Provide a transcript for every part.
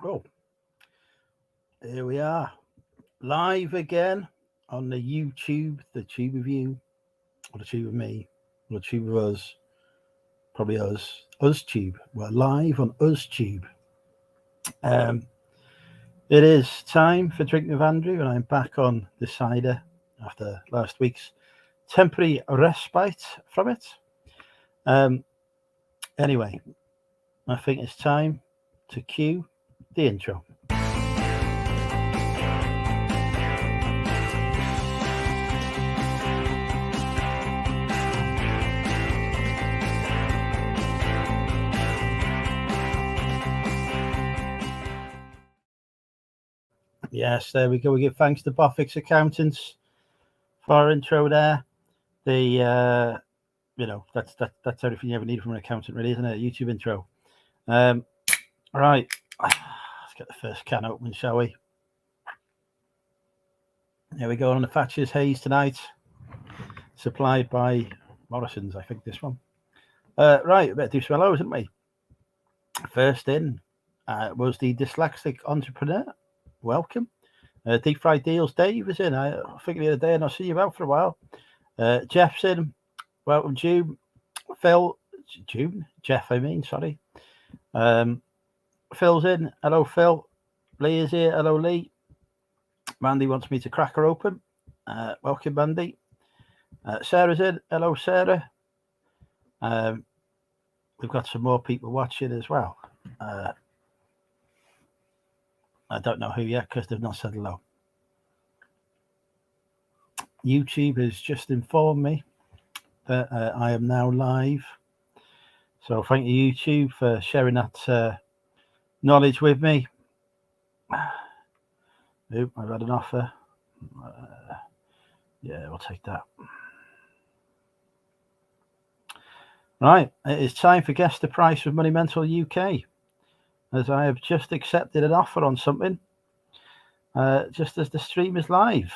Oh, here we are, live again on the YouTube, the tube of you, or the tube of me, or the tube of us, probably us tube. We're live on us tube. Um, it is time for Drink with Andrew, and I'm back on the cider after last week's temporary respite from it. Um, anyway, I think it's time to cue the intro. Yes, there we go. We give thanks to Boffick's Accountants for our intro there. That's everything you ever need from an accountant, really, isn't it? YouTube intro. Right, let's get the first can open, shall we? Here we go on the Thatcher's Haze tonight, supplied by Morrison's, I think this one. Right, we better do some hellos, haven't we? First in was the dyslexic entrepreneur. Welcome. Deep Fried Deals, Dave is in. I think the other day, and I'll see you out for a while. Jeff's in. Welcome, June. Jeff, I mean, sorry. Phil's in. Hello, Phil. Lee is here. Hello, Lee. Mandy wants me to crack her open. Welcome, Mandy. Sarah's in. Hello, Sarah. We've got some more people watching as well. I don't know who yet because they've not said hello. YouTube has just informed me that I am now live. So thank you, YouTube, for sharing that knowledge with me. Oop, I've had an offer. Yeah, we'll take that. Right, it is time for Guess the Price with Money Mental UK, as I have just accepted an offer on something, just as the stream is live.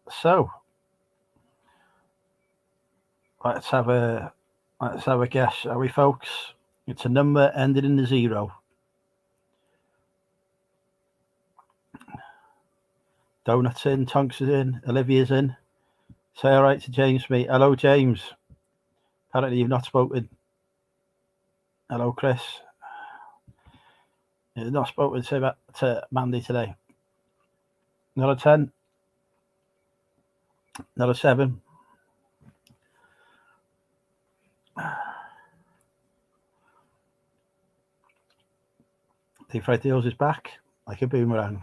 So let's have a guess, shall we, folks? It's a number ending in the 0. Donuts in, Tonks is in, Olivia's in. Say all right to James, mate. Hello, James. Apparently you've not spoken. Hello, Chris. You've not spoken to Mandy today. Not a 10. Not a 7. Deep Fried Deals is back like a boomerang.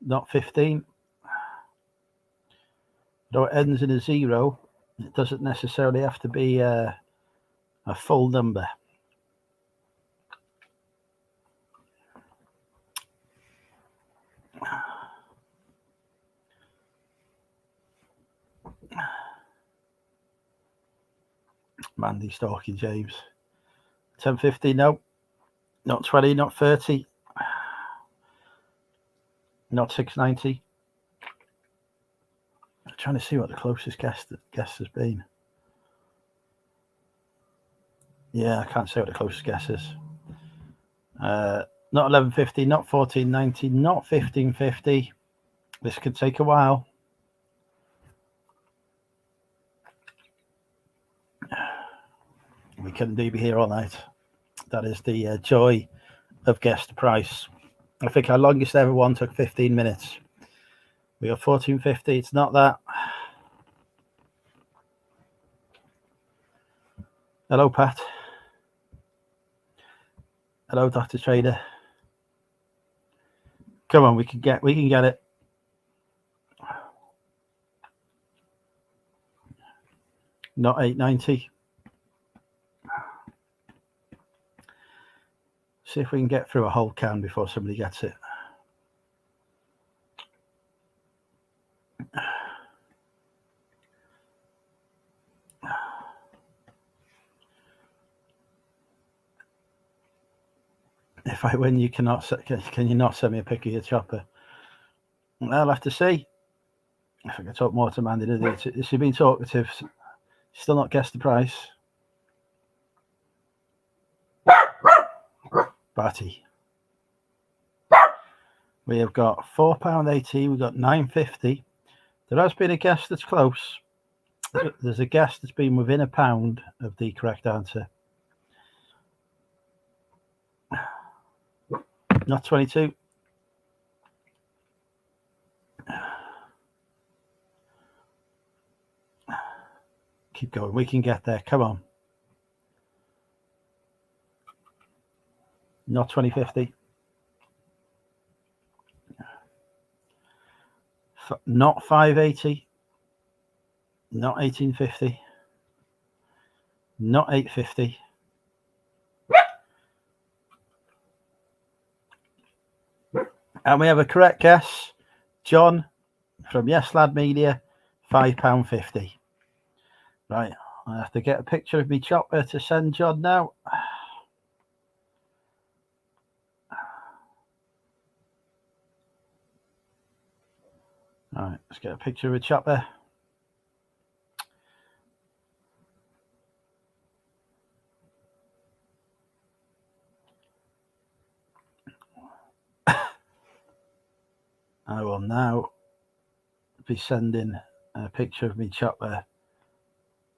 Not 15. Though it ends in a 0, it doesn't necessarily have to be a full number. Mandy stalking James. 10.50, no. Not 20, not 30. Not 6.90. I'm trying to see what the closest guess has been. Yeah, I can't say what the closest guess is. Not 11.50, not 14.90, not 15.50. This could take a while. We couldn't be here all night. That is the joy of Guess the Price. I think our longest ever one took 15 minutes. We got 14.50. It's not that. Hello, Pat. Hello, Dr. Trader. Come on, we can get it. Not 8.90. See if we can get through a whole can before somebody gets it. If I win, can you not send me a pic of your chopper? I'll have to see. I think I talk more to Mandy. Has she been talkative? Still not guessed the price. Batty. We have got £4.80. We've got £9.50. There has been a guess that's close. There's a guess that's been within a pound of the correct answer. Not 22. Keep going. We can get there. Come on. Not 2050. Not 580. Not 1850. Not 850. And we have a correct guess. John from Yes Lad Media, £5.50. Right. I have to get a picture of me chopper to send John now. All right, let's get a picture of a chopper. I will now be sending a picture of me chopper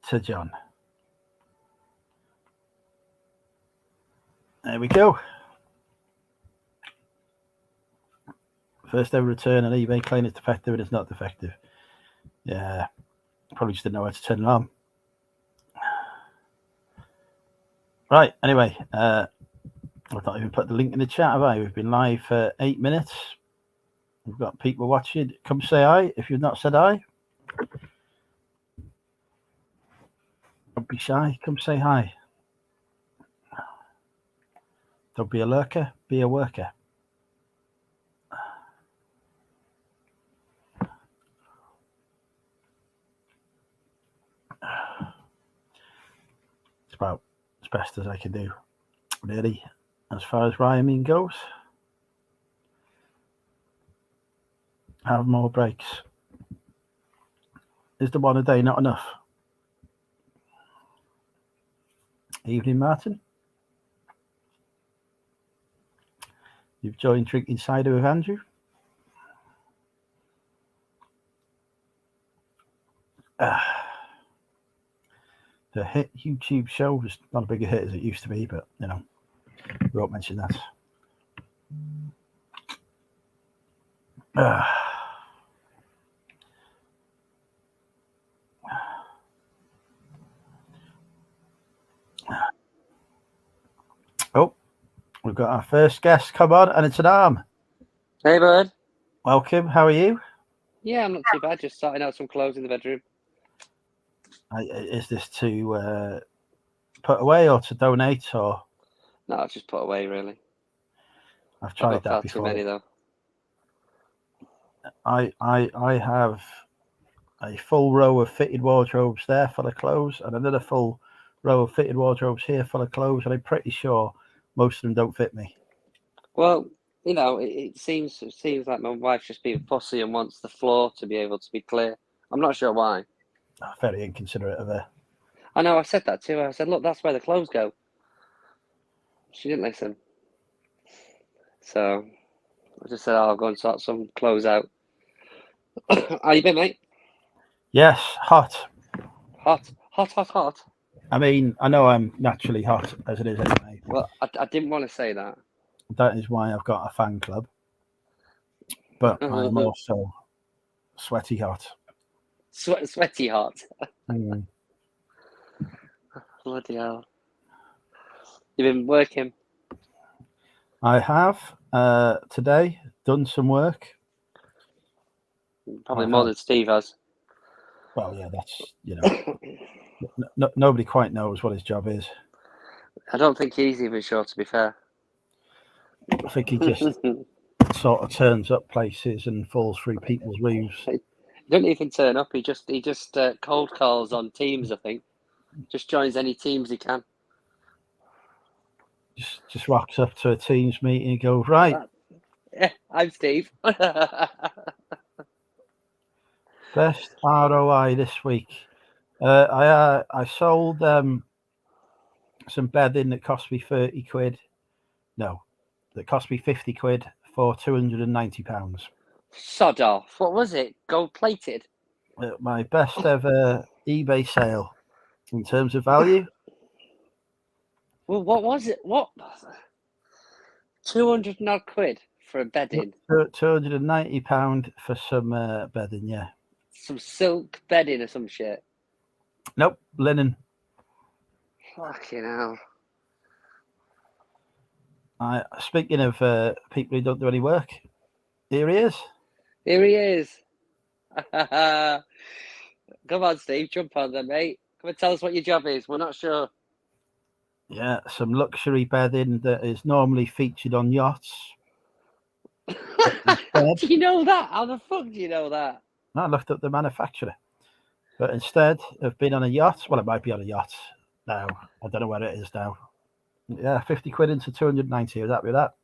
to John. There we go. First ever return on eBay claiming it's defective and it's not defective. Yeah, probably just didn't know how to turn it on. Right, anyway, I've not even put the link in the chat, have I? We've been live for 8 minutes. We've got people watching. Come say hi if you've not said hi. Don't be shy. Come say hi. Don't be a lurker. Be a worker. It's about as best as I can do, really, as far as rhyming goes. Have more breaks. Is the one a day not enough? Evening, Martin. You've joined Drinking Cider with Andrew. The hit YouTube show was not a big a hit as it used to be, but you know, we won't mention that. Oh, we've got our first guest. Come on, and it's an arm. Hey, bud. Welcome. How are you? Yeah, I'm not too bad. Just sorting out some clothes in the bedroom. Is this to put away or to donate or? No, I'll just put away, really. I've tried that before. Too many, though. I have a full row of fitted wardrobes there full of clothes, and another full row of fitted wardrobes here full of clothes, and I'm pretty sure most of them don't fit me. Well, you know, it seems like my wife's just being fussy and wants the floor to be able to be clear. I'm not sure why. Very inconsiderate of her. I know, I said that to her. I said, look, that's where the clothes go. She didn't listen. So I just said, I'll go and sort some clothes out. How you been, mate? Yes, hot. Hot. I mean, I know I'm naturally hot as it is anyway. Well, I didn't want to say that. That is why I've got a fan club. But I'm also sweaty hot. Sweaty hot. Mm. Bloody hell. You've been working? I have today done some work. Probably more than Steve has. Well, yeah, that's, you know, nobody quite knows what his job is. I don't think he's even sure, to be fair. I think he just sort of turns up places and falls through people's roofs. He doesn't even turn up. He just cold calls on Teams, I think. Just joins any Teams he can. Just rocks up to a Teams meeting and goes, right. Yeah, I'm Steve. Best ROI this week. I sold some bedding that cost me 30 quid. No, that cost me 50 quid for £290. Sod off. What was it? Gold plated? My best ever eBay sale in terms of value. Well, what was it? What? 200 and odd quid for a bedding. £290 for some bedding, yeah. Some silk bedding or some shit. Nope, linen. Fucking hell. Speaking of people who don't do any work, here he is. Here he is. Come on, Steve, jump on then, mate. Come and tell us what your job is. We're not sure. Yeah, some luxury bedding that is normally featured on yachts. Do you know that? How the fuck do you know that? I looked up the manufacturer. But instead of being on a yacht, well, it might be on a yacht now. I don't know where it is now. Yeah, 50 quid into 290. Was happy with that?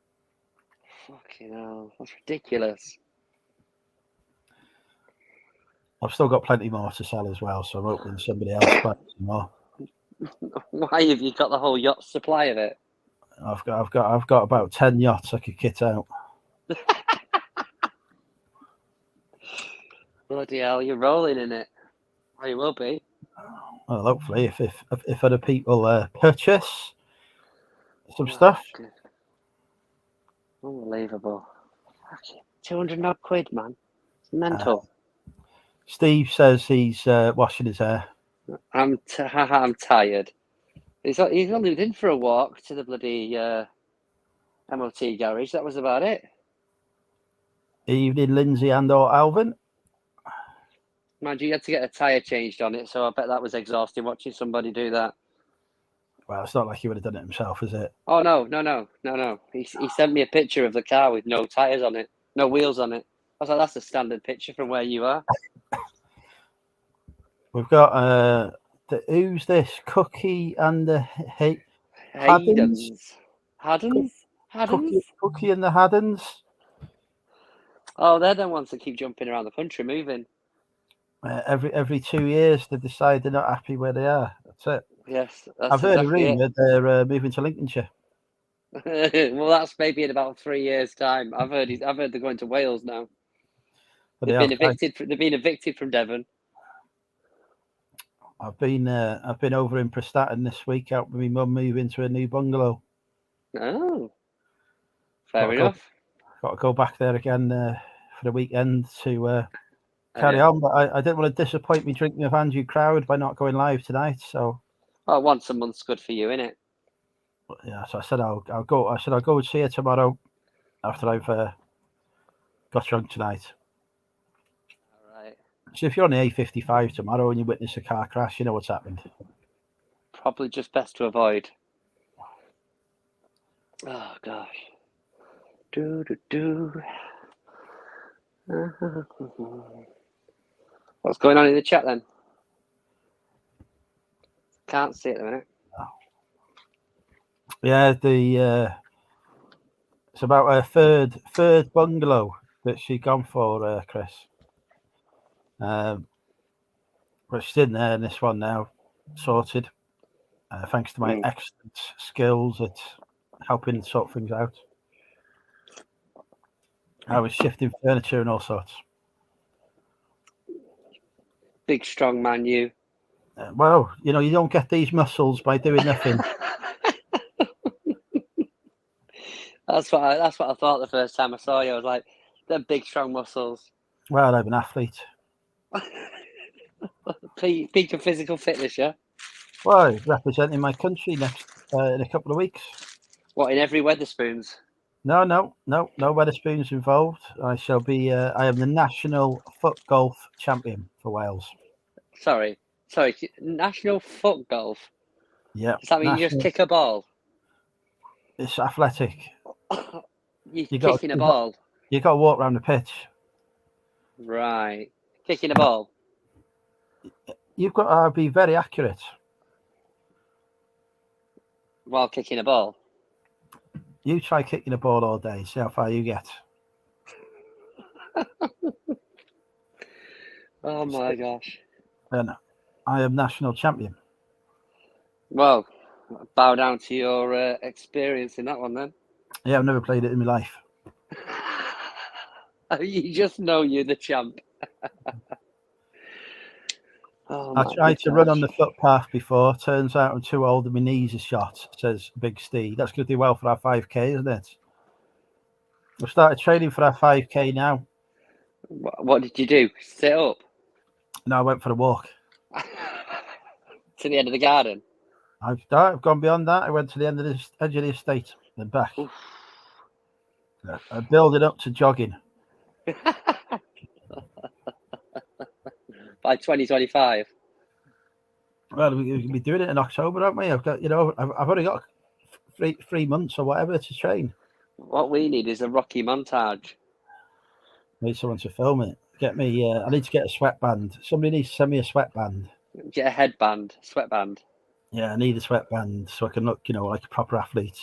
Fucking hell. That's ridiculous. I've still got plenty more to sell as well, so I'm hoping somebody else buys some more. Why have you got the whole yacht supply of it? I've got about 10 yachts I could kit out. Bloody hell, you're rolling in it. Well, you will be. Well, hopefully, if other people purchase some stuff. Good. Unbelievable. Fucking 200 odd quid, man. It's mental. Steve says he's washing his hair. I'm tired. He's only been for a walk to the bloody MOT garage. That was about it. Evening, Lindsay and/or Alvin. Mind you, you had to get a tyre changed on it, so I bet that was exhausting watching somebody do that. Well, it's not like he would have done it himself, is it? Oh, no. He sent me a picture of the car with no tyres on it, no wheels on it. I was like, that's a standard picture from where you are. We've got who's this? Cookie and the Haddons. Cookie and the Haddons. Oh, they're the ones that keep jumping around the country, moving. Every 2 years they decide they're not happy where they are. That's it. Yes, that's I've heard exactly a rumour they're moving to Lincolnshire. Well, that's maybe in about 3 years' time. I've heard they're going to Wales now. But They've been evicted. They've been evicted from Devon. I've been over in Prestatyn this week, helping my mum move into a new bungalow. Oh, fair enough. Got to go back there again for the weekend to carry on. But I didn't want to disappoint me drinking of Andrew Crowd by not going live tonight. So, once a month's good for you, innit? Yeah. So I said I'll go. I said I'll go and see her tomorrow after I've got drunk tonight. All right. So if you're on the A55 tomorrow and you witness a car crash, you know what's happened. Probably just best to avoid. Oh gosh. What's going on in the chat then? Can't see it at the minute. Yeah, it's about her third bungalow that she'd gone for, Chris. But she's in there in this one now, sorted. Thanks to my excellent skills at helping sort things out. I was shifting furniture and all sorts. Big strong man, you. Well, you don't get these muscles by doing nothing. That's what I thought the first time I saw you. I was like, they're big strong muscles. Well, I'm an athlete. Peak of physical fitness, yeah. Well, representing my country next in a couple of weeks. What, in every Weatherspoons? No Weatherspoons involved. I shall be. I am the national foot golf champion for Wales. Sorry, national foot golf. Yeah. Does that mean you just kick a ball? It's athletic. You're kicking a ball. You got to walk around the pitch. Right, kicking a ball. You've got to be very accurate while kicking a ball. You try kicking a ball all day. See how far you get. Oh my gosh. And I am national champion. Well, bow down to your experience in that one then. Yeah, I've never played it in my life. You just know you're the champ. Oh I my tried to run on gosh. the footpath before. Turns out I'm too old and my knees are shot, says Big Steve. That's going to do well for our 5K, isn't it? We've started training for our 5K now. What did you do? Sit up? No, I went for a walk. To the end of the garden? I've gone beyond that. I went to the end of the edge of the estate and back. Oof. I build it up to jogging. By 2025. Well, we can be doing it in October, aren't we? I've got, I've only got 3 months or whatever to train. What we need is a Rocky montage. Need someone to film it. Get me. I need to get a sweatband. Somebody needs to send me a sweatband. Get a headband, sweatband. Yeah, I need a sweatband so I can look, like a proper athlete.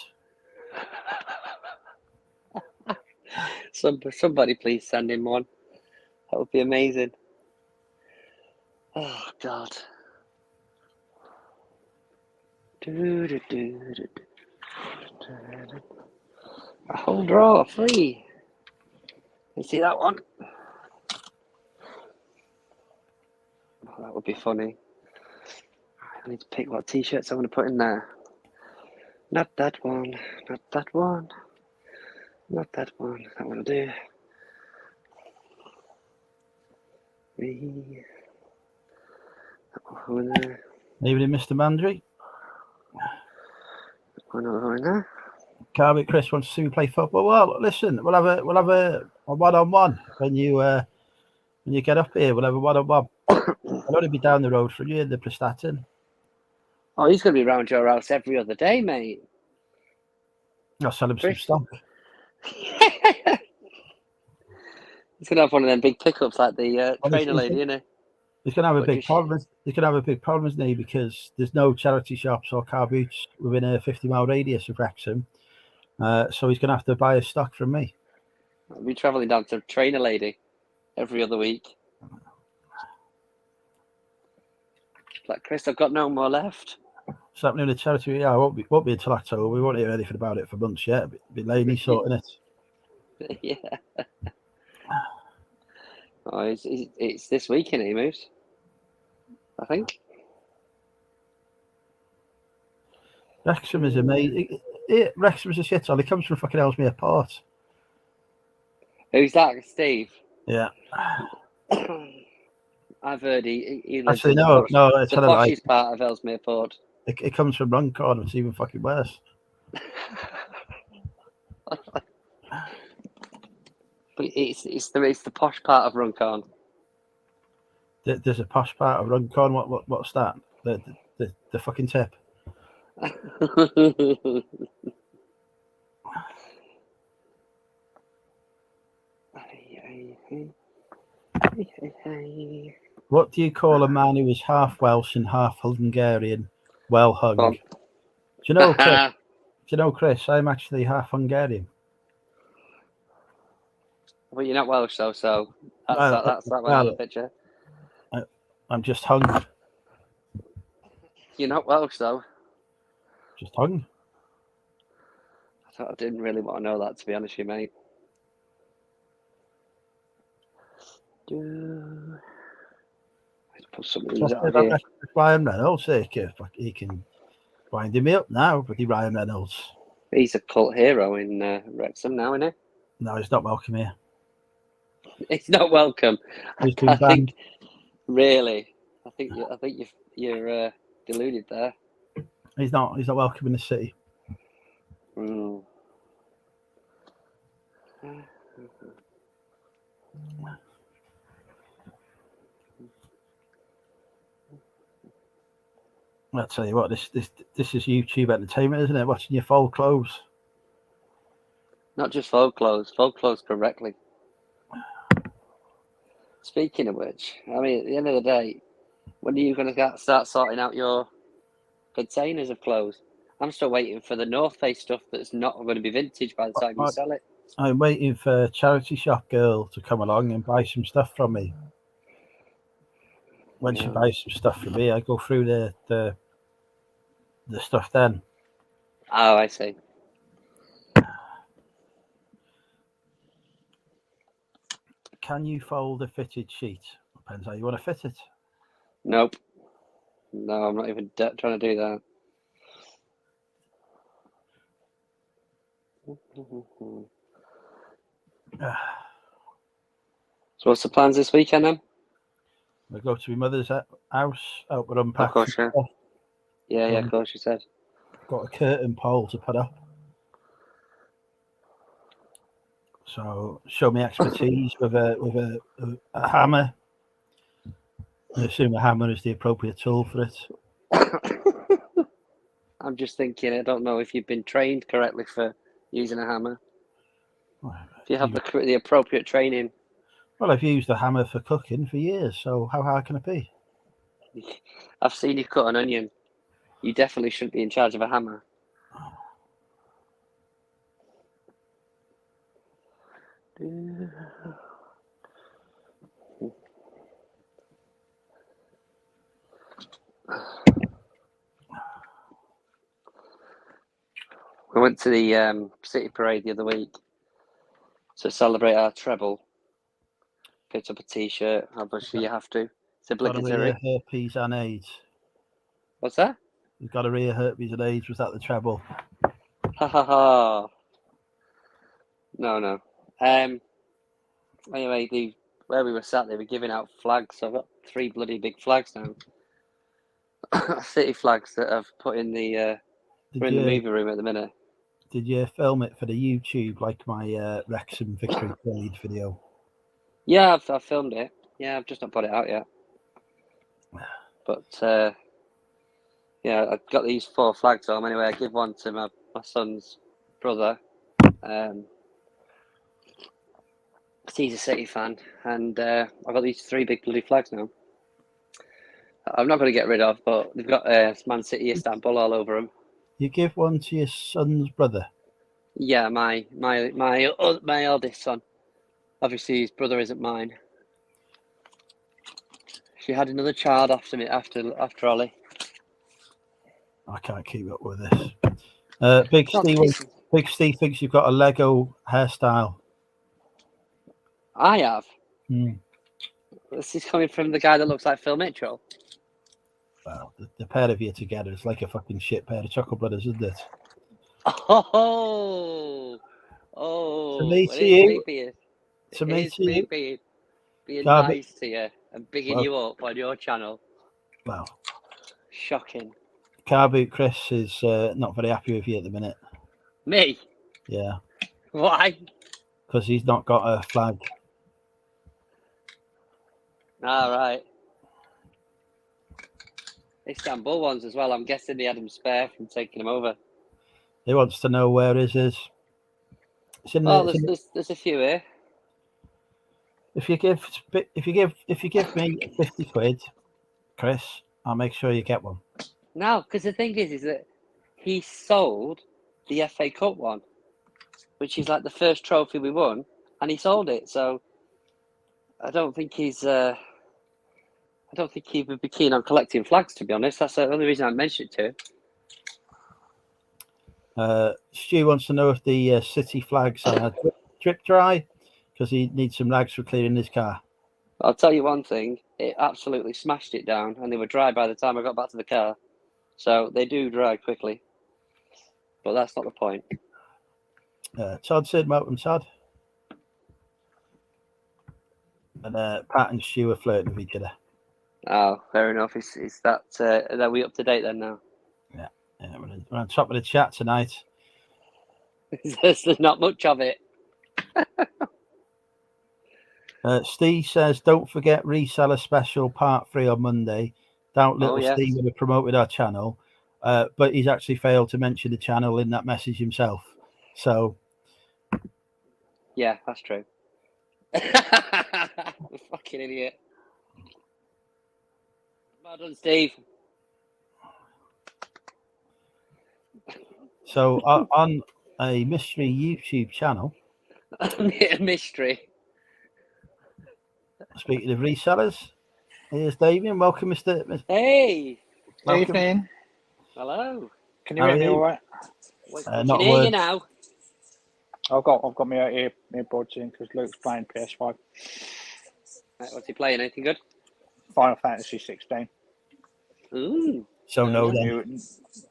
Somebody please send him one. That would be amazing. Oh God. A whole draw, free. You see that one? Oh, that would be funny. I need to pick what t-shirts I want to put in there. Not that one. Not that one. Not that one. That one will do. That one there. Evening, Mr. Mandry. One over in there. Carby Chris wants to see me play football. Well, listen, we'll have a one-on-one when you get up here. We'll have a one-on-one. I'll only be down the road from you in the Prestatyn. Oh, he's going to be around your house every other day, mate. I'll sell him some stock. He's going to have one of them big pickups like the trainer lady, isn't he? He's going to have a big problem. He's going to have a big problem, isn't he? Because there's no charity shops or car boots within a 50-mile radius of Wrexham. So he's going to have to buy his stock from me. I'll be travelling down to trainer lady every other week. Like, Chris, I've got no more left. What's happening with the charity? Yeah, it won't be until October. We won't hear anything about it for months yet. It'll be Laney sorting it. Yeah. Oh, it's this weekend he moves, I think. Wrexham is amazing. Wrexham is a shithole. He comes from fucking Ellesmere Port. Who's that, Steve? Yeah. I've heard he lives Actually, in no, the poshest part of Ellesmere Port. It comes from Runcorn. It's even fucking worse. But it's the posh part of Runcorn. There's a posh part of Runcorn. What's that? The fucking tip. What do you call a man who is half Welsh and half Hungarian? Well hung. Do you know, Chris? Chris? I'm actually half Hungarian. Well, you're not Welsh though, so that's that one out of the picture. I'm just hung. You're not Welsh though. Just hung. I didn't really want to know that, to be honest with you, mate. Let's put some of these out here. Ryan Reynolds, he can wind me up now, but Ryan Reynolds. He's a cult hero in Wrexham now, isn't he? No, he's not welcome here. He's not welcome. He's been banned. Really, I think you're deluded there. He's not welcome in the city. Mm. I'll tell you what, this is YouTube entertainment, isn't it? Watching you fold clothes. Not just fold clothes correctly. Speaking of which, I mean, at the end of the day, when are you going to start sorting out your containers of clothes? I'm still waiting for the North Face stuff that's not going to be vintage by the time you sell it. I'm waiting for a charity shop girl to come along and buy some stuff from me. when she buys some stuff for me, I go through the stuff then. Oh, I see. Can you fold a fitted sheet? Depends how you want to fit it. Nope. No, I'm not even trying to do that. So what's the plans this weekend then? I go to my mother's house, help her unpack. Of course, yeah. Stuff. Yeah, of course, you said. Got a curtain pole to put up. So show me expertise with a hammer. I assume a hammer is the appropriate tool for it. I'm just thinking, I don't know if you've been trained correctly for using a hammer. If you have the appropriate training. Well, I've used a hammer for cooking for years, so how hard can it be? I've seen you cut an onion. You definitely shouldn't be in charge of a hammer. We went to the city parade the other week to celebrate our treble. Picked up a T-shirt. Obviously, you have to. It's obligatory. Got to rear herpes and AIDS. What's that? You've got to rear herpes and AIDS. Was that the treble? Ha ha ha. No. Anyway, where we were sat, they were giving out flags. So I've got 3 bloody big flags now. City flags that I've put in the we're in the movie room at the minute. Did you film it for the YouTube like my Wrexham Victory Parade video? Yeah, I've filmed it. Yeah, I've just not put it out yet. But yeah, I've got these 4 flags home. Anyway, I give one to my son's brother. He's a City fan, and I've got these 3 big bloody flags now. I'm not going to get rid of, but they've got Man City Istanbul all over them. You give one to your son's brother? Yeah, my eldest son. Obviously, his brother isn't mine. She had another child after me, after Ollie. I can't keep up with this. Big Steve thinks you've got a Lego hairstyle. I have. This is coming from the guy that looks like Phil Mitchell. Well, the pair of you together is like a fucking shit pair of Chuckle Brothers, isn't it? Oh, to me, to you. Being nice to you and bigging you up on your channel. Well, shocking. Car Boot Chris is not very happy with you at the minute. Me? Yeah. Why? Because he's not got a flag. All right. Istanbul ones as well. I'm guessing they had them spare from taking them over. He wants to know where his is. There's a few here. If you give me 50 quid, Chris, I'll make sure you get one. No, because the thing is that he sold the FA Cup one, which is like the first trophy we won, and he sold it. So I don't think he would be keen on collecting flags, to be honest. That's the only reason I mentioned it to him. Stu wants to know if the city flags are drip dry, because he needs some rags for cleaning his car. I'll tell you one thing, it absolutely smashed it down, and they were dry by the time I got back to the car. So they do dry quickly. But that's not the point. Todd said, welcome, Todd. And Pat and Stu are flirting with each other. Oh, fair enough. Is that are we up to date then now? Yeah, we're on top of the chat tonight. There's not much of it. Steve says, don't forget reseller special part 3 on Monday. Doubt little Steve would have promoted our channel, but he's actually failed to mention the channel in that message himself. So yeah, that's true. Fucking idiot. Well done, Steve. So on a mystery YouTube channel. A mystery. Speaking of resellers, Here's Damien. Welcome, Mr. Hey, Welcome. Evening. hello. Can you How hear are me you? all right? We Not can a hear you word. now. I've got my earbuds in because Luke's playing PS5. Right, what's he playing? Anything good? Final Fantasy 16. Ooh. So no, then.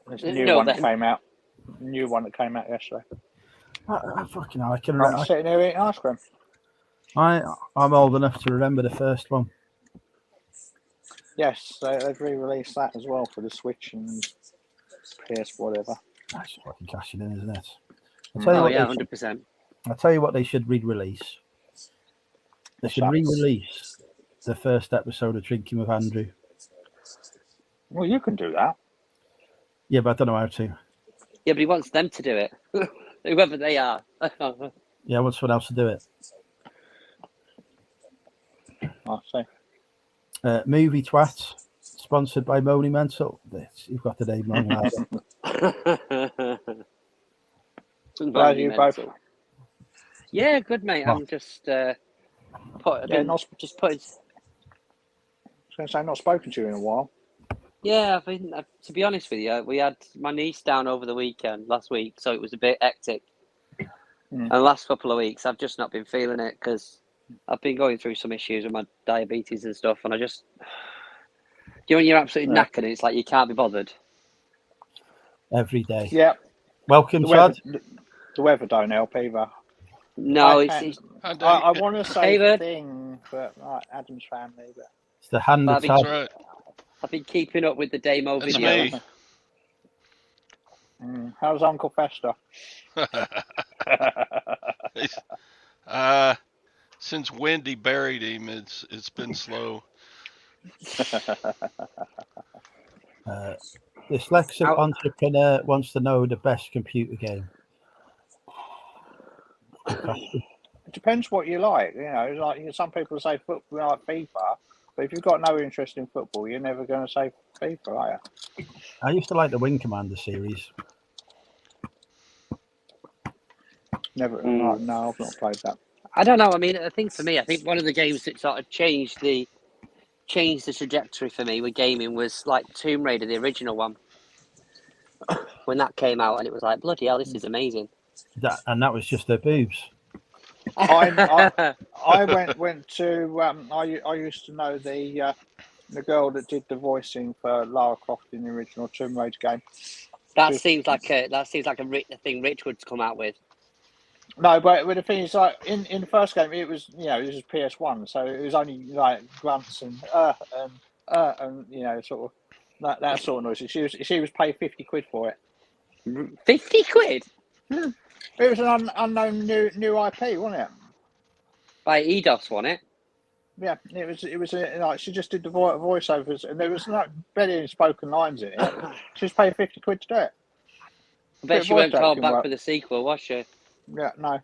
There's a new No, one then. that came out. New one that came out yesterday. I fucking hell, I can. I'm sitting here eating ice cream. I'm old enough to remember the first one. Yes, they've re-released that as well for the Switch and PS whatever. That's fucking cashing in, isn't it? Oh yeah, 100%. I'll tell you what they should re-release. They What's should that? re-release the first episode of Drinking with Andrew. Well, you can do that. Yeah, but I don't know how to. Yeah, but he wants them to do it, whoever they are. Yeah, I want someone else to do it. I see. Movie Twat, sponsored by Moni Mental. You've got the name wrong, lad. How are you both? Yeah, good mate. What? I'm just I was going to say, not spoken to you in a while. Yeah, I've been. To be honest with you, we had my niece down over the last week, so it was a bit hectic. And the last couple of weeks, I've just not been feeling it because I've been going through some issues with my diabetes and stuff, and I just, when you're absolutely knackered, and it's like you can't be bothered. Every day. Yeah. Welcome, Todd. The weather don't help either. No, I want to say Hey, thing, but Adam's family. But it's the hand of Todd. Right. I've been keeping up with the Damo That's videos. me. How's Uncle Fester? Since Wendy buried him, it's been slow. Dyslexic entrepreneur wants to know the best computer game. It depends what you like. Like some people say football like FIFA, but if you've got no interest in football, you're never going to say FIFA, are you? I used to like the Wing Commander series. Never. No, I've not played that. I don't know. I mean, I think one of the games that sort of changed the trajectory for me with gaming was like Tomb Raider, the original one. When that came out, and it was like, bloody hell, this is amazing. That was just their boobs. I went to. I used to know the girl that did the voicing for Lara Croft in the original Tomb Raider game. That seems like a thing Rich would come out with. No, but the thing is, like in the first game, it was this was PS1, so it was only like grunts and sort of that sort of noise. She was paid 50 quid for it. 50 quid? It was an unknown new IP, wasn't it? By Eidos, wasn't it? Yeah, it was like she just did the voiceovers, and there was barely any spoken lines in it. She was paid 50 quid to do it. I bet she weren't called back for the sequel, was she? Yeah, no.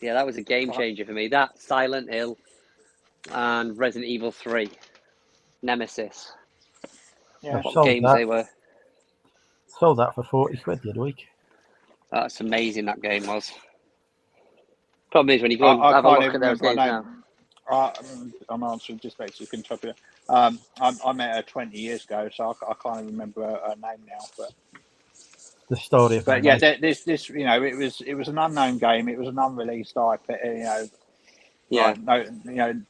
Yeah, that was a game changer for me. That, Silent Hill, and Resident Evil 3, Nemesis. Yeah, what games they were. Sold that for 40 quid the other week. That's amazing, that game was. Problem is, when you go and have a look at those games now. I'm answering dyslexic, you can talk. I met her 20 years ago, so I can't even remember her name now. But the story of yeah, this it was an unknown game. It was an unreleased IP. Yeah.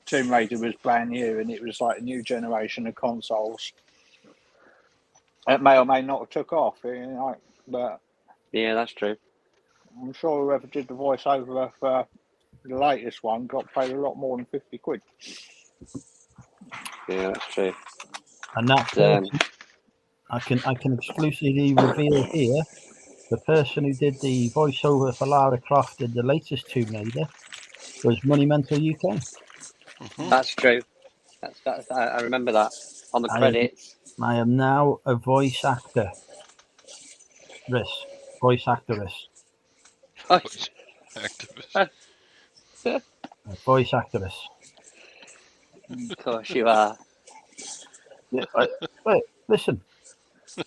Tomb Raider was brand new, and it was like a new generation of consoles. It may or may not have took off, but yeah, that's true. I'm sure whoever did the voiceover for the latest one got paid a lot more than 50 quid. Yeah, that's true. And that I can exclusively reveal here, the person who did the voiceover for Lara Croft in the latest Tomb Raider was Money Mental UK. Mm-hmm. That's true. I remember that on the credits. I am now a voice actor. Voice actress. Voice activist. A voice actress. Of course you are. Yeah, wait, listen.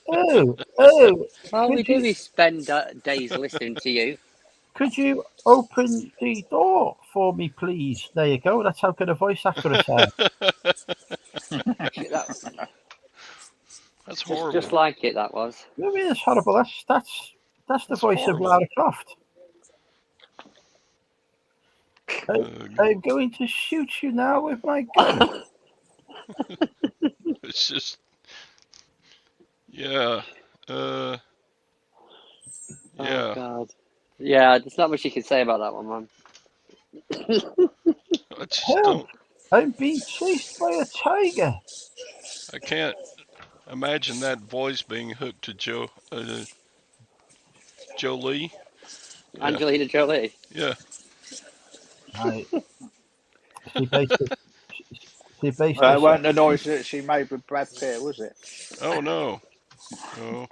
Oh. All we do is spend days listening to you. Could you open the door for me, please? There you go. That's how good a voice actress I am. That's horrible. Just like it, that was. I mean, it's horrible. That's the voice horrible. of Lara Croft. I'm going to shoot you now with my gun. It's just, yeah. Oh, Yeah. God. Yeah, there's not much you can say about that one, man. I just Help! don't. I'm being chased by a tiger. I can't imagine that voice being hooked to Jolie. Yeah. Angelina Jolie. Yeah. Right. She basically. It weren't the noise that she made with Brad Pitt, was it? Oh no. Oh.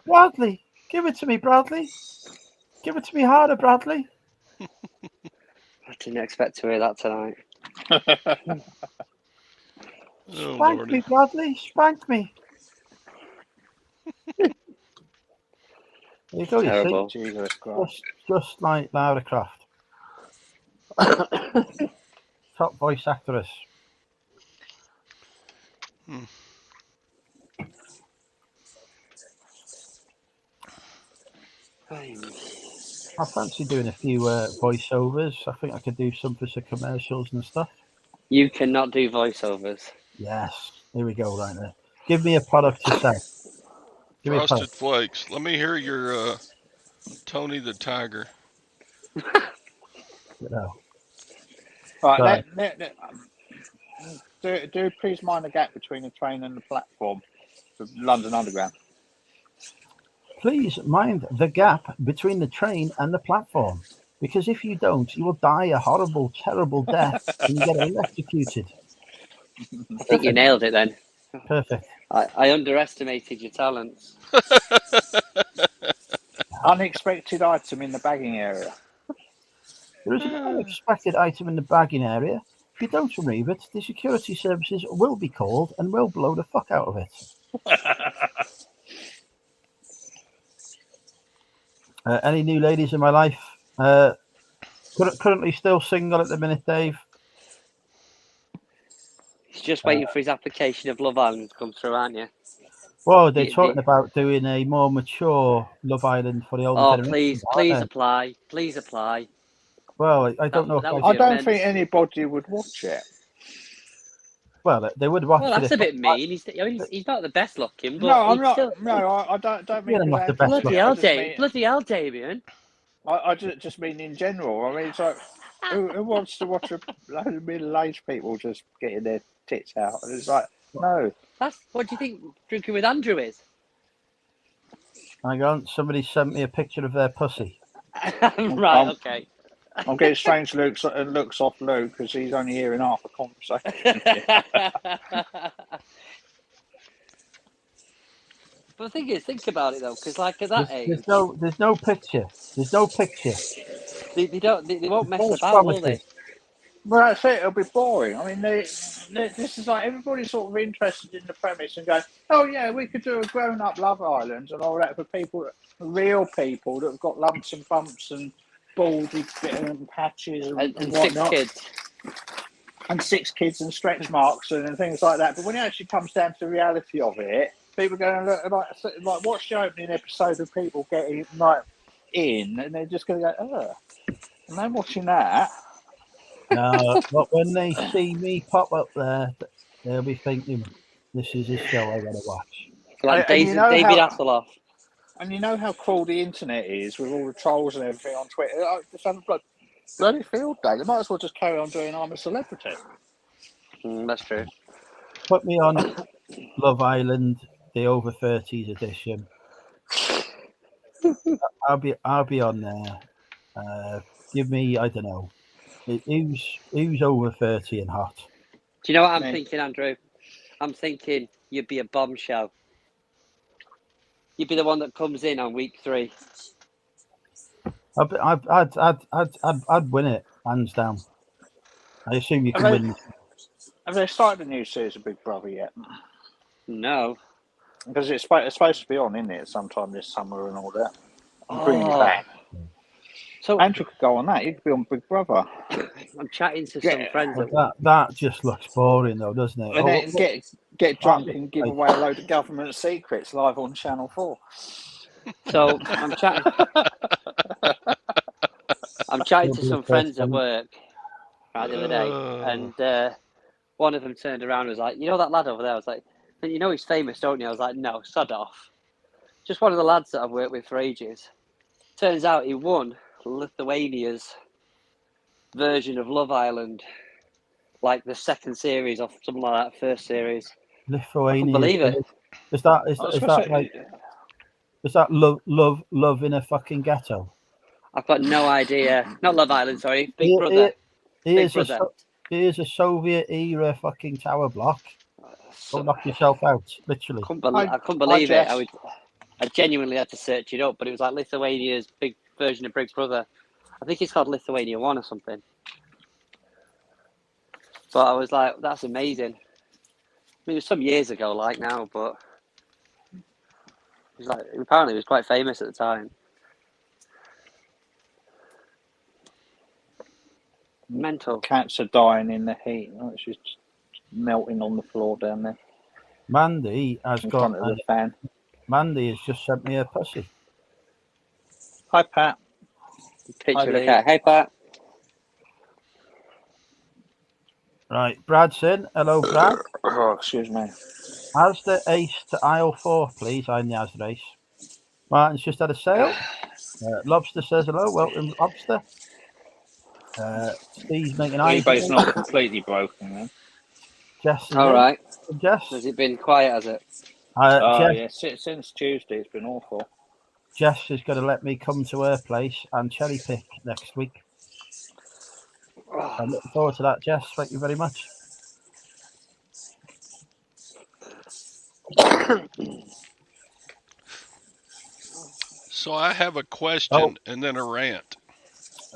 Bradley, give it to me, Bradley. Give it to me harder, Bradley. I didn't expect to hear that tonight. Oh, Spank Lordy. me, Bradley. Spank me. There you go. Terrible. You see, Jesus Christ. just like Lara Croft, top voice actress. I fancy doing a few voiceovers. I think I could do some for some commercials and stuff. You cannot do voiceovers. Yes, here we go, right there. Give me a product to sell. Give me a Frosted product. Flakes. Let me hear your Tony the Tiger. No. Right, do please mind the gap between the train and the platform for London Underground. Please mind the gap between the train and the platform, because if you don't, you will die a horrible, terrible death and you get electrocuted. I think you nailed it then. Perfect. I underestimated your talents. Unexpected item in the bagging area. There is an unexpected item in the bagging area. If you don't remove it, the security services will be called and will blow the fuck out of it. Any new ladies in my life? Currently still single at the minute, Dave. He's just waiting for his application of Love Island to come through, aren't you? Well, they're talking about doing a more mature Love Island for the older generation. Please apply. Please apply. Well, I don't know if I don't think anybody would watch it. Well, they would watch it. Well, that's a bit mean. He's not the best looking, but no, I'm not. Still... No, I don't mean. I'm not the best Bloody hell, Damien. I just mean in general. I mean, it's like who wants to watch a load of middle-aged people just getting their tits out? And it's like, no. What do you think drinking with Andrew is? Hang on, somebody sent me a picture of their pussy. Right, okay. I'm getting strange looks off Luke because he's only hearing half a conversation. But the thing is, think about it though, because like at that age, there's no picture. There's no picture. They won't mess about, will they? Well, that's it. It'll be boring. I mean, this is like everybody's sort of interested in the premise and going, "Oh yeah, we could do a grown-up Love Island and all that for people, real people that have got lumps and bumps and baldy and patches and 6 kids, and 6 kids and stretch marks and things like that." But when it actually comes down to the reality of it, people are going to look like watch the opening episode of people getting like in, and they're just going to go, "Ugh," and they're watching that. No, but when they see me pop up there, they'll be thinking, "This is a show I gotta watch." Like David Hasselhoff. And you know how cool the internet is with all the trolls and everything on Twitter. Just have a bloody field day. They might as well just carry on doing I'm a Celebrity. That's true. Put me on Love Island, the over 30s edition. I'll be on there. Give me, I don't know, who's over 30 and hot. Do you know what I'm thinking, Andrew? I'm thinking you'd be a bombshell. You'd be the one that comes in on week 3. I'd win it hands down. I assume you can win. Have they started a new series of Big Brother yet? No. Because it's supposed to be on, isn't it, sometime this summer and all that. Bring it Oh. back. So Andrew could go on that. He could be on Big Brother. I'm chatting to some friends at That just looks boring, though, doesn't it? And then get drunk and give away a load of government secrets live on Channel 4. So I'm chatting to some friends at work the other day, and one of them turned around and was like, "You know that lad over there?" I was like, "You know he's famous, don't you?" I was like, "No, sod off." Just one of the lads that I've worked with for ages. Turns out he won Lithuania's version of Love Island, like the second series or something like that, first series. Lithuania. I couldn't believe it. Is that love in a fucking ghetto? I've got no idea. Not Love Island, sorry. Big Brother. Big Brother. Here's a Soviet era fucking tower block. Don't knock yourself out, literally. I couldn't believe it. I genuinely had to search it up, but it was like Lithuania's big version of Big Brother. I think it's called Lithuania 1 or something. But I was like, that's amazing. I mean, it was some years ago, like now, but it was like, apparently it was quite famous at the time. Mental. Cats are dying in the heat. Oh, it's just melting on the floor down there. Mandy has in front of the fan. Mandy has just sent me a pussy. Hi, Pat. Picture of the cat. Hey, Pat. Right, Brad's in. Hello, Brad. Oh, excuse me. How's the ace to aisle 4, please? I'm the As race. Martin's just had a sale. Lobster says hello. Welcome, Lobster. Steve's making eBay's not completely broken, then. Jess. All right. Jess. Has it been quiet, has it? Jess, yeah. Since Tuesday, it's been awful. Jess is going to let me come to her place and cherry pick next week. I'm looking forward to that, Jess. Thank you very much. So I have a question and then a rant.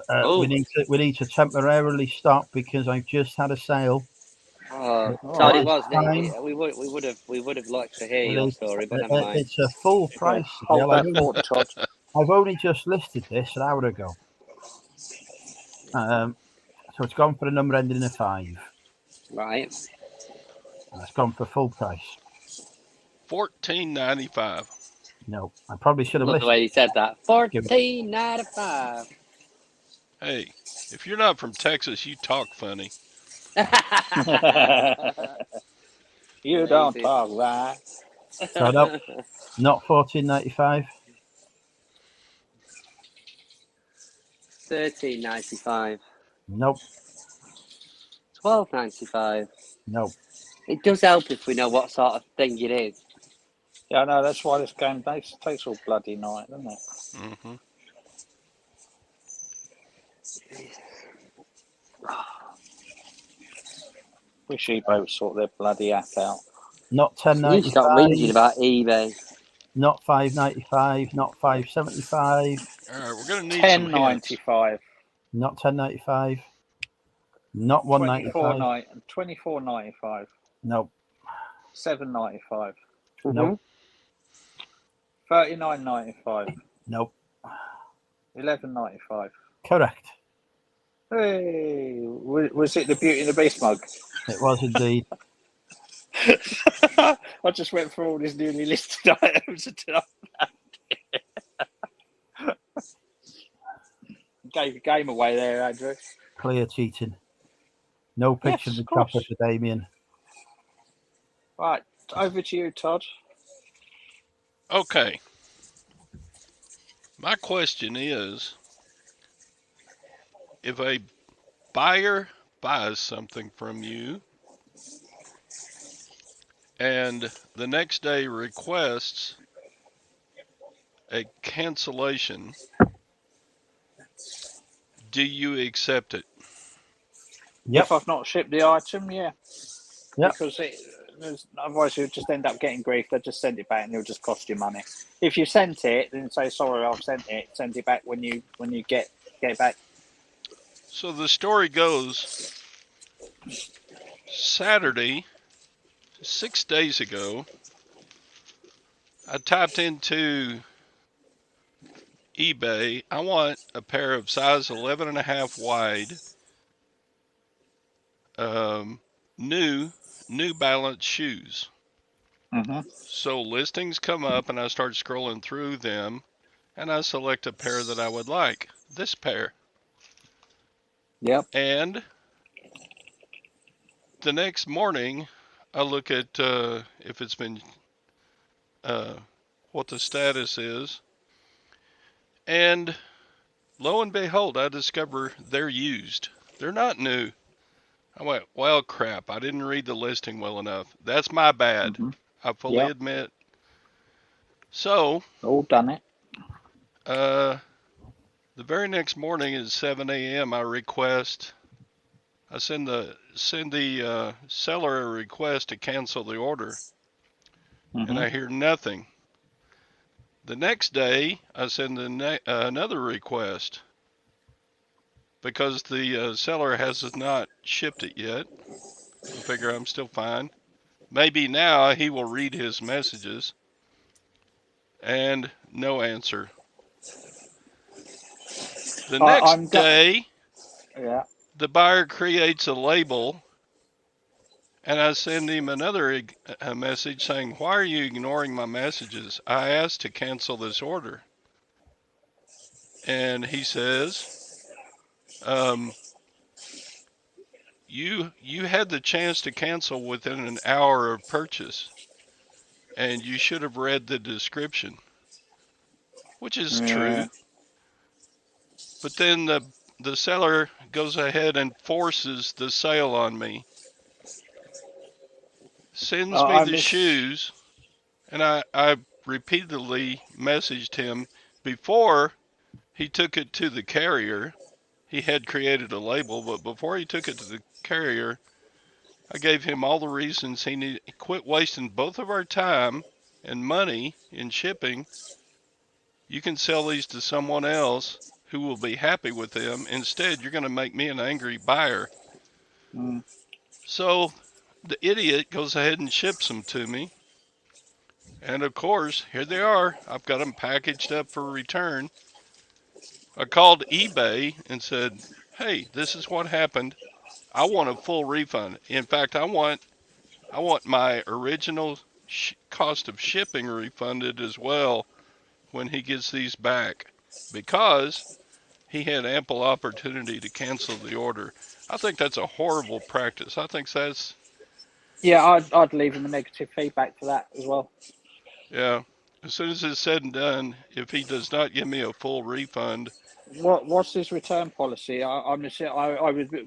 We need to temporarily stop because I've just had a sale. It was. We would have liked to hear your story, but never mind. It's a full price. I've only just listed this an hour ago. So it's gone for a number ending in a 5. Right. And it's gone for full price. $14.95. No, I probably should have listened. The way he said that. $14.95. Hey, if you're not from Texas, you talk funny. You don't talk right. So no, not $14.95. $13.95. Nope. $12.95. Nope. It does help if we know what sort of thing it is. Yeah, I know. That's why this game takes all bloody night, doesn't it? Mm-hmm. Wish eBay would sort their bloody app out. Not $10.95. You start whinging about eBay. Not $5.95. Not $5.75. All right, we're gonna need $10.95. Not $10.95. Not $1.95. $24.95. Nope. $7.95. Nope. $39.95. Nope. $11.95. Correct. Hey, was it the Beauty and the Beast mug? It was indeed. I just went through all these newly listed items until I found it. Gave the game away there, Andrew. Clear cheating. No pictures of copper for Damien. Right, over to you, Todd. Okay. My question is, if a buyer buys something from you and the next day requests a cancellation, do you accept it? Yep. If I've not shipped the item, yeah. Yep. Because otherwise you'll just end up getting grief. They'll just send it back and it'll just cost you money. If you sent it, then say, sorry, I've sent it. Send it back when you get it back. So the story goes, Saturday, 6 days ago, I typed into eBay, I want a pair of size 11.5 wide, new New Balance shoes. Mm-hmm. So listings come up and I start scrolling through them and I select a pair that I would like. This pair. Yep. And the next morning, I look at if it's been what the status is, and lo and behold, I discover they're used. They're not new. I went, well, crap. I didn't read the listing well enough. That's my bad. Mm-hmm. I fully Yep. admit. So, All done it. the very next morning at 7 a.m., I send the seller a request to cancel the order, and Mm-hmm. I hear nothing. The next day, I send another request because the seller has not shipped it yet. I figure I'm still fine. Maybe now he will read his messages, and no answer. The I'm next day, Yeah. the buyer creates a label, and I send him another message saying, "Why are you ignoring my messages? I asked to cancel this order." And he says, um, "You had the chance to cancel within an hour of purchase, and you should have read the description," which is Yeah. true. But then the seller goes ahead and forces the sale on me, sends me I the miss. shoes, and I repeatedly messaged him before he took it to the carrier. He had created a label, but before he took it to the carrier, I gave him all the reasons he needed. Quit wasting both of our time and money in shipping. You can sell these to someone else who will be happy with them. Instead, you're going to make me an angry buyer. Mm. So the idiot goes ahead and ships them to me. And of course, here they are. I've got them packaged up for return. I called eBay and said, "Hey, this is what happened. I want a full refund. In fact, I want my original cost of shipping refunded as well when he gets these back, because he had ample opportunity to cancel the order." I think that's a horrible practice. I think that's, Yeah, I'd leave him a negative feedback for that as well. yeah. As soon as it's said and done, if he does not give me a full refund, What's his return policy? I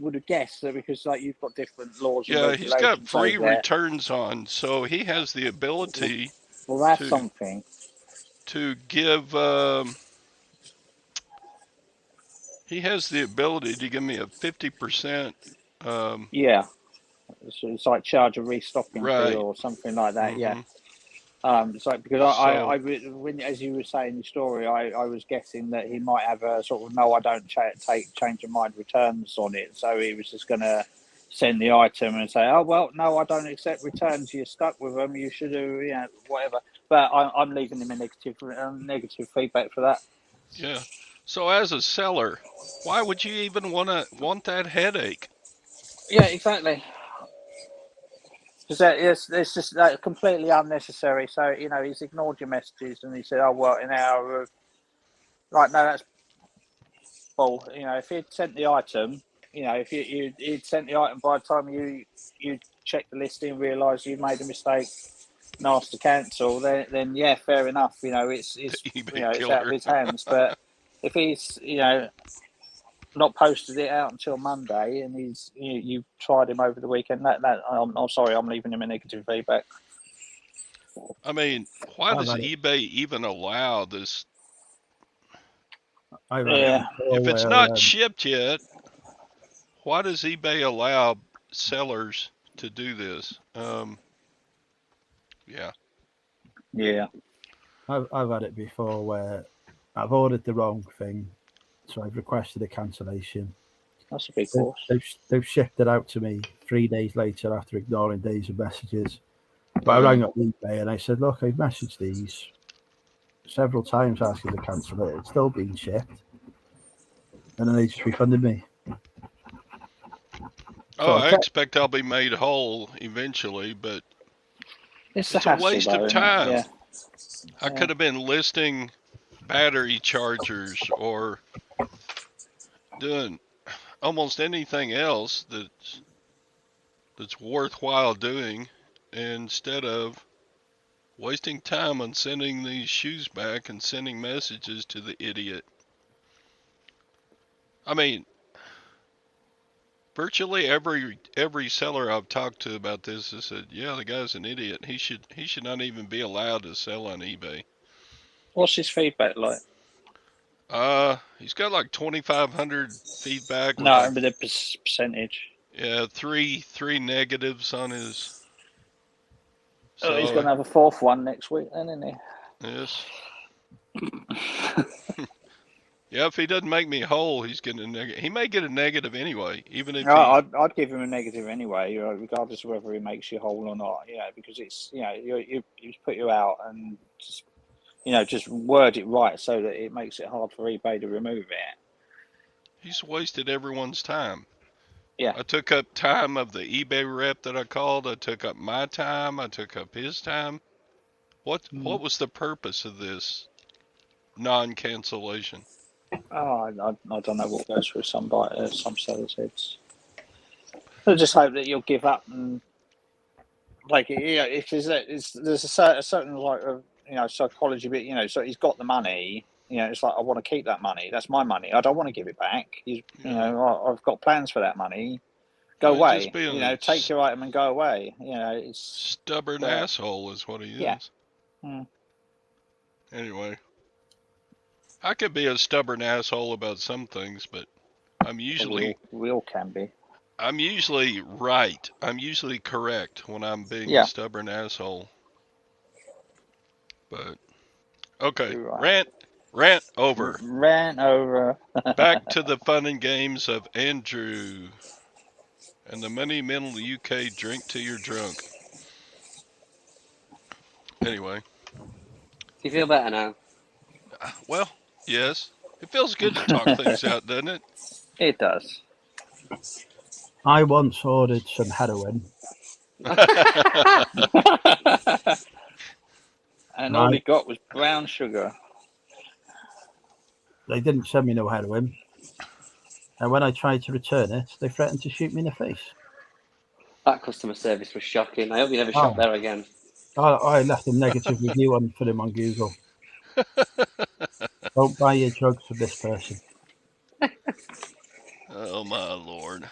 would have guessed that because like you've got different laws and yeah, he's got regulations over free there. returns on, so he has the Well, ability well, that's to something. give. He has the ability to give me a 50%. Um, Yeah, it's like charge a restocking fee right. or something like that. Yeah. Hmm. It's like because So when as you were saying the story, I was guessing that he might have a sort of no, I don't take change of mind returns on it. So he was just going to send the item and say, oh well, no, I don't accept returns. You're stuck with them. You should do, whatever. But I'm leaving him a negative feedback for that. yeah. So as a seller, why would you even want that headache? Yeah, exactly. Because it's just completely unnecessary. So he's ignored your messages and he said, oh well, in our right, no, that's bull. If he'd sent the item, if he'd sent the item by the time you checked the listing, realised you made a mistake, and asked to cancel, then yeah, fair enough. The It's eBay it's out of killer. his hands. But if he's not posted it out until Monday, and you tried him over the weekend, that I'm sorry, I'm leaving him a negative feedback. I mean, why I've does had it. eBay even allow this? I've had it Yeah, before If it's where not shipped yet, why does eBay allow sellers to do this? Yeah. yeah, I've had it before where I've ordered the wrong thing, so I've requested a cancellation. that's a big They- horse. They've, they've shipped it out to me 3 days later after ignoring days of messages. But I rang up eBay and I said, look, I've messaged these several times asking to cancel it. It's still being shipped. And then they just refunded me. Oh, I expect I'll be made whole eventually, but It's it's a a hassle, waste though, of isn't it? time. Yeah. I could have been listing battery chargers or doing almost anything else that's worthwhile doing instead of wasting time on sending these shoes back and sending messages to the idiot. I mean, virtually every seller I've talked to about this has said, "Yeah, the guy's an idiot. He should not even be allowed to sell on eBay." What's his feedback like? He's got like 2,500 feedback with No, like but the percentage. three negatives on his. So he's So going to have a fourth one next week, then, isn't he? yes. Yeah, if he doesn't make me whole, he's getting a negative. He may get a negative anyway, even if he. I'd give him a negative anyway, regardless of whether he makes you whole or not. Because it's he's put you out and just word it right so that it makes it hard for eBay to remove it. He's wasted everyone's time. Yeah. I took up time of the eBay rep that I called. I took up my time. I took up his time. What was the purpose of this non-cancellation? Oh, I don't know what goes through some sellers' heads. I just hope that you'll give up and if there's a certain psychology bit, so he's got the money. It's like I want to keep that money. That's my money. I don't want to give it back. I've got plans for that money. Go away. Just being Take your item and go away. It's stubborn asshole is what he is. Yeah. Anyway, I could be a stubborn asshole about some things, but I'm usually we all can be. I'm usually right. I'm usually correct when I'm being a stubborn asshole. But okay, right. rant over. Rant over. Back to the fun and games of Andrew and the Money Mental UK drink till you're drunk. Anyway. Do you feel better now? Well, yes. It feels good to talk things out, doesn't it? It does. I once ordered some heroin. And all he got was brown sugar. They didn't send me no heroin. And when I tried to return it, they threatened to shoot me in the face. That customer service was shocking. I hope you never shop there again. I left a negative review for him on Google. Don't buy your drugs from this person. Oh my Lord.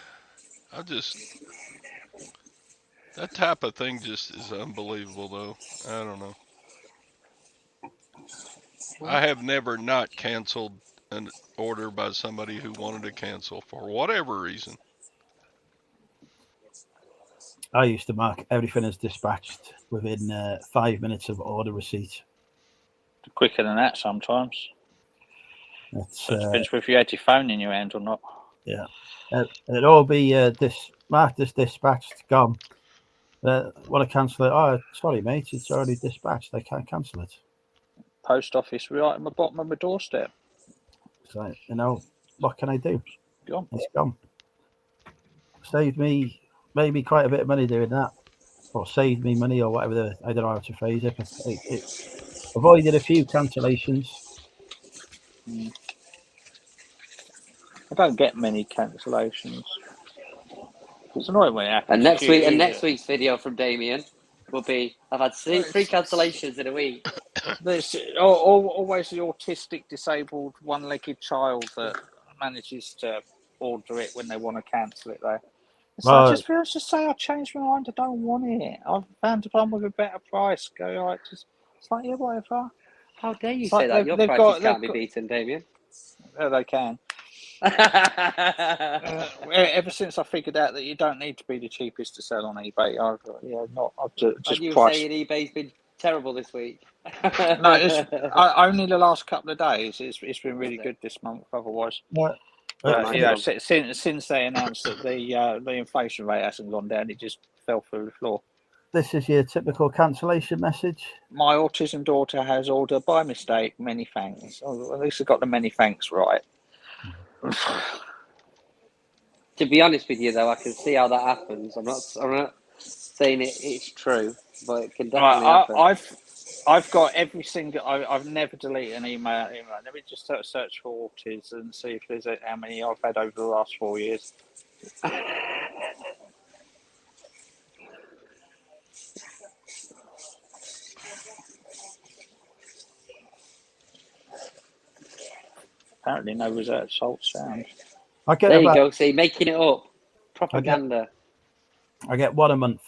That type of thing just is unbelievable though. I don't know. I have never not canceled an order by somebody who wanted to cancel for whatever reason. I used to mark everything as dispatched within 5 minutes of order receipt. Quicker than that sometimes. It depends if you had your phone in your hand or not. Yeah. It'd all be marked as dispatched, gone. Want to cancel it? Oh, sorry, mate. It's already dispatched. I can't cancel it. Post office right at the bottom of my doorstep. So, what can I do? Gone. It's gone. Saved me maybe quite a bit of money doing that. Or saved me money or whatever. I don't know how to phrase it. But it avoided a few cancellations. I don't get many cancellations. It's annoying when it happens. And next week's video from Damien will be, I've had three cancellations in a week. There's always the autistic, disabled, one-legged child that manages to order it when they want to cancel it, though. So just say I changed my mind, I don't want it. I've found one with a better price. It's like, yeah, whatever. How dare you say that? Your prices can't be beaten, Damien. Yeah, they can. Ever since I figured out that you don't need to be the cheapest to sell on eBay, I've just you priced. saying eBay's been terrible this week? No, only the last couple of days. It's been really good this month. Otherwise, since they announced that the inflation rate hasn't gone down, it just fell through the floor. this is your typical cancellation message. My autism daughter has ordered by mistake. Many thanks. Oh, at least I got the many thanks right. To be honest with you, though, I can see how that happens. I'm not saying it's true, but it can definitely happen. I've got every single. I've never deleted an email. Let me just search for autism and see if there's how many I've had over the last 4 years. Apparently, no results sound. I get there you go. See, making it up. Propaganda. I get one a month.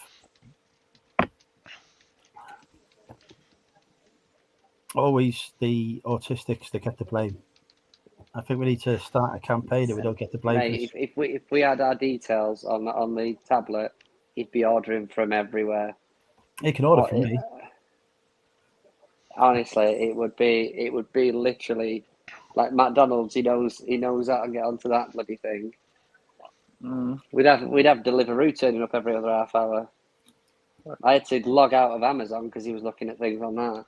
Always the autistics that get the blame. I think we need to start a campaign that we don't get the blame. Mate, if we had our details on the tablet, he'd be ordering from everywhere. He can order from me. Honestly, it would be literally like McDonald's. He knows how to get onto that bloody thing. We'd have Deliveroo turning up every other half hour. I had to log out of Amazon because he was looking at things on that.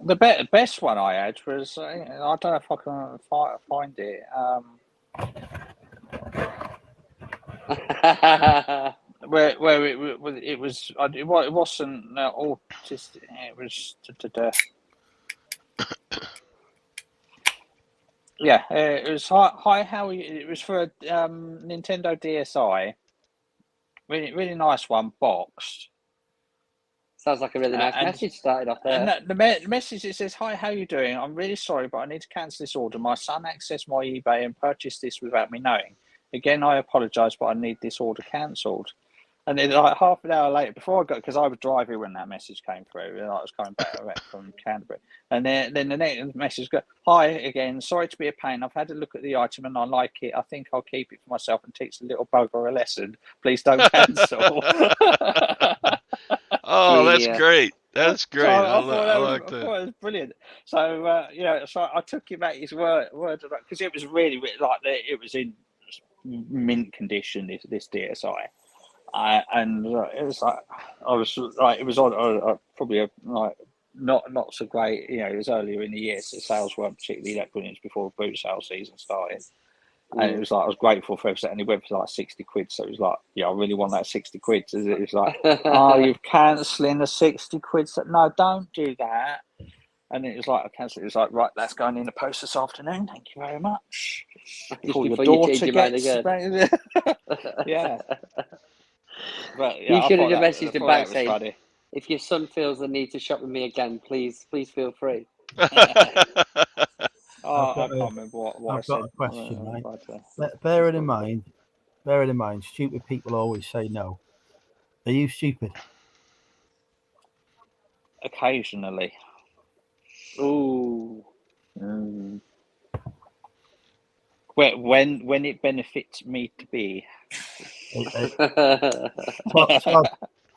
The best one I had was I don't know if I can find it. Where it wasn't autistic. It was yeah. It was hi. How are you? It was for Nintendo DSi. Really nice one, boxed. Sounds like a really nice message started off there. And the message, it says, "Hi, how are you doing? I'm really sorry, but I need to cancel this order. My son accessed my eBay and purchased this without me knowing. Again, I apologise, but I need this order cancelled." And then, like half an hour later, before I got, because I was driving when that message came through, and I was coming back from Canterbury, and then the next message got, "Hi again, sorry to be a pain. I've had a look at the item and I like it. I think I'll keep it for myself and teach the little bugger a lesson. Please don't cancel." Oh, that's great. That's great. So I like that. I thought it was brilliant. So so I took him at his word because it was really like it was in mint condition. This DSi. And it was like it was on probably like not so great. It was earlier in the year, so sales weren't particularly that brilliant before the boot sale season started. And it was like I was grateful for everything, and it went for like 60 quid. So it was like, yeah, I really want that 60 quid. So it was like, oh, you're cancelling the 60 quid. So, no, don't do that. And it was like I cancelled. It was like, right, that's going in the post this afternoon. Thank you very much. Before your daughter gets again. Yeah. But yeah, you should have just messaged him back saying, funny. If your son feels the need to shop with me again, please feel free. I can't remember what I've got a question, right? Bearing in mind, stupid people always say no. Are you stupid? Occasionally. Ooh. When it benefits me to be.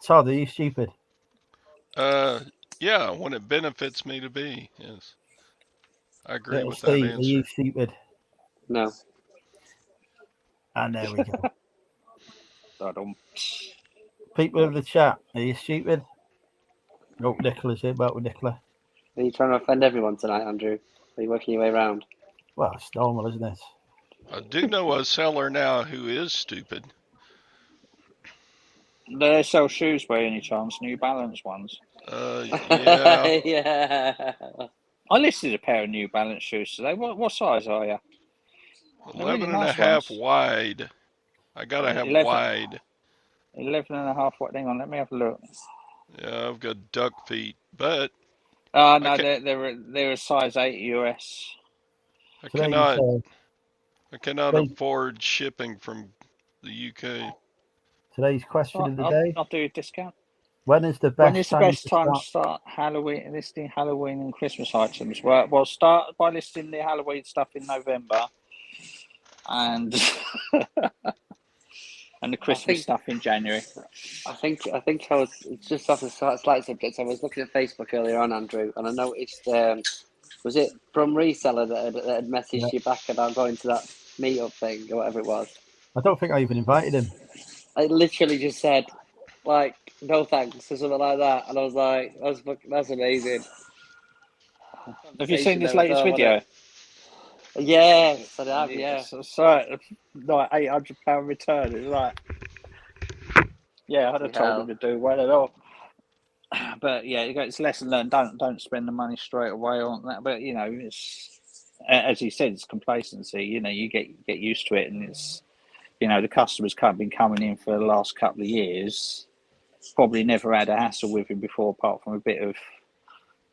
Todd, are you stupid? Yeah, when it benefits me to be, yes. I agree with that answer. Are you stupid? No. And there we go. People in the chat, are you stupid? Oh, Nicola's here. About with Nicola. Are you trying to offend everyone tonight, Andrew? Are you working your way around? Well, it's normal, isn't it? I do know a seller now who is stupid. Do they sell shoes by any chance? New Balance ones? Yeah. Yeah. I listed a pair of New Balance shoes today. What size are you? 11 and a half wide. I gotta have 11, wide. 11 and a half wide. Hang on, let me have a look. Yeah, I've got duck feet, but no, they're a size 8 US. I cannot afford shipping from the UK. Today's question of the day. I'll do a discount. When is the best time to start Halloween, listing Halloween and Christmas items? Well, start by listing the Halloween stuff in November, and and the Christmas stuff in January. I think I was just off a slight subject. I was looking at Facebook earlier on, Andrew, and I noticed was it from reseller that had messaged you back about going to that meetup thing or whatever it was? I don't think I even invited him. I literally just said, like, no thanks, or something like that. And I was like, that's amazing. Have you seen Conversation this there as latest well, wasn't video? it? Yes, I have, yeah. So, like £800 return. It's like, yeah, I'd have told him to do well at all. But yeah, it's lesson learned. Don't spend the money straight away on that. But you know, it's as he said, it's complacency. You know, you get used to it, and it's the customers been coming in for the last couple of years. Probably never had a hassle with him before, apart from a bit of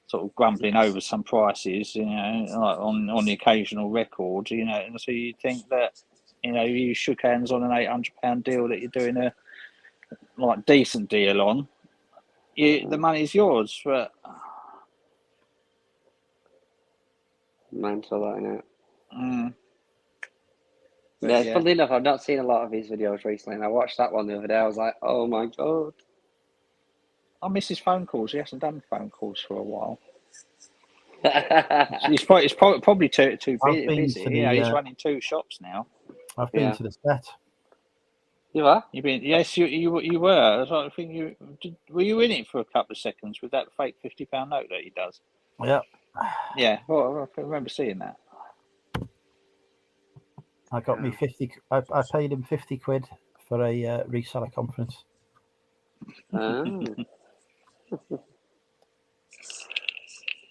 sort of grumbling over some prices. Like on the occasional record. And so you think that you shook hands on an £800 deal that you're doing a decent deal on. The money's yours, but mental, that, innit? Yeah, Yeah, funnily enough, I've not seen a lot of his videos recently, and I watched that one the other day. I was like, oh my god. I miss his phone calls. He hasn't done phone calls for a while. He's probably too I've been busy. to the, He's running 2 shops now. I've been Yeah. to the set. You are? You've been? Yes, you were. I think were you in it for a couple of seconds with that fake £50 note that he does? Yeah. Yeah, well, I remember seeing that. I got me 50. I paid him 50 quid for a reseller conference. Oh.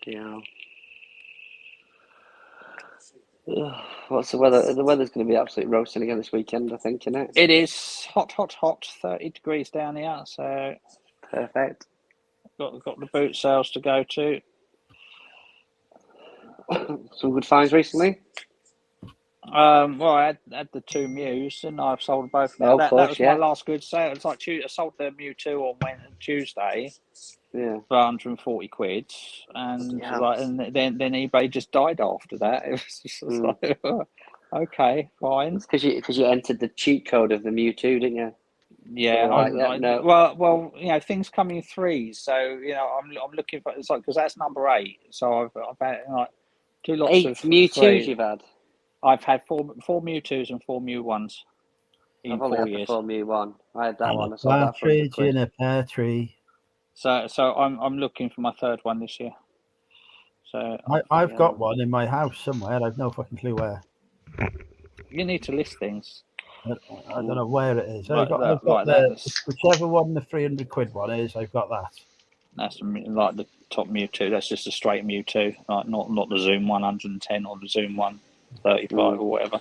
Yeah. What's the weather? The weather's going to be absolutely roasting again this weekend, I think, isn't it? It is hot, 30 degrees down here. So Perfect. got the boot sales to go to. Some good finds recently. Well, I had the 2 Mews, and I've sold both now. Oh, That course, was yeah. my last good sale. It's like I sold the Mew 2 on Tuesday. Yeah. For 140 quid, and Yeah. and then eBay just died after that. It was just like, okay, fine. It's because you entered the cheat code of the Mewtwo, didn't you? Yeah, no. Well, things come in 3s, so I'm looking for it's like because that's number 8. So I've had 2 lots 8 of Mewtwo's 3. you've had. I've had four Mewtwo's and 4 Mew 1s in I've only 4 had years. the 4 Mew 1. I had that And one. a I sold that for 100 partridge quid. in a pear tree. So I'm looking for my 3rd one this year. So I've got one in my house somewhere. I've no fucking clue where. you need to list things. I don't know where it is. Like I've got that. whichever one the 300 quid one is. I've got that. That's like the top Mewtwo. That's just a straight Mewtwo, like not the Zoom 110 or the Zoom 135 or whatever.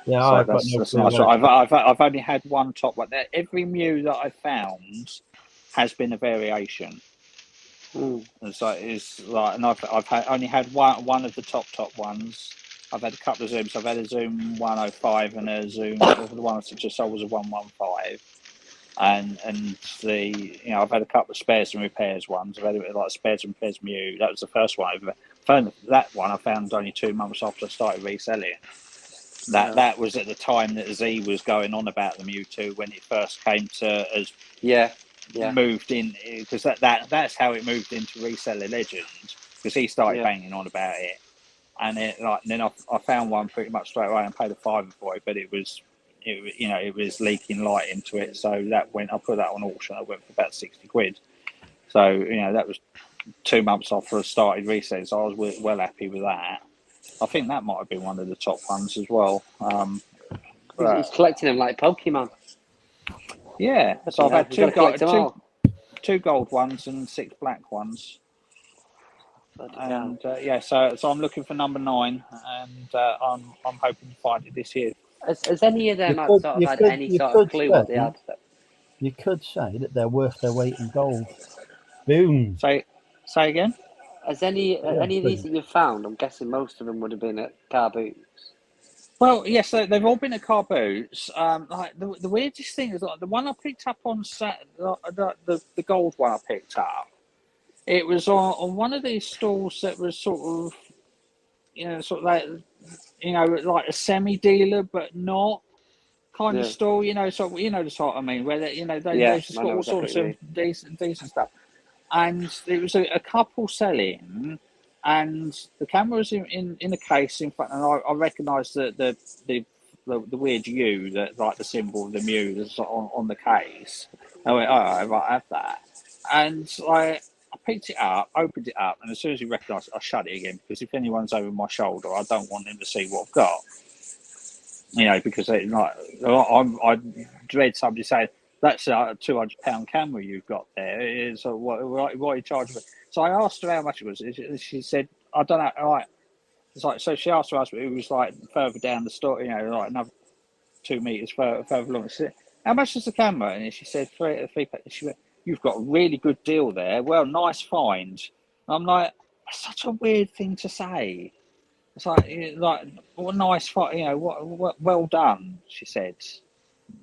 Yeah, so I've got no that's clue. nice. I've only had one top one. Every Mew that I've found has been a variation. And and I've only had one of the top ones. I've had a couple of Zooms. I've had a Zoom 105 and a Zoom. The one I just sold was a 115. And I've had a couple of spares and repairs ones. I've had like spares and repairs Mew. That was the first one. That one I found only 2 months after I started reselling. That was at the time that Z was going on about the Mewtwo when it first came to as moved in, because that's how it moved into reseller legend, because he started banging on about it, and then I found one pretty much straight away and paid a £5 for it, but it was leaking light into it, so I put that on auction. I went for about 60 quid. So that was 2 months after I started reselling, so I was well happy with that. I think that might have been one of the top ones as well. He's collecting them like Pokemon. Yeah, so I've had two gold ones and 6 black ones. And so I'm looking for number 9, and I'm hoping to find it this year. Has any of them had any sort of clue what they had? You could say that they're worth their weight in gold. Boom. Say again. Has any of these that you've found? I'm guessing most of them would have been at car boots. Well, yes, they've all been at car boots. Like the weirdest thing is like the one I picked up on the gold one I picked up. It was on one of these stalls that was sort of like a semi dealer but not kind of stall. The sort I mean, where they just got all sorts of decent stuff. And it was a couple selling, and the camera was in a case in front, and I recognised the the weird U, that like the symbol of the Mew that's on the case. I went, oh, right, I have that. And I picked it up, opened it up, and as soon as he recognised it, I shut it again, because if anyone's over my shoulder, I don't want them to see what I've got. You know, because I dread somebody saying, that's a £200 camera you've got there. So what are you charging for? So I asked her how much it was. She said, I don't know. Right. It's like, so she asked her husband, who was like further down the store, you know, like another 2 meters further along. She said, how much is the camera? And she said, three. She went, you've got a really good deal there. Well, nice find. I'm like, that's such a weird thing to say. It's like what a nice find, you know, what well done, she said.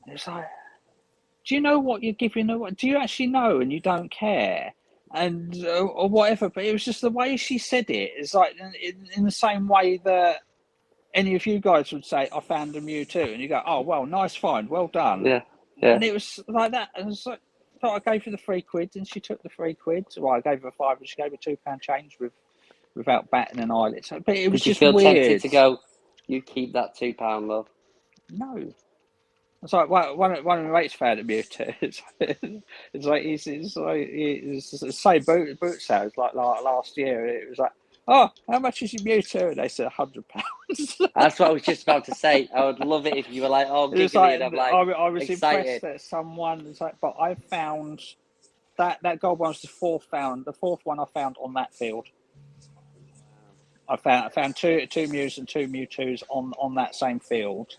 It's like, do you know what you're giving? Do you actually know and you don't care? And or whatever, but it was just the way she said it. It's like in the same way that any of you guys would say, I found a Mew too, and you go, oh well, nice find, well done. Yeah. And it was like that. And it's like, I thought I gave her the £3, and she took the £3. Well, I gave her £5, and she gave her £2 change without batting an eyelid. So, but it was Did you just feel weird. tempted to go, you keep that £2, love? No. It's like one of my mates found a Mew too. It's like it's the same boot sales like last year. It was like, oh, how much is your Mew too? And they said £100. That's what I was just about to say. I would love it if you were like, oh, It was giggly, like, and I'm like, I was excited. impressed that someone was like, but I found that gold one was the fourth one I found on that field. I found two Mews and two Mewtwo's on that same field.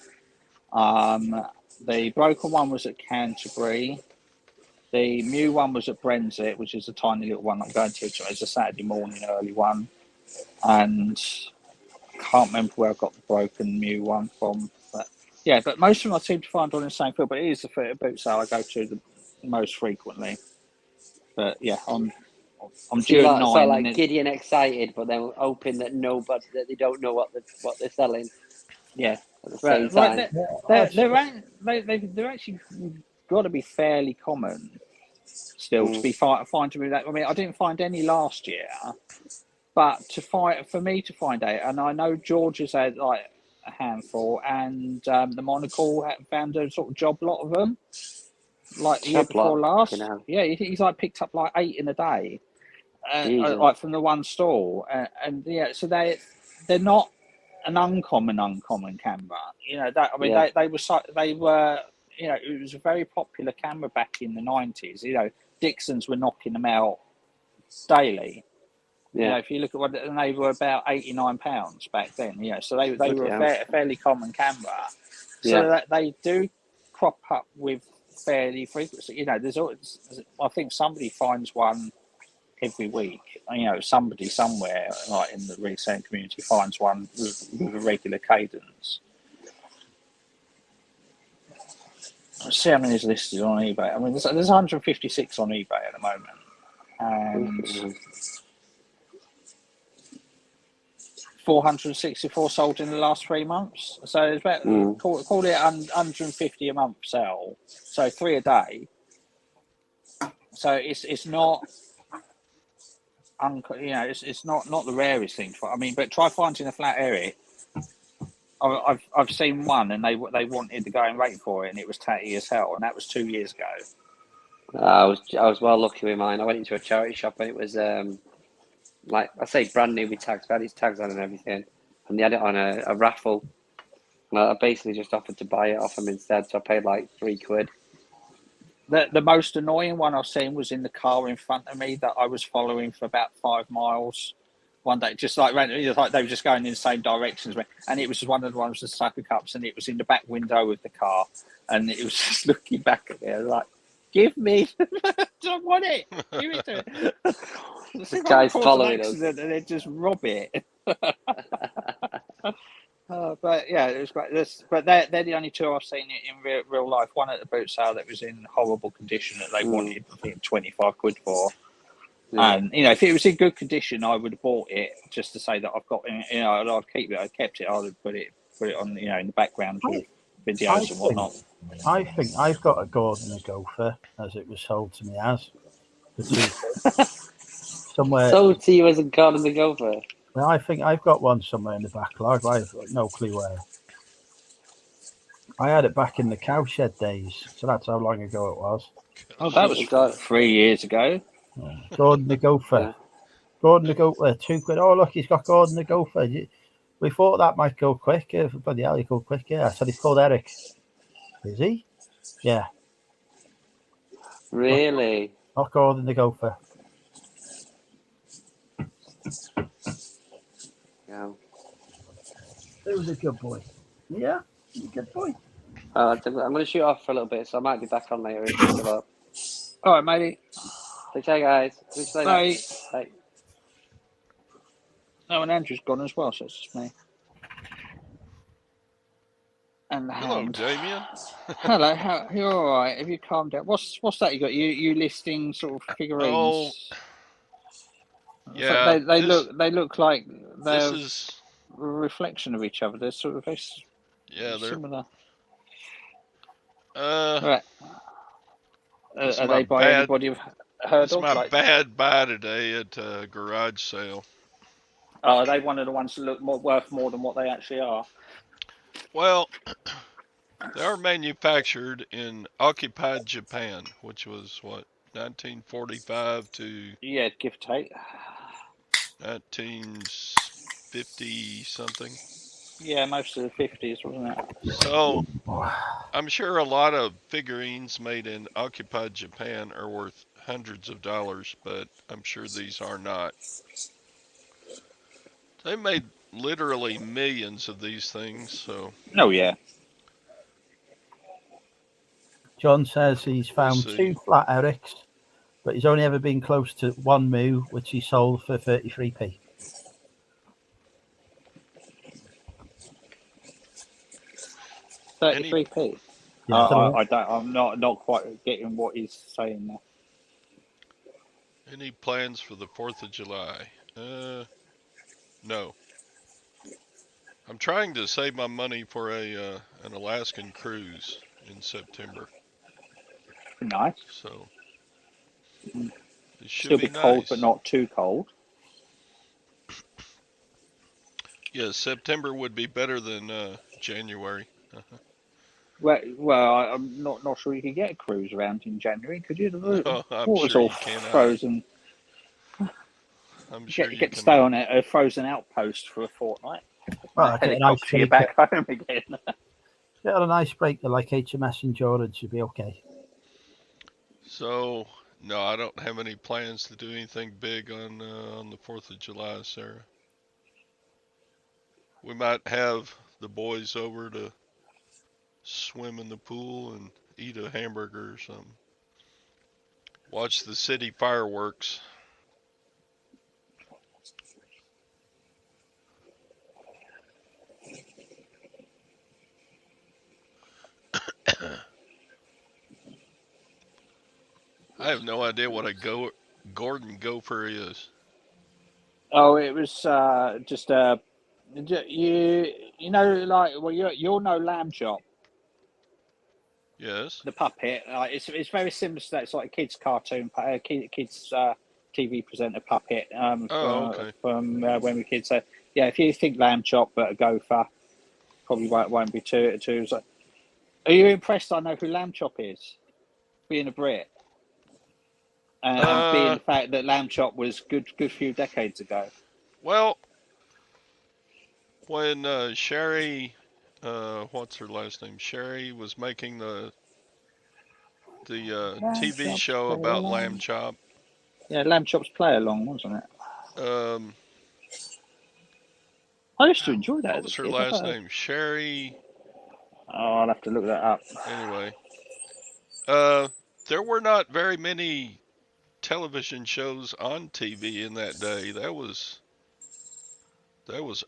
The broken one was at Canterbury. The Mew one was at Brenzett, which is a tiny little one I'm going to. It's a Saturday morning early one, and can't remember where I got the broken Mew one from. But yeah, but most of them I seem to find on the same field. But it is the boot sale I go to the most frequently. But yeah, I'm due at 9. So like giddy and excited, but then hoping that they don't know what they're selling. Yeah, at the same right, time. they're actually got to be fairly common still to be finding that. I mean, I didn't find any last year, but for me to find out, and I know George has had like a handful, and the Monocle found a sort of job lot of them, like the year before last. Yeah, he's like picked up like 8 in a day, like from the one store, and yeah, so they're not an uncommon camera. You know, they were, you know, it was a very popular camera back in the 90s. You know, Dixons were knocking them out daily. Yeah. You know, if you look at what, and they were about £89 back then. You know, so they were a fairly common camera. So that they do crop up with fairly frequency. You know, there's always, I think somebody finds one every week. You know, somebody somewhere like in the reselling community finds one with a regular cadence. Let's see how many is listed on eBay. I mean, there's 156 on eBay at the moment, and 464 sold in the last 3 months. So it's about call it 150 a month sell. So 3 a day. So it's not. You know, it's not the rarest thing. I mean, but try finding a flat area. I've seen one, and they wanted to go and rate for it, and it was tatty as hell, and that was 2 years ago. I was well lucky with mine. I went into a charity shop, and it was like I say, brand new with tags. They had its tags on and everything, and they had it on a raffle. And I basically just offered to buy it off them instead, so I paid like £3. The most annoying one I've seen was in the car in front of me that I was following for about 5 miles one day, just like randomly, like they were just going in the same directions. And it was one of the ones with sucker cups, and it was in the back window of the car, and it was just looking back at me like, give me, I don't want it, give it to it. This guy's following us. And then just rob it. But yeah, it was great. But they're the only 2 I've seen in real life. One at the boot sale that was in horrible condition that they wanted, I think, £25 for. Yeah. And you know, if it was in good condition, I would have bought it just to say that I've got. You know, I'd keep it. I kept it. I would put it on. You know, in the background with videos and whatnot. I think I've got a Gordon a Gopher, as it was sold to me as. Somewhere. Sold to you as a Gordon the Gopher. Well, I think I've got one somewhere in the backlog. I've got no clue where. I had it back in the cowshed days, so that's how long ago it was. Oh, that Years was ago. 3 years ago. Gordon the Gopher. Yeah. Gordon the Gopher, £2. Oh, look, he's got Gordon the Gopher. We thought that might go quick. Bloody hell, he go quick. Yeah, I said he's called Eric. Is he? Yeah, Really? not Gordon the Gopher. Yeah. He was a good boy. Yeah, he's a good boy. I'm going to shoot off for a little bit, so I might be back on later if you're still up. All right, matey. Take care, guys. See you later. Bye. Bye. No, and Andrew's gone as well, so it's just me. And the Hello, Hound. Damien. Hello, you all right? Have you calmed down? What's that you got? You listing sort of figurines? Oh, So yeah. they look like This they're is a reflection of each other. They're sort of very they're similar. uh. Right. This is Are my they by bad. anybody of It's hurdle? my Like, bad buy today at a garage sale. are they one of the ones that look worth more than what they actually are? Well, they are manufactured in occupied Japan, which was what 1945 to Yeah, give or take. 1950 something. Yeah, most of the 50s, wasn't it? So I'm sure a lot of figurines made in occupied Japan are worth hundreds of dollars, but I'm sure these are not. They made literally millions of these things, so Oh, yeah. John says he's We'll found see. 2 flat Erics, but he's only ever been close to 1 moo, which he sold for 33p. 33p. Yeah, I don't. I'm not quite getting what he's saying there. Any plans for the 4th of July? No. I'm trying to save my money for an Alaskan cruise in September. Nice. So it should Still be be cold, nice. but not too cold. Yeah, September would be better than January. Well, I'm not sure you could get a cruise around in January, could you? The No, I'm water's sure all you cannot. frozen. I'm sure You you get to cannot. stay on a frozen outpost for a fortnight. Well, get an Helicopter you back home again. Get an icebreaker like HMS Endurance should be okay. So no, I don't have any plans to do anything big on the 4th of July, Sarah. We might have the boys over to swim in the pool and eat a hamburger or something. Watch the city fireworks. I have no idea what a Gordon Gopher is. Oh, it was just you know, like, well, you'll know Lamb Chop, Yes. the puppet. It's very similar to that. It's like a kids cartoon, kids TV presenter puppet. Oh, okay. From when we were kids. So yeah, if you think Lamb Chop but a gopher, probably won't be too. So, are you impressed? I know who Lamb Chop is, being a Brit, and being the fact that Lamb Chop was good few decades ago. Well, when Sherry, what's her last name? Sherry was making the TV Chop's show Play about Along. Lamb Chop. Yeah, Lamb Chop's Play Along, wasn't it? Um, I used to enjoy that. what was her last name? Sherry. Oh, I'll have to look that up. Anyway, there were not very many television shows on TV in that day. That was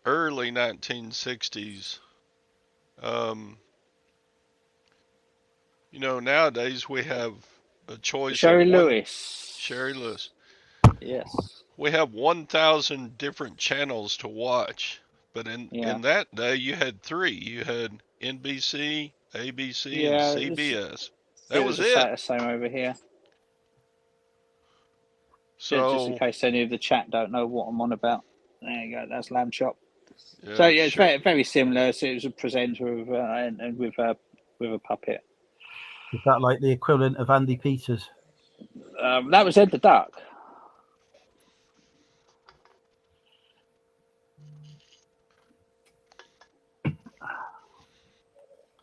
early 1960s. You know, nowadays we have a choice Sherry of Lewis. Sherry Lewis. Yes. We have 1,000 different channels to watch, but in that day you had 3. You had NBC, ABC, and CBS. That was it. The same over here. So just in case any of the chat don't know what I'm on about. There you go. That's Lamb Chop. yeah, So yeah, it's very, very similar. So it was a presenter of and with with a puppet. Is that like the equivalent of Andy Peters? That was Ed the Duck.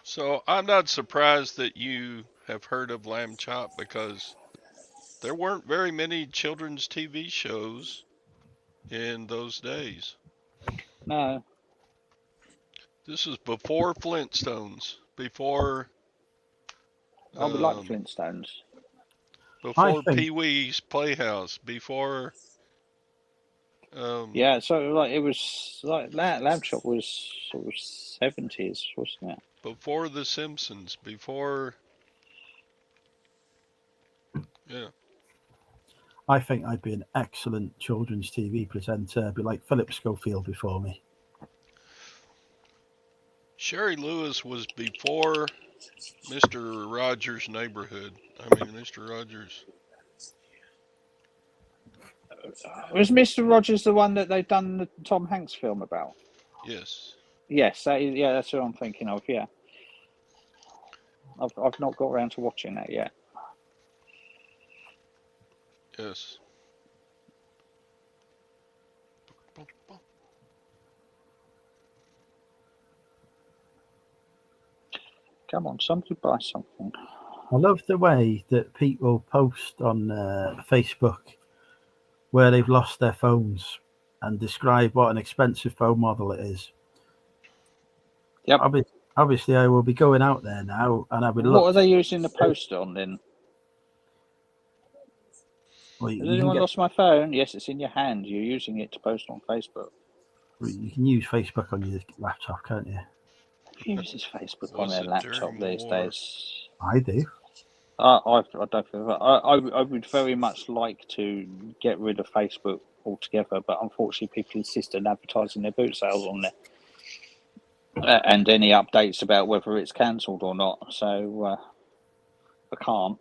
So I'm not surprised that you have heard of Lamb Chop because there weren't very many children's TV shows in those days. No. This was before Flintstones, before I would like Flintstones. before Pee-wee's Playhouse, before yeah, so like it was like Lamb Chop was sort of 70s, wasn't it? before The Simpsons, before I think I'd be an excellent children's TV presenter. I'd be like Philip Schofield before me. Sherry Lewis was before Mr. Rogers' Neighborhood. Mr. Rogers. Was Mr. Rogers the one that they've done the Tom Hanks film about? Yes. Yes, that's what I'm thinking of. Yeah, I've not got around to watching that yet. Yes. Come on, somebody buy something. I love the way that people post on Facebook where they've lost their phones and describe what an expensive phone model it is. Yep. Obviously, I will be going out there now, and I would look. What are they using the post on then? Well, Has anyone lost my phone? Yes, it's in your hand. You're using it to post on Facebook. You can use Facebook on your laptop, can't you? Who uses Facebook on their laptop these days? I do. I don't feel that. I would very much like to get rid of Facebook altogether, but unfortunately, people insist on advertising their boot sales on there and any updates about whether it's cancelled or not. So I can't,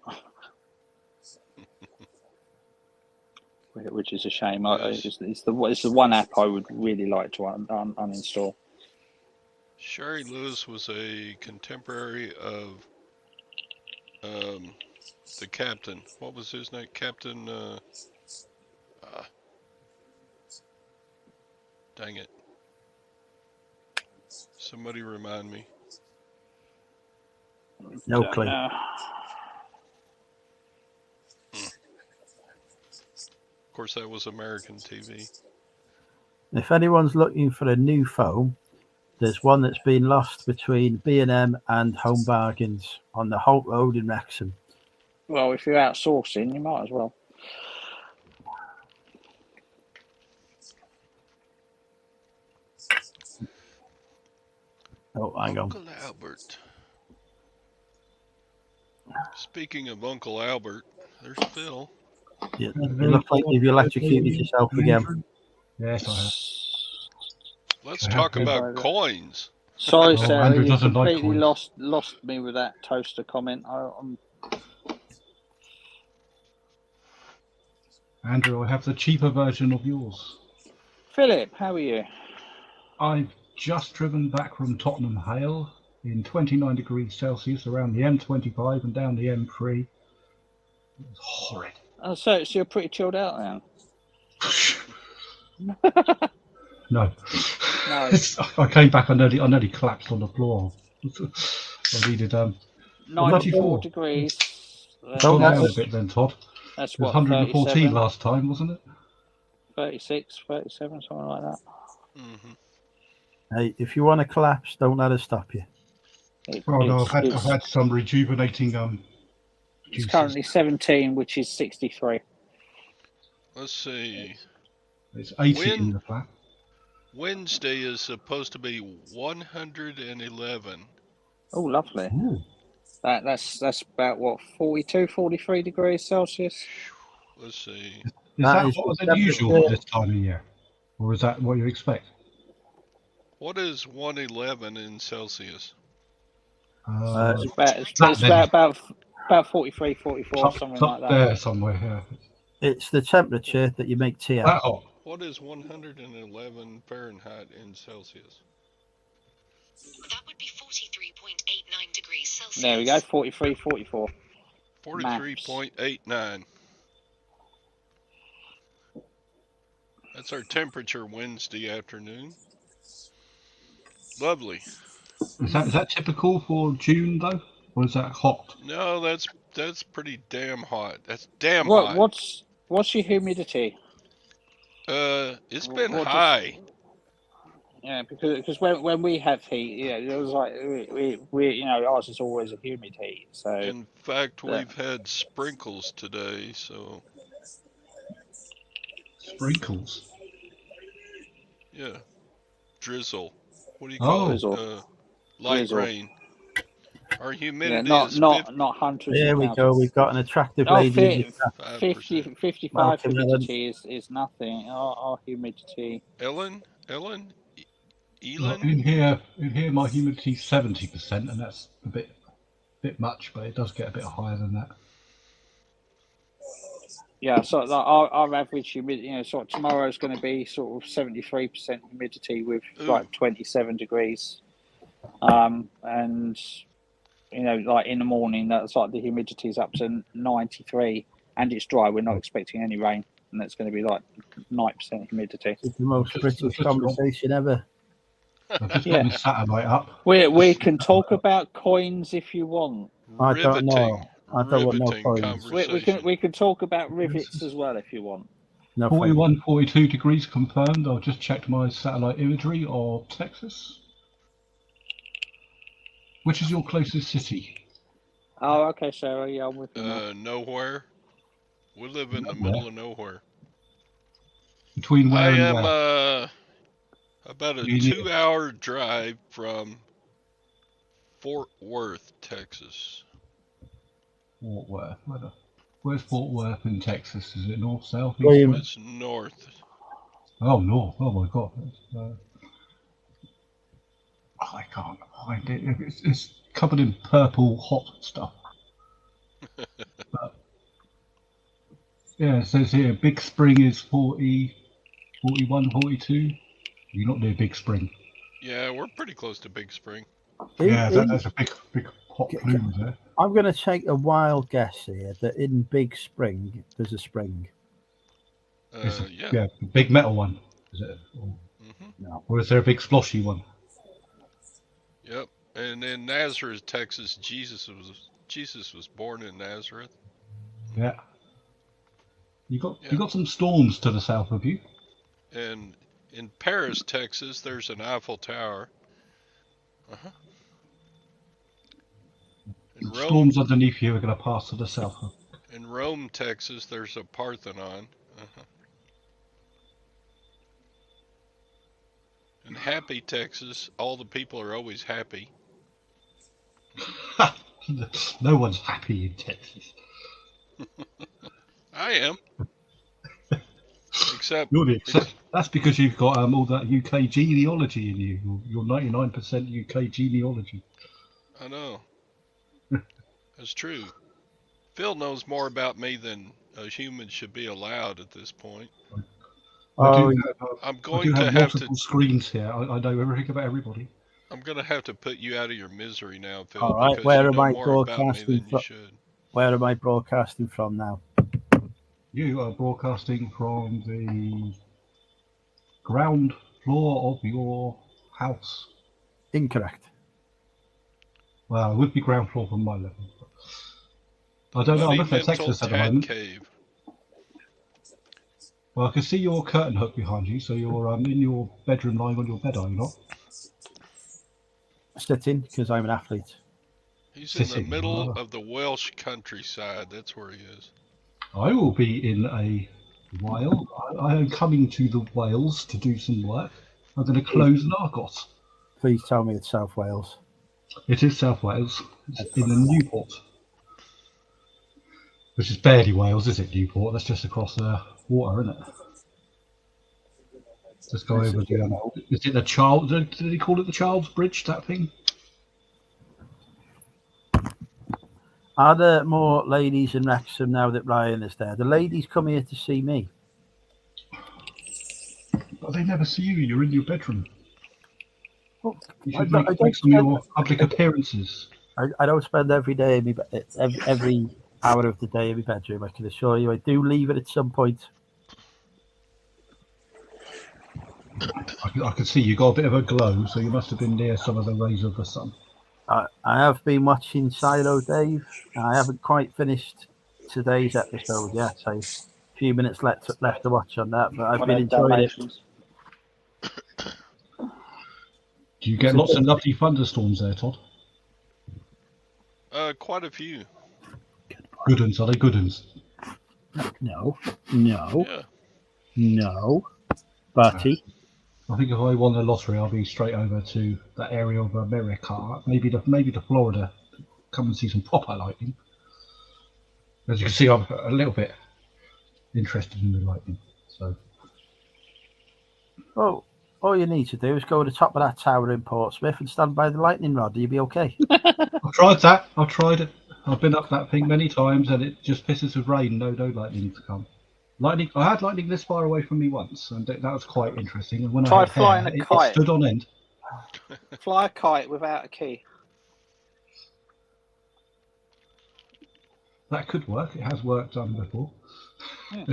which is a shame. Yes. It's the one app I would really like to uninstall. Sherry Lewis was a contemporary of the captain. What was his name? Captain. Dang it. Somebody remind me. No clue. Of course, that was American TV. If anyone's looking for a new phone, there's one that's been lost between B&M and Home Bargains on the Holt Road in Wrexham. Well, if you're outsourcing, you might as well. Oh, hang on. Uncle Albert. Speaking of Uncle Albert, there's Phil. Yeah, you look like you've electrocuted yourself again. Yes, I have. Let's talk about coins. Sorry, Sarah, Andrew you doesn't like completely coins. lost me with that toaster comment. Andrew, I have the cheaper version of yours. Philip, how are you? I've just driven back from Tottenham Hale in 29 degrees Celsius around the M25 and down the M3. It was horrid. Oh, so you're pretty chilled out now? No. No. I came back, I nearly collapsed on the floor. I needed 94 degrees. Calm down a bit then, Todd. That's it was what, 114 37? last time, wasn't it? 36, 37, something like that. Mm-hmm. Hey, if you want to collapse, don't let us stop you. Well, no, I've had some rejuvenating It's currently 17, which is 63. Let's see. It's 80 in the flat. Wednesday is supposed to be 111. Oh, lovely. Ooh. That's about what, 42, 43 degrees Celsius? Let's see. Is that what was unusual at this time of year? Or is that what you expect? What is 111 in Celsius? It's about 43, 44, something like that. There somewhere, yeah. It's the temperature that you make tea at. That hot. What is 111 Fahrenheit in Celsius? That would be 43.89 degrees There we go, 43, 44. 43.89. That's our temperature Wednesday afternoon. Lovely. Is that typical for June though, or is that hot? No, that's pretty damn hot. That's damn hot. What's your humidity? It's been What does- high. Yeah, because when we have heat, it was like we ours is always a humid heat. So In fact, Yeah. we've had sprinkles today, so Sprinkles. yeah. Drizzle. What do you call Drizzle. it? Light Drizzle. rain. Our humidity not is not hundreds. There of we thousands. go. We've got an attractive Oh, lady. 50, 55 Welcome, humidity is nothing. Our humidity. Ellen? Well, Elin? in here, my humidity's 70%, and that's a bit much, but it does get a bit higher than that. Yeah, so like our average humidity, sort of tomorrow's going to be sort of 73% humidity with Ooh. like 27 degrees, and like in the morning that's like the humidity is up to 93, and it's dry. We're not expecting any rain, and that's going to be like 9% humidity. It's the most British conversation ever. I've just Yeah. got my satellite up. We can talk about coins if you want. I don't know. I don't want no Riveting coins. conversation. We can talk about rivets as well if you want. No thank you. 41, 42 degrees confirmed. I've just checked my satellite imagery of Texas. Which is your closest city? Oh, okay, Sarah. Yeah, I'm with you. now. Nowhere. We live in the Nowhere. middle of nowhere. Between where I and am where? about a You need- 2-hour drive from Fort Worth, Texas. Fort Worth. Where's Fort Worth in Texas? Is it north, south, east? William. West? It's north. Oh, north. Oh my God. I can't find it. It's covered in purple hot stuff. But, yeah, it says here Big Spring is 40, 41, 42. You're not near Big Spring. Yeah, we're pretty close to Big Spring. Yeah, that's a big hot plume there. I'm going to take a wild guess here that in Big Spring there's a spring. Yeah. Yeah, the big metal one. Is it? Hmm. Or is there a big sploshy one? Yep. And in Nazareth, Texas, Jesus was born in Nazareth. Yeah. You got some storms to the south of you. And in Paris, Texas, there's an Eiffel Tower. Uh-huh. In Rome, Storms underneath you are going to pass to the south. in Rome, Texas, there's a Parthenon. Uh-huh. In Happy, Texas, all the people are always happy. No one's happy in Texas. I am. Except that's because you've got all that UK genealogy in you. You're 99% UK genealogy. I know. That's true. Phil knows more about me than a human should be allowed at this point. Oh, I'm I going do to have have multiple to. screens here. I know everything about everybody. I'm going to have to put you out of your misery now, Phil. All right, because where you am know I more about me broadcasting than you from? should. Where am I broadcasting from now? You are broadcasting from the ground floor of your house. Incorrect. Well, it would be ground floor from my level. I don't know. I'm looking at Texas at the moment. Cave. Well, I can see your curtain hook behind you, so you're in your bedroom lying on your bed, are you not? Sitting, because I'm an athlete. He's in the Sitting. middle of the Welsh countryside. That's where he is. I will be in a while. I am coming to the Wales to do some work. I'm going to close Argos. Please tell me it's South Wales. It is South Wales. It's in the Newport. Which is barely Wales, is it, Newport? That's just across the water, isn't it? Just go over the... is it the Child... Did he call it the Child's Bridge, that thing? Are there more ladies in Wrexham now that Ryan is there? The ladies come here to see me. But they never see you. You're in your bedroom. Well, You should make some of your public appearances. I don't spend every day in my every hour of the day in my bedroom. I can assure you, I do leave it at some point. I can see you got a bit of a glow, so you must have been near some of the rays of the sun. I have been watching Silo, Dave. I haven't quite finished today's episode yet. So a few minutes left to watch on that, but I've One been of enjoying it. Dalmatians. Do you get lots of lovely thunderstorms there, Todd? Quite a few. Good uns, are they good uns? No, Yeah. Batty. I think if I won the lottery, I'll be straight over to that area of America, maybe to Florida, come and see some proper lightning. As you can see, I'm a little bit interested in the lightning. So, Oh, all you need to do is go to the top of that tower in Portsmouth and stand by the lightning rod. You'll be okay. I've tried that. I've tried it. I've been up that thing many times, and it just pisses with rain. No lightning to come. Lightning. I had lightning this far away from me once, and that was quite interesting. And when Try I had flying hair, a it kite. stood on end. Fly a kite without a key. That could work. It has worked before. Yeah.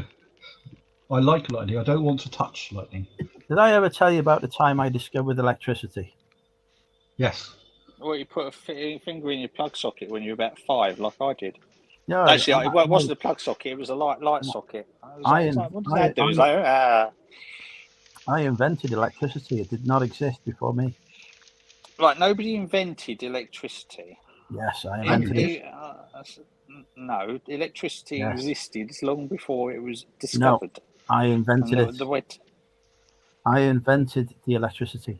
I like lightning. I don't want to touch lightning. Did I ever tell you about the time I discovered electricity? Yes. Well, you put a finger in your plug socket when you were about 5, like I did. No, Actually, it wasn't a plug socket; it was a light socket. I was like, what does that do? It was like, I invented electricity. It did not exist before me. Like nobody invented electricity. Yes, I invented it. No, electricity Yes. existed long before it was discovered. I invented And it. I invented the electricity.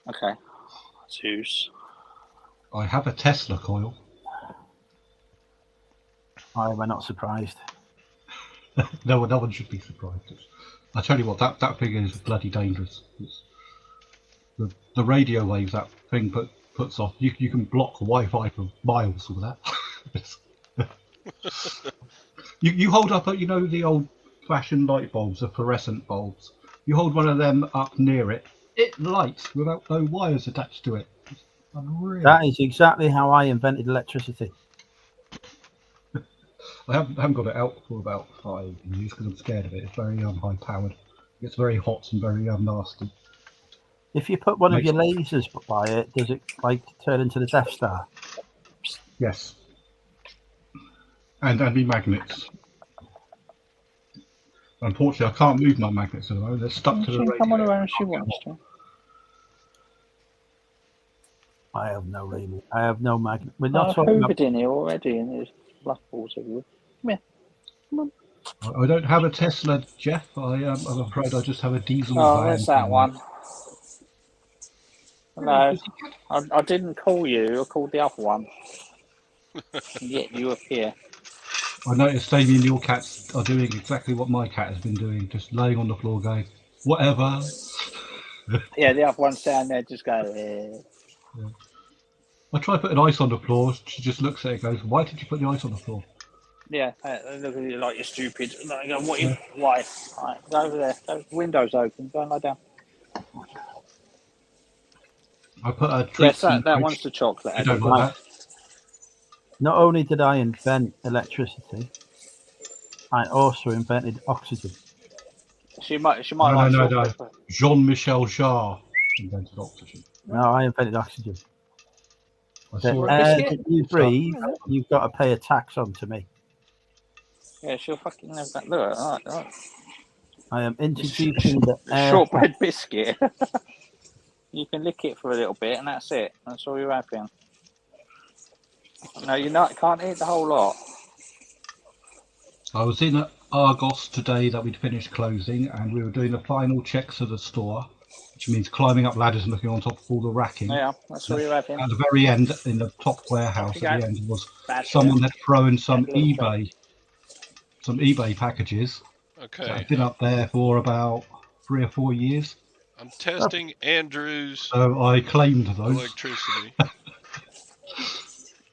Okay. Zeus. I have a Tesla coil. Why am I not surprised? No one should be surprised. I tell you what, that thing is bloody dangerous. The radio waves that thing puts off. You can block Wi-Fi for miles with that. you hold up, the old-fashioned light bulbs, the fluorescent bulbs. You hold one of them up near it, it lights without no wires attached to it. It's unreal. That is exactly how I invented electricity. I haven't got it out for about 5 years because I'm scared of it. It's very high powered. It's very hot and very nasty. If you put one of your lasers by it, does it like turn into the Death Star? Yes. And the magnets. Unfortunately, I can't move my magnets at the moment. They're stuck to the radio. Come on around if she wants to. I have no radio. I have no magnet. We're I've not talking about. hoovered in here already, and there's black balls everywhere. Come here. Come on. I don't have a Tesla, Jeff. I'm afraid I just have a diesel van. Oh, there's that one. No, I didn't call you. I called the other one. Yet you appear. I noticed, Damien, your cats are doing exactly what my cat has been doing, just laying on the floor going, whatever. Yeah, the other one's down there just going, Yeah. I try putting ice on the floor. She just looks at it and goes, why did you put the ice on the floor? Yeah, look at you like you're stupid. Like, go, why? Right, go over there. The window's open. Go and lie down. I put a treat. Yes, that one's the chocolate. I don't like that. Not only did I invent electricity, I also invented oxygen. She might No. Jean-Michel Jarre invented oxygen. No, I invented oxygen. I The saw air biscuit. that you breathe, you've got to pay a tax on to me. Yeah, she'll fucking have that. Look, right. I am introducing the air. Shortbread biscuit. You can lick it for a little bit, and that's it. That's all you're having. No, you're not. Can't eat the whole lot. I was in Argos today that we'd finished closing, and we were doing the final checks of the store, which means climbing up ladders and looking on top of all the racking. Yeah, that's all you're having. At the very end, in the top warehouse, at the end was Bad someone had thrown some Bad little eBay packages. Okay. That had been up there for about 3 or 4 years. I'm testing Andrew's So I claimed those. electricity.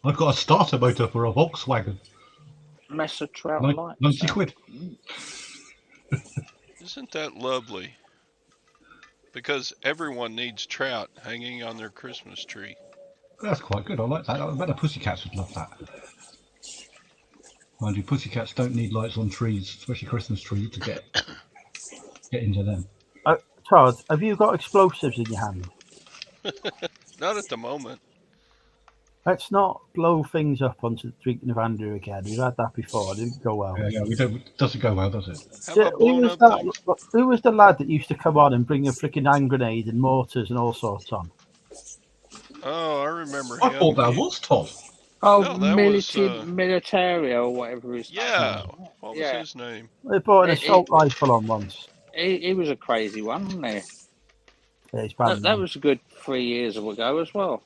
I've got a starter motor for a Volkswagen. Messer trout light. 90 quid. Isn't that lovely? because everyone needs trout hanging on their Christmas tree. That's quite good. I like that. I bet the pussycats would love that. Mind you, pussycats don't need lights on trees, especially Christmas trees, to get into them. Todd, have you got explosives in your hand? Not at the moment. Let's not blow things up onto drinking of Andrew again. We've had that before. It didn't go well. Yeah, we don't. It doesn't go well, does it? How about Who blowing was up that? things? Who was the lad that used to come on and bring a freaking hand grenade and mortars and all sorts on? Oh, I remember I him. thought that was Todd. Oh, No, that was, Militario or whatever his name yeah. is. What was Yeah. his name? They brought an It- assault rifle on once. He was a crazy one, wasn't he? Yeah, he's banned That now. was a good 3 years ago as well.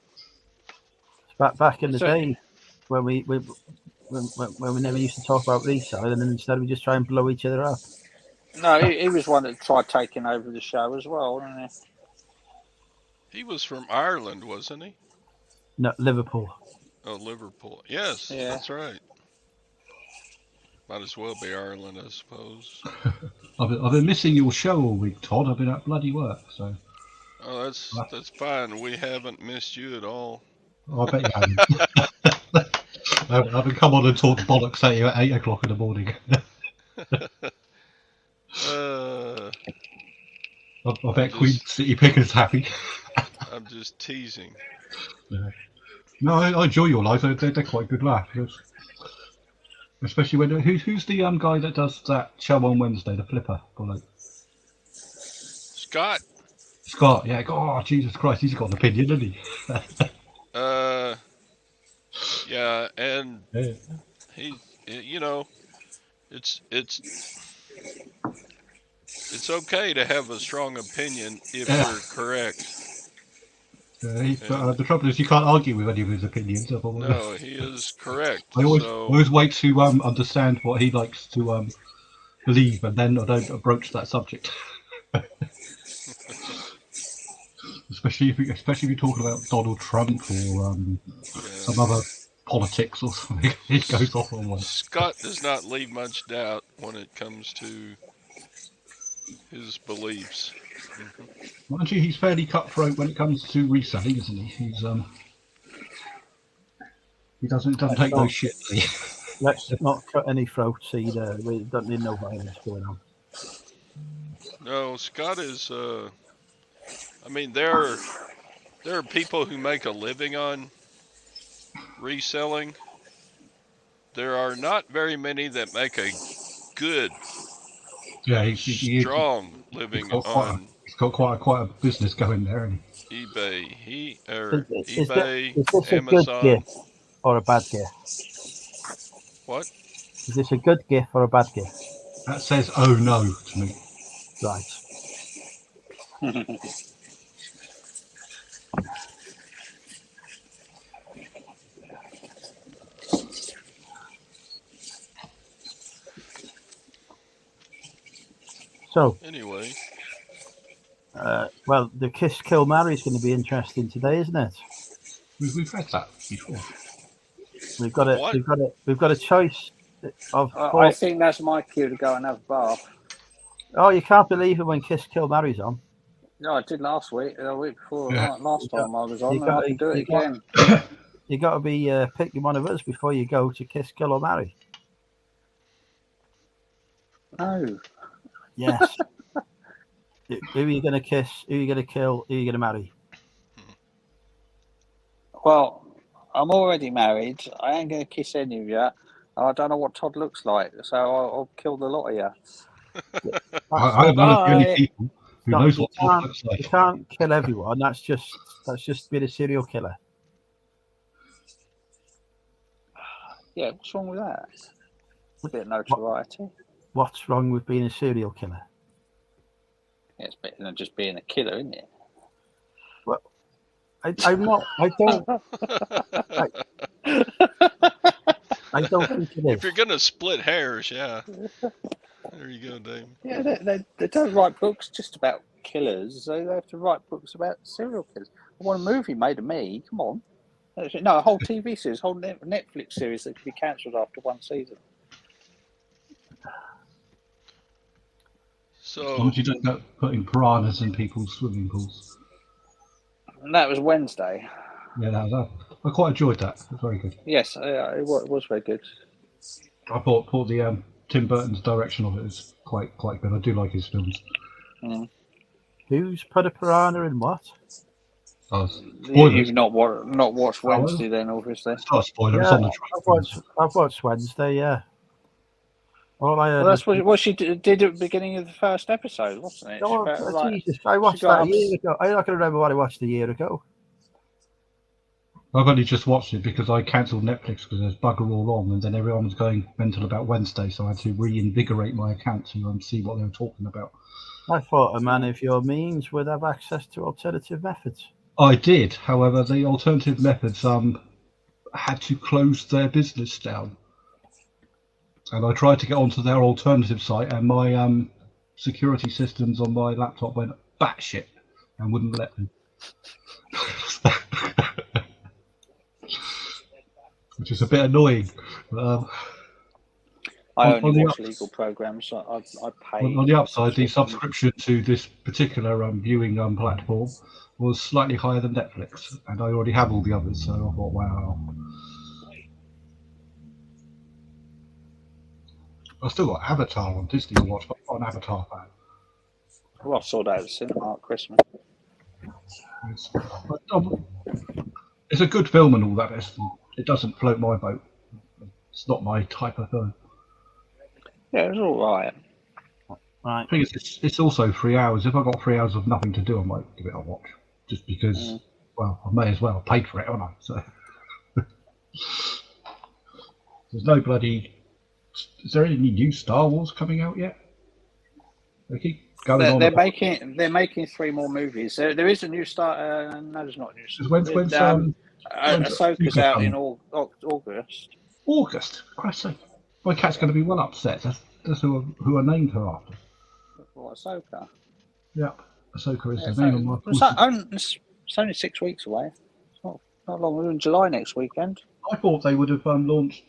Back in the So- day when we never used to talk about reselling, and then instead we just try and blow each other up. No, he was one that tried taking over the show as well, wasn't he? He was from Ireland, wasn't he? No, Liverpool. Oh, Liverpool. Yes, Yeah. that's right. Might as well be Ireland, I suppose. I've been missing your show all week, Todd. I've been at bloody work, so. Oh, that's fine. We haven't missed you at all. I bet you haven't. I haven't come on and talked bollocks at you at 8 o'clock in the morning. I bet Queen City Picker's happy. I'm just teasing. Yeah. No, I enjoy your live. They're quite good laugh. Especially when who's the guy that does that show on Wednesday, the Flipper bloke? Scott. Scott, yeah. Oh, Jesus Christ, he's got an opinion, hasn't he? Yeah, and Yeah. he, you know, it's okay to have a strong opinion if you're correct. The trouble is you can't argue with any of his opinions. No, he is correct. I always wait to understand what he likes to believe, and then I don't approach that subject. especially if you're talking about Donald Trump or some other politics or something. He goes off on one. Scott does not leave much doubt when it comes to his beliefs. Mind you, he's fairly cutthroat when it comes to reselling, isn't he? He doesn't take no shit. Let's not cut any throats either. We don't need no violence going on. No, Scott is. I mean, there are people who make a living on reselling. There are not very many that make a good, strong living on. He's got quite a business going there, hasn't he? eBay. Is this Amazon. A good gift or a bad gift? What? Is this a good gift or a bad gift? That says "oh no" to me. Right. So anyway, well, the Kiss Kill Marry is going to be interesting today, isn't it? We've had that before. We've got a choice of. I think that's my cue to go and have a bath. Oh, you can't believe it when Kiss Kill Marry's on. No, I did last week. The week before, last time I was on, I can do it again. You got to be picking one of us before you go to Kiss Kill or Marry. No. Yes. Who are you going to kiss? Who are you going to kill? Who are you going to marry? Well, I'm already married. I ain't going to kiss any of you. I don't know what Todd looks like, so I'll kill the lot of you. I'm one of the only people who knows what Todd looks like. You can't kill everyone. That's just being a serial killer. Yeah, what's wrong with that? A bit of notoriety. What's wrong with being a serial killer? Yeah, it's better than just being a killer, isn't it? Well, I'm not. I don't. I don't think it is. If you're gonna split hairs, yeah. There you go, Dave. Yeah, they don't write books just about killers. They have to write books about serial killers. I want a movie made of me. Come on. No, a whole TV series, a whole Netflix series that could be cancelled after one season. As long So as you don't go putting piranhas in people's swimming pools. And that was Wednesday. Yeah, I quite enjoyed that. It was very good. Yes, it was very good. I thought the Tim Burton's direction of it is quite good. I do like his films. Who's put a piranha in what? Spoilers. You've not watched Wednesday, then obviously. It's not a spoiler. It's Yeah, on the track. I've watched Wednesday. Yeah. All I heard Well, that's was, what she did at the beginning of the first episode, wasn't it? oh, She felt Jesus! I watched got that a year ago. I'm not going to remember what I watched a year ago. I've only just watched it because I cancelled Netflix because there's bugger all on, and then everyone was going mental about Wednesday, so I had to reinvigorate my account to see what they were talking about. I thought a man of your means would have access to alternative methods. I did, however, the alternative methods had to close their business down, and I tried to get onto their alternative site, and my security systems on my laptop went batshit and wouldn't let me. Which is a bit annoying. I only watch legal programs. So I pay. On the upside, the subscription to this particular viewing platform was slightly higher than Netflix, and I already have all the others, so I thought, wow. I've still got Avatar on Disney to watch, but I'm not an Avatar fan. Well, I saw that at the cinema at Christmas. It's a good film and all that. It doesn't float my boat. It's not my type of film. Yeah, it was all right. Right. The thing is, it's also 3 hours. If I got 3 hours of nothing to do, I might give it a watch. Just because, well, I may as well. I paid for it, haven't I? So there's no bloody. Is there any new Star Wars coming out yet? They keep going on. They're making 3 more movies. There is a new Star. No, there's not a new Star. When's Ahsoka's out in August. August? Christ's sake. My cat's going to be well upset. That's who I named her after. What, Ahsoka? Yeah, Ahsoka is the name of my. It's only 6 weeks away. It's not long. We're in July next weekend. I thought they would have launched.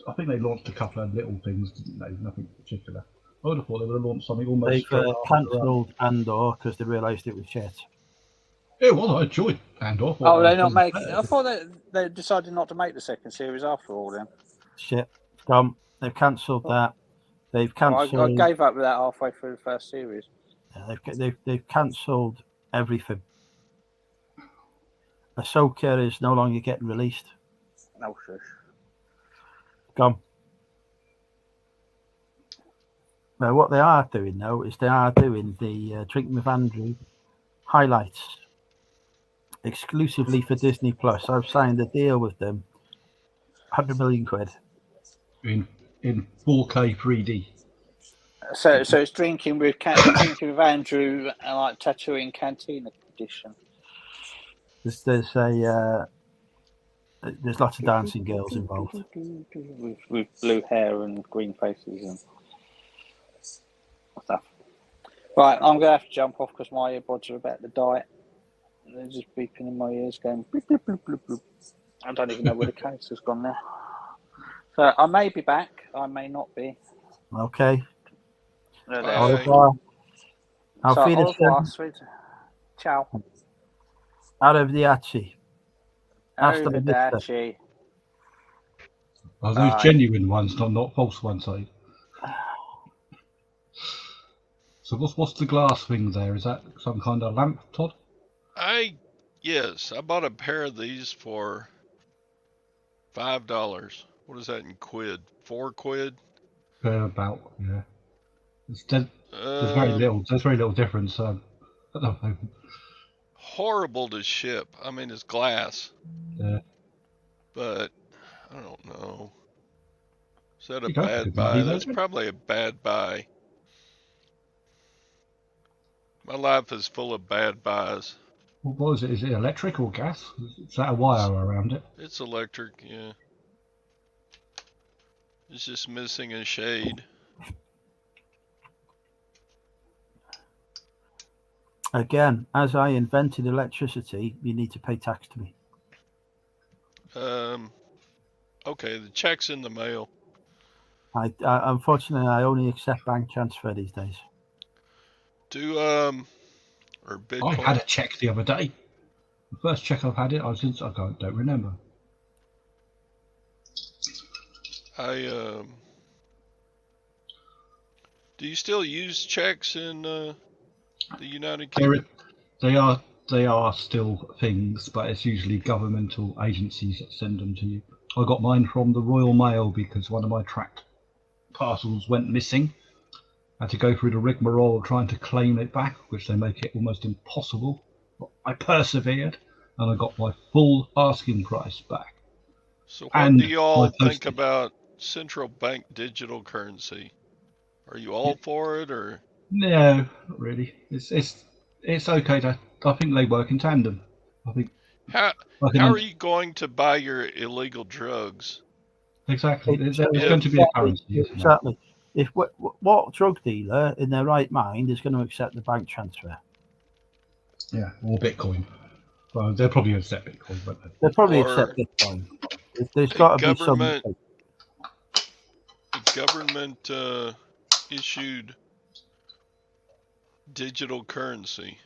I think they launched a couple of little things, didn't they? Nothing particular. I would have thought they would have launched something almost. They've cancelled Andor because they realised it was shit. It was. I enjoyed Andor. Oh, they're not making. I thought they decided not to make the second series after all. Then shit. They've cancelled that. They've cancelled. I gave up with that halfway through the first series. They've cancelled everything. Ahsoka is no longer getting released. No, shush. Gone. Now, what they are doing though is they are doing the Drinking with Andrew highlights exclusively for Disney Plus. I've signed a deal with them, 100 million quid in 4K 3D. So it's drinking with Andrew and like tattooing Cantina edition. There's lots of dancing girls involved with blue hair and green faces and stuff. Right, I'm gonna have to jump off because my earbuds are about to die. They're just beeping in my ears, going bloop, bloop, bloop, bloop, bloop. I don't even know where the case has gone now. So I may be back. I may not be. Okay. Au revoir. Sweet. Ciao. Arrivederci. Arrivederci. Are those genuine ones, not false ones, are you? So what's the glass thing there? Is that some kind of lamp, Todd? Yes, I bought a pair of these for $5. What is that in quid? 4 quid? About, yeah. There's very little. There's very little difference. I don't know. Horrible to ship. I mean, it's glass. Yeah. But I don't know. Is that a bad buy? That's probably a bad buy. My life is full of bad buys. What is it? Is it electric or gas? Is that a wire around it? It's electric, yeah. It's just missing a shade. Again, as I invented electricity, you need to pay tax to me. Okay, the check's in the mail. I unfortunately, I only accept bank transfer these days. Do or I Bitcoin? had a check the other day. The first check I've had it, since I don't remember. Do you still use checks in the United They're- Kingdom? They are still things, but it's usually governmental agencies that send them to you. I got mine from the Royal Mail because one of my tracked parcels went missing. I had to go through the rigmarole of trying to claim it back, which they make it almost impossible. But I persevered, and I got my full asking price back. So what And do you all my think postage. about central bank digital currency? Are you all for it, or No, not really. It's okay. I think they work in tandem. I think how I can how are you going to buy your illegal drugs? exactly. There's If- going to be a currency, isn't there? Exactly. If what drug dealer in their right mind is going to accept the bank transfer? Yeah, or Bitcoin. Well, they'll probably accept Bitcoin, but They'll probably Or accept Bitcoin. There's a got to be some. government issued digital currency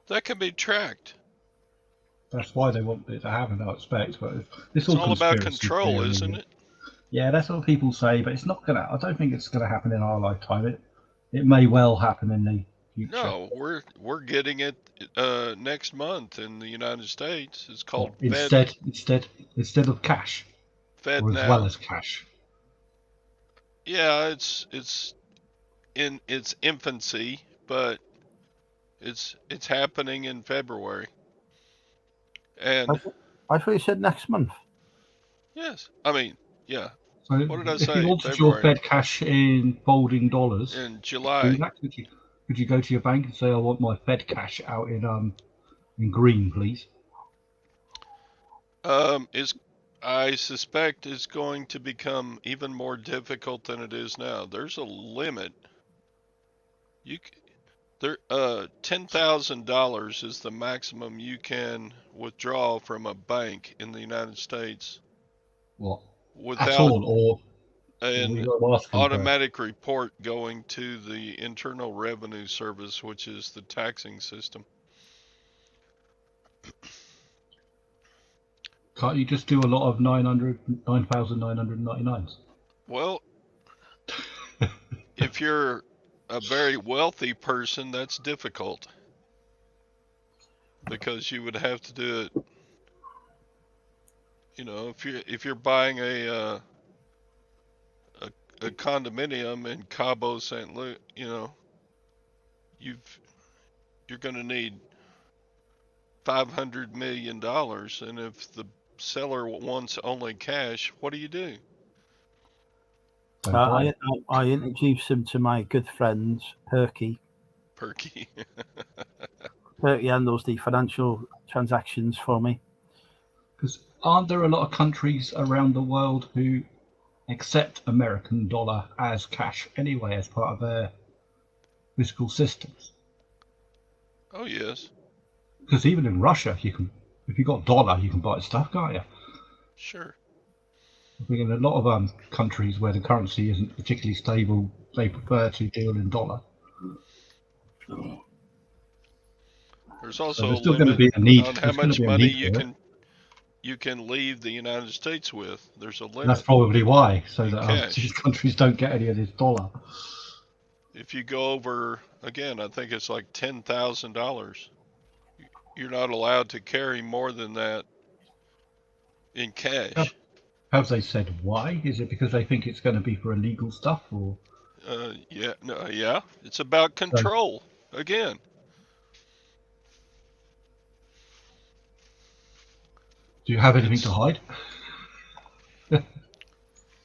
that can be tracked. that's why they want it to happen. I expect, but It's all about control, isn't it? Yeah, that's what people say, but it's not gonna. I don't think it's gonna happen in our lifetime. It may well happen in the future. No, we're getting it next month in the United States. It's called Instead of cash, Fed or as now. well as cash. Yeah, it's in its infancy, but it's happening in February. And I thought you said next month. yes, I mean, yeah, So what did I if say? you wanted February. your Fed cash in folding dollars, In do July. that? Could you go to your bank and say, I want my Fed cash out in green, please? I suspect it's going to become even more difficult than it is now. There's a limit. $10,000 is the maximum you can withdraw from a bank in the United States What? At without all, or an we got to ask them first? automatic report going to the Internal Revenue Service, which is the taxing system. Can't you just do a lot of 9,999s? Well, if you're a very wealthy person, that's difficult because you would have to do it. You know, if you're buying a condominium in Cabo St. Lucie, you know, you're going to need $500 million, and if the seller wants only cash, what do you do? Don't buy I introduced him to my good friend Perky. Perky. Perky handles the financial transactions for me. Because aren't there a lot of countries around the world who accept American dollar as cash anyway, as part of their fiscal systems? Oh yes, Because even in Russia, you can, if you got dollar, you can buy stuff, can't you? sure. I think in a lot of countries where the currency isn't particularly stable, they prefer to deal in dollar. There's So also there's a still going to limit be a need. on how There's going much to be a money need you can leave the United States with. There's a And limit. that's probably why, so in that cash. these countries don't get any of this dollar. If you go over, again, I think it's like $10,000, you're not allowed to carry more than that in cash. Have they said why? Is it because they think it's going to be for illegal stuff, or Yeah, it's about control again. do you have anything to hide?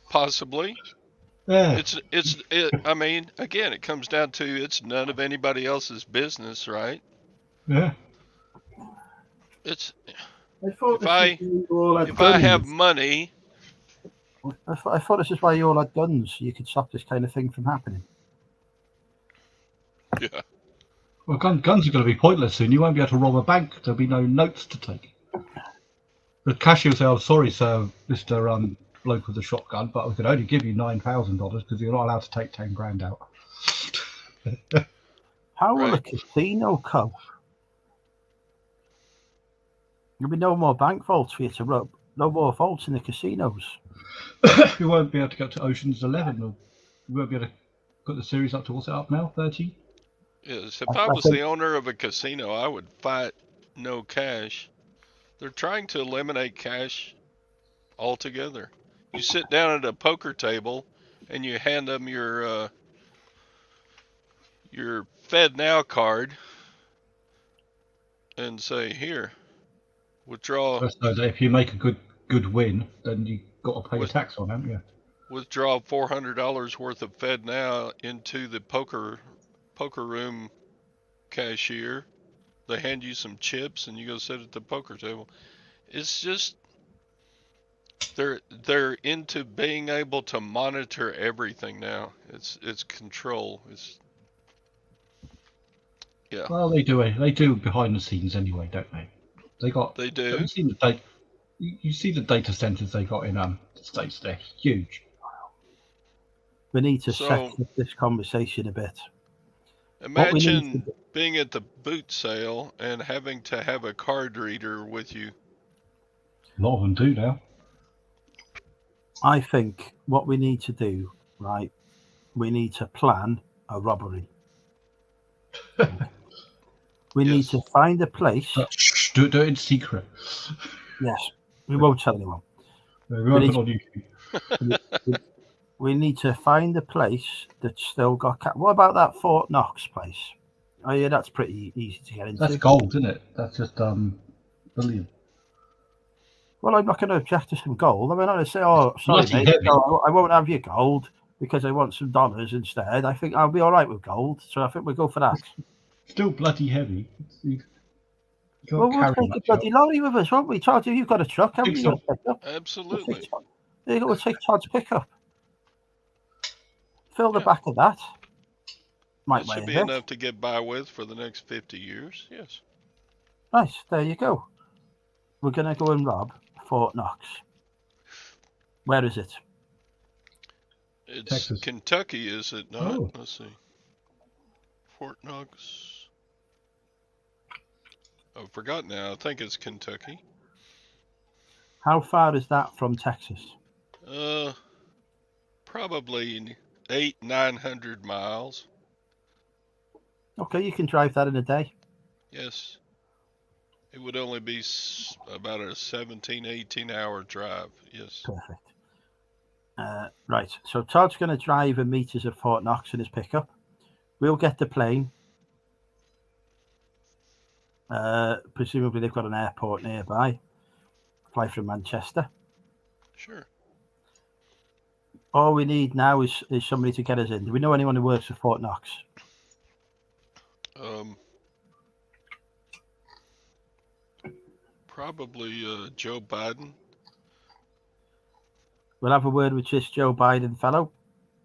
Possibly. Yeah. I mean, again, it comes down to it's none of anybody else's business, right? Yeah. It's If I have money, I thought this is why you all had guns. You could stop this kind of thing from happening. yeah. Well, guns are going to be pointless soon. You won't be able to rob a bank. There'll be no notes to take. The cashier will say, "I'm sorry, sir, Mr. Bloke with the shotgun, but we can only give you $9,000 because you're not allowed to take 10 grand out." How will a Right. casino cope? There'll be no more bank vaults for you to rub. No more vaults in the casinos. We won't be able to go to Ocean's 11. Or we won't be able to put the series up to what's it up now? 30? Yes. I, If I I was think the owner of a casino, I would fight no cash. They're trying to eliminate cash altogether. You sit down at a poker table and you hand them your Fed Now card and say, "Here, withdraw So that if you make a good win, then you got to pay a with tax on it, haven't you? withdraw $400 worth of Fed Now into the poker room cashier. They hand you some chips and you go sit at the poker table." It's just they're into being able to monitor everything now. It's control. It's yeah, Well, they do behind the scenes anyway, don't they? They got. they Have do. you seen the data? You see the data centers they got in the States? They're huge. we need to set So up this conversation a bit. What we need to imagine do, being at the boot sale and having to have a card reader with you. A lot of them do now. I think what we need to do, right? We need to plan a robbery. We need Yes. to find a place. But shh, do it in secret. Yes, we won't tell anyone. We won't need put it on YouTube. We need to find a place that's still got. What about that Fort Knox place? Oh yeah, that's pretty easy to get into. That's gold, isn't it? That's just bullion. Well, I'm not going to object to some gold. I mean, I say, "Oh, sorry, Bloody mate, heavy. no, I won't have your gold because I want some dollars instead." I think I'll be all right with gold, so I think we'll go for that. Still bloody heavy. You can't Well, we'll carry take a much bloody lorry with us, won't we? Todd, you've got a truck, haven't you? so. Got a pickup? Absolutely. We'll take Todd's pickup. Fill the Yeah. back of that. Might That weigh should a be bit. enough to get by with for the next 50 years. Yes. Right, there you go. We're going to go and rob Fort Knox. Where is it? It's Texas. Kentucky, is it not? Oh. Let's see. Fort Knox. I forgot now. I think it's Kentucky. How far is that from Texas? Probably 800-900 miles. Okay, you can drive that in a day. Yes. It would only be about a 17-18 hour drive. Yes. Perfect. Right, so Todd's going to drive and meet us at Fort Knox in his pickup. We'll get the plane. Presumably they've got an airport nearby. Fly from Manchester. Sure. All we need now is somebody to get us in. Do we know anyone who works for Fort Knox? Probably Joe Biden. We'll have a word with this Joe Biden fellow.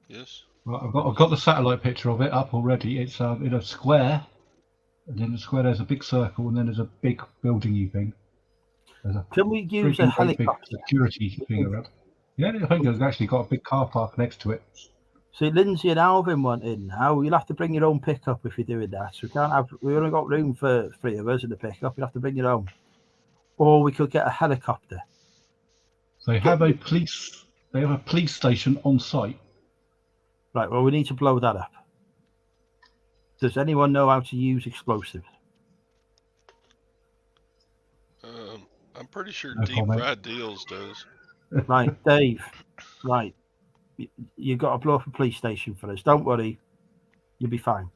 Yes. Right, I've got the satellite picture of it up already. It's in a square, and in the square there's a big circle, and then there's a big building-y thing. There's a Can we use a freaking great big helicopter? security thing around. Yeah, I think there's actually got a big car park next to it. See, Lindsay and Alvin want in now. You'll have to bring your own pickup if you're doing that. So we only got room for 3 of us in the pickup. You'll have to bring your own. Or we could get a helicopter. They have a police station on site. Right, well, we need to blow that up. Does anyone know how to use explosives? I'm pretty sure No Deep comment. Fried Deals does. Right, Dave. Right. You've got to blow up a police station for us. Don't worry. You'll be fine.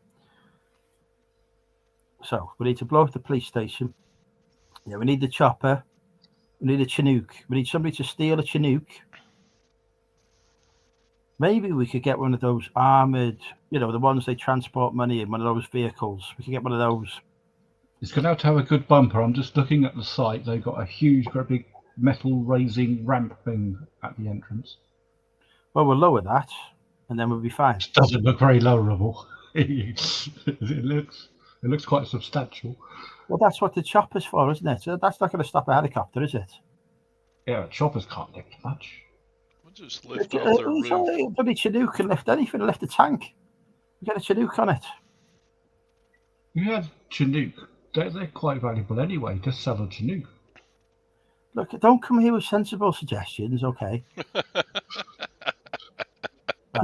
So, we need to blow up the police station. Yeah, we need the chopper. We need a Chinook. We need somebody to steal a Chinook. Maybe we could get one of those armoured, the ones they transport money in, one of those vehicles. We could get one of those. It's going to have a good bumper. I'm just looking at the site. They've got a huge, great big metal raising ramp thing at the entrance. Well, we'll lower that, and then we'll be fine. It doesn't look very lowerable. It looks quite substantial. Well, that's what the chopper's for, isn't it? So that's not going to stop a helicopter, is it? Yeah, choppers can't lift much. We'll just lift off their roof. Bloody Chinook can lift anything, lift a tank. You get a Chinook on it. We had Chinook. They're quite valuable anyway. Just sell a Chinook. Look, don't come here with sensible suggestions, okay? Right.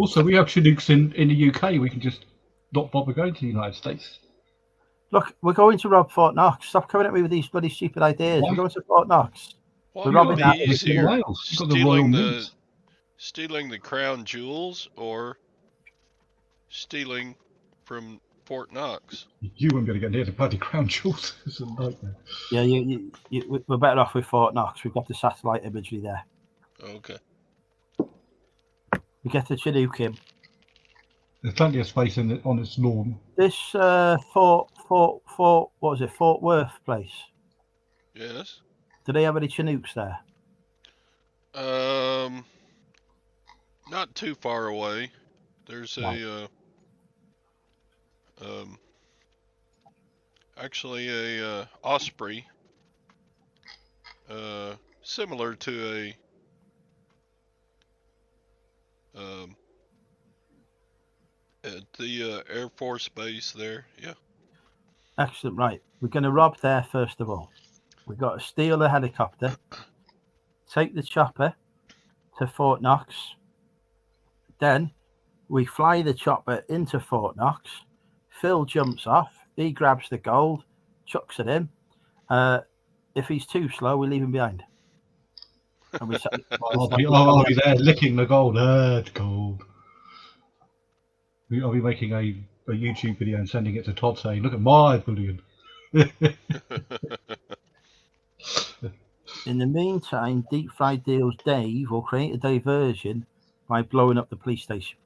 Also, we have Chinooks in the UK. We can just not bother going to the United States. Look, we're going to rob Fort Knox. Stop coming at me with these bloody stupid ideas. Why? We're going to Fort Knox. What We're would robbing be that. easier, Wales. You've got the Royal Mint. stealing the crown jewels or stealing from Fort Knox? You won't be able to get near the bloody crown jewels. It's a nightmare. Yeah, we're better off with Fort Knox. We've got the satellite imagery there. Okay. We get the Chinook in. There's plenty of space on its lawn. This Fort what was it? Fort Worth place. Yes. Do they have any Chinooks there? Not too far away. There's actually a osprey, similar to at the Air Force Base there. Yeah. Excellent. Right, we're going to rob there first of all. We've got to steal the helicopter, take the chopper to Fort Knox. Then we fly the chopper into Fort Knox. Phil jumps off. He grabs the gold, chucks it in. If he's too slow, we leave him behind. And we I'll be there licking the gold. It's gold. I'll be making a YouTube video and sending it to Todd saying, "Look at my bullion." In the meantime, Deep Fried Deals Dave will create a diversion by blowing up the police station.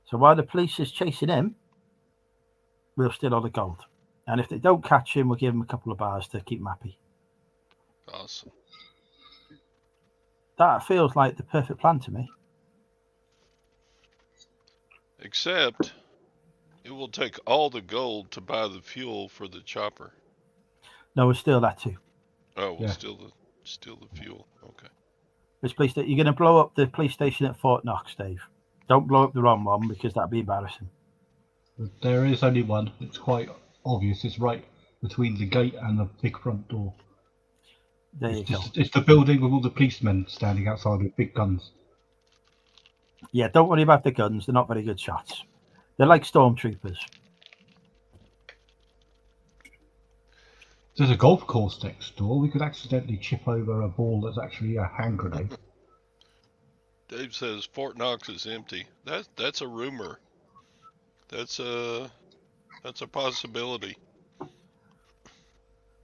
So while the police is chasing him, we'll steal all the gold. And if they don't catch him, we'll give him a couple of bars to keep him happy. Awesome. That feels like the perfect plan to me. Except it will take all the gold to buy the fuel for the chopper. No, we'll steal that too. Oh, we'll Yeah. steal the fuel. Okay. This police you're going to blow up the police station at Fort Knox, Dave. Don't blow up the wrong one because that'd be embarrassing. There is only one. It's quite obvious. It's right between the gate and the big front door. There you go. It's the building with all the policemen standing outside with big guns. Yeah, don't worry about the guns. They're not very good shots. They're like stormtroopers. There's a golf course next door. We could accidentally chip over a ball that's actually a hand grenade. Dave says Fort Knox is empty. That's a rumor. That's a possibility.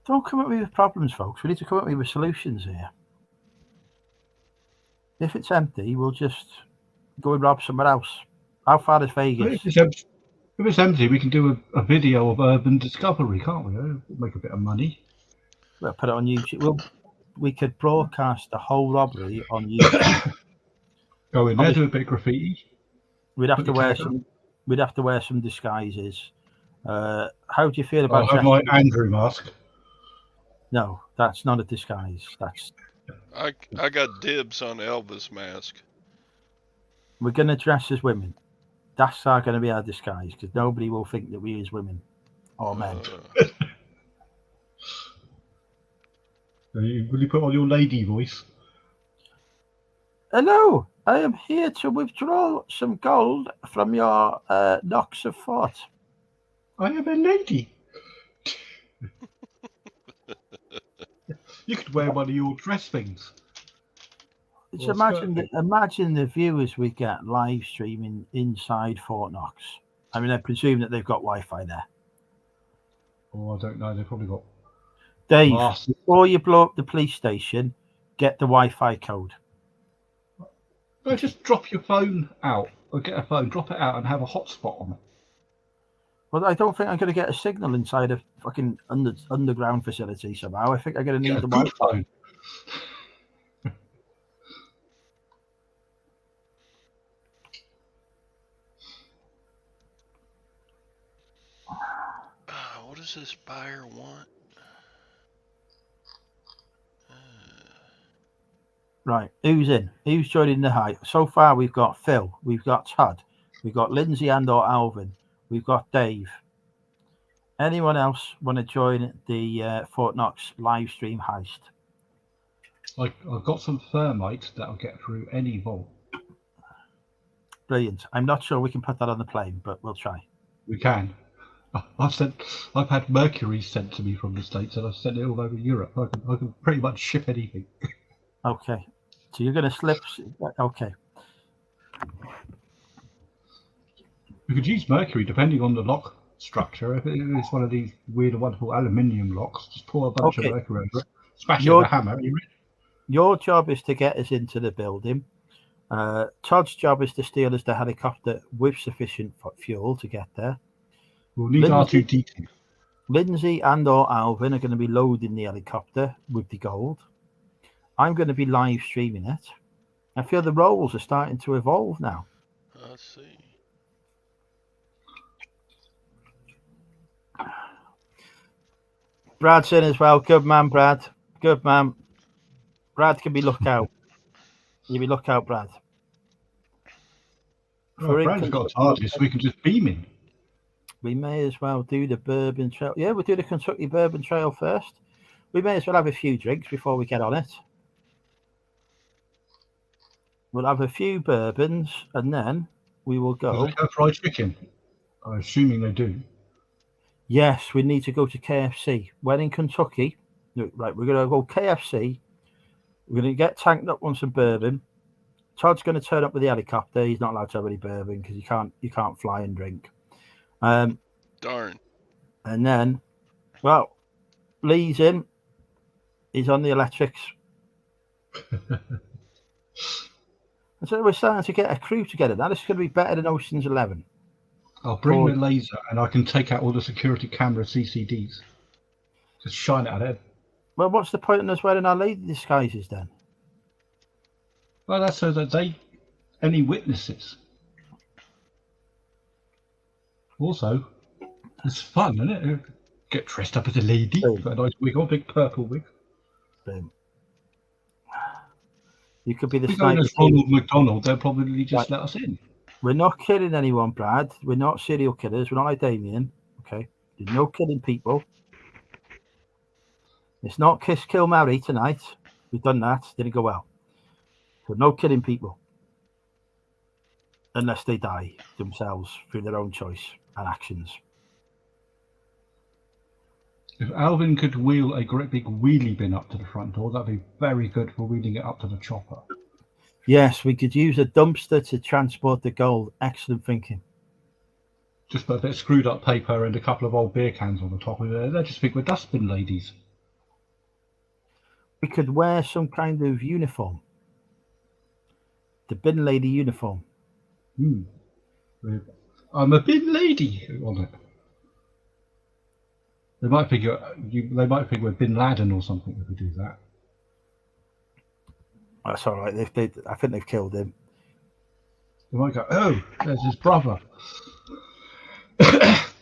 Don't come at me with problems, folks. We need to come at me with solutions here. If it's empty, we'll just go and rob somewhere else. How far is Vegas? If it's empty, we can do a video of urban discovery, can't we? We'll make a bit of money. We'll put it on YouTube. We could broadcast the whole robbery on YouTube. Go in there, do a bit of graffiti. We'd have to wear some disguises. How do you feel about? I'll have my Andrew mask. No, that's not a disguise. I got dibs on Elvis mask. We're going to dress as women. That's going to be our disguise because nobody will think that we as women or men. Will you put on your lady voice? Hello, I am here to withdraw some gold from your Knox of Fort. I am a lady. You could wear one of your dress things. Just imagine the viewers we get live streaming inside Fort Knox. I mean, I presume that they've got Wi-Fi there. Oh, I don't know. They've probably got. Dave, Master. before you blow up the police station, get the Wi-Fi code. No, just drop your phone out, or get a phone, drop it out, and have a hotspot on it. Well, I don't think I'm going to get a signal inside a fucking underground facility somehow. I think I'm going to need the good Wi-Fi. phone. What does this buyer want? Right, who's in? Who's joining the hype? So far, we've got Phil, we've got Todd, we've got Lindsay and or Alvin, we've got Dave. Anyone else want to join the Fort Knox live stream heist? I've got some thermite that'll get through any vault. Brilliant. I'm not sure we can put that on the plane, but we'll try. We can. I've had mercury sent to me from the States, and I've sent it all over Europe. I can pretty much ship anything. Okay. So you're going to slip. Okay. We could use mercury depending on the lock structure. If it's one of these weird and wonderful aluminium locks, just pour a bunch of mercury over it, smash it with a hammer, and you're in. Your job is to get us into the building. Todd's job is to steal us the helicopter with sufficient fuel to get there. We'll need R2-D2. Lindsay and or Alvin are going to be loading the helicopter with the gold. I'm going to be live streaming it. I feel the roles are starting to evolve now. Let's see. Brad's in as well. Good man, Brad. Good man. Brad can be lookout. You be lookout, Brad. Well, Brad's got a TARDIS, so we can just beam in. We may as well do the Bourbon Trail. Yeah, we'll do the Kentucky Bourbon Trail first. We may as well have a few drinks before we get on it. We'll have a few bourbons, and then we will go. Do they have fried chicken? I'm assuming they do. Yes, we need to go to KFC. When in Kentucky, right, we're going to go KFC. We're going to get tanked up on some bourbon. Todd's going to turn up with the helicopter. He's not allowed to have any bourbon because you can't fly and drink. Darn. And then, well, Lee's in. He's on the electrics. And so we're starting to get a crew together. Now this is going to be better than Ocean's 11. I'll bring my laser and I can take out all the security camera CCDs. Just shine it at it. Well, what's the point in us wearing our lady disguises then? Well, that's so that any witnesses. Also, it's fun, isn't it? Get dressed up as a lady, got a nice wig on, big purple wig. Boom. You could be the sniper. As Ronald McDonald, they'll probably just let us in. We're not killing anyone, Brad. We're not serial killers. We're not like Damien. Okay, there's no killing people. It's not kiss, kill, marry tonight. We've done that. Didn't go well. So no killing people. Unless they die themselves through their own choice and actions. If Alvin could wheel a great big wheelie bin up to the front door, that'd be very good for wheeling it up to the chopper. Yes, we could use a dumpster to transport the gold. Excellent thinking. Just put a bit of screwed up paper and a couple of old beer cans on the top of it. They just think we're dustbin ladies. We could wear some kind of uniform. The bin lady uniform. I'm a bin lady on it. They might think we're Bin Laden or something if we do that. That's all right. I think they've killed him. They might go, oh, there's his brother.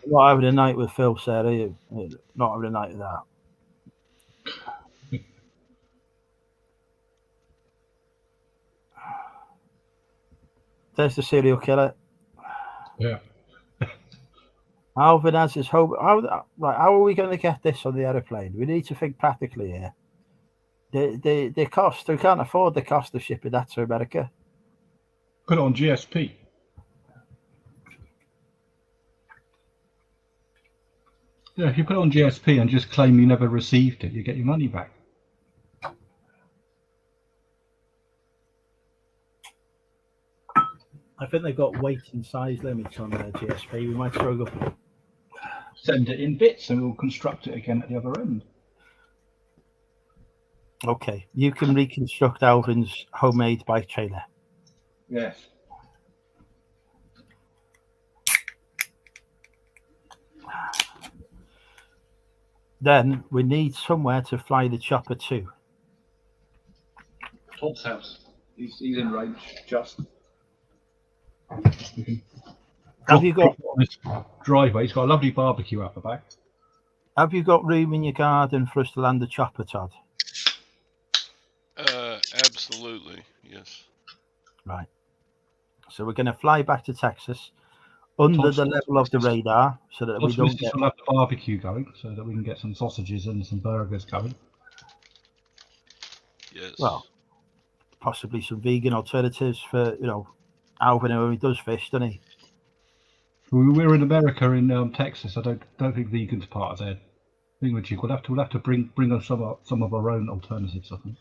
Not having a night with Phil, Sarah. Not having a night with that. There's the serial killer. Yeah. Alvin has his hope. How are we going to get this on the aeroplane? We need to think practically here. The cost, we can't afford the cost of shipping that to America. Put it on GSP. Yeah, if you put it on GSP and just claim you never received it, you get your money back. I think they've got weight and size limits on their GSP. We might struggle. Send it in bits and we'll construct it again at the other end. Okay, you can reconstruct Alvin's homemade bike trailer. Yes. Then we need somewhere to fly the chopper to. Todd's house. He's in range, just. Have you got on this driveway? It's got a lovely barbecue out the back. Have you got room in your garden for us to land the chopper, Todd? Absolutely, yes. Right. So we're going to fly back to Texas under Todd the level of the radar so that we Todd's don't missus get. will have the barbecue going so that we can get some sausages and some burgers going. Yes. Well, possibly some vegan alternatives for, Alvin, who only does fish, doesn't he? We're in America, in Texas. I don't think vegan's part of their thingamajig. We'll have to bring us some of our own alternatives, I think.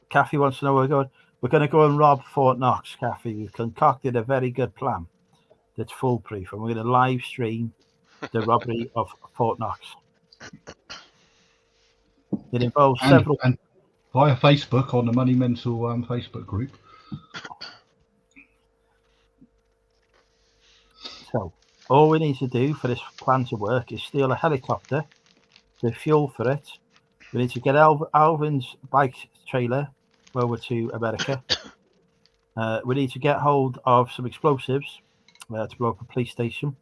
Kathy wants to know where we're going. We're going to go and rob Fort Knox, Kathy. We've concocted a very good plan that's foolproof, and we're going to live stream the robbery of Fort Knox. It involves several. And via Facebook on the Money Mental Facebook group. So all we need to do for this plan to work is steal a helicopter, the fuel for it. We need to get Alvin's bike trailer over to America. We need to get hold of some explosives to blow up a police station.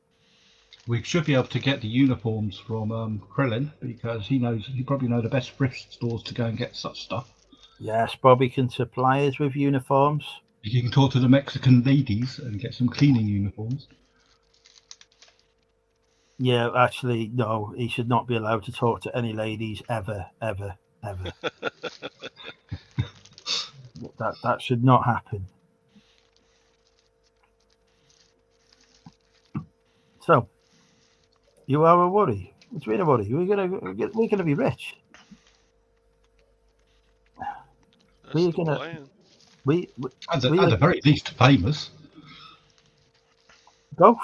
We should be able to get the uniforms from Krillin because he probably knows the best thrift stores to go and get such stuff. Yes, Bobby can supply us with uniforms. You can talk to the Mexican ladies and get some cleaning uniforms. Yeah, actually, no, he should not be allowed to talk to any ladies ever. That should not happen. So, you are a worry. What's been a worry? We're gonna be rich. That's We're the gonna plan. At the very least, famous. both.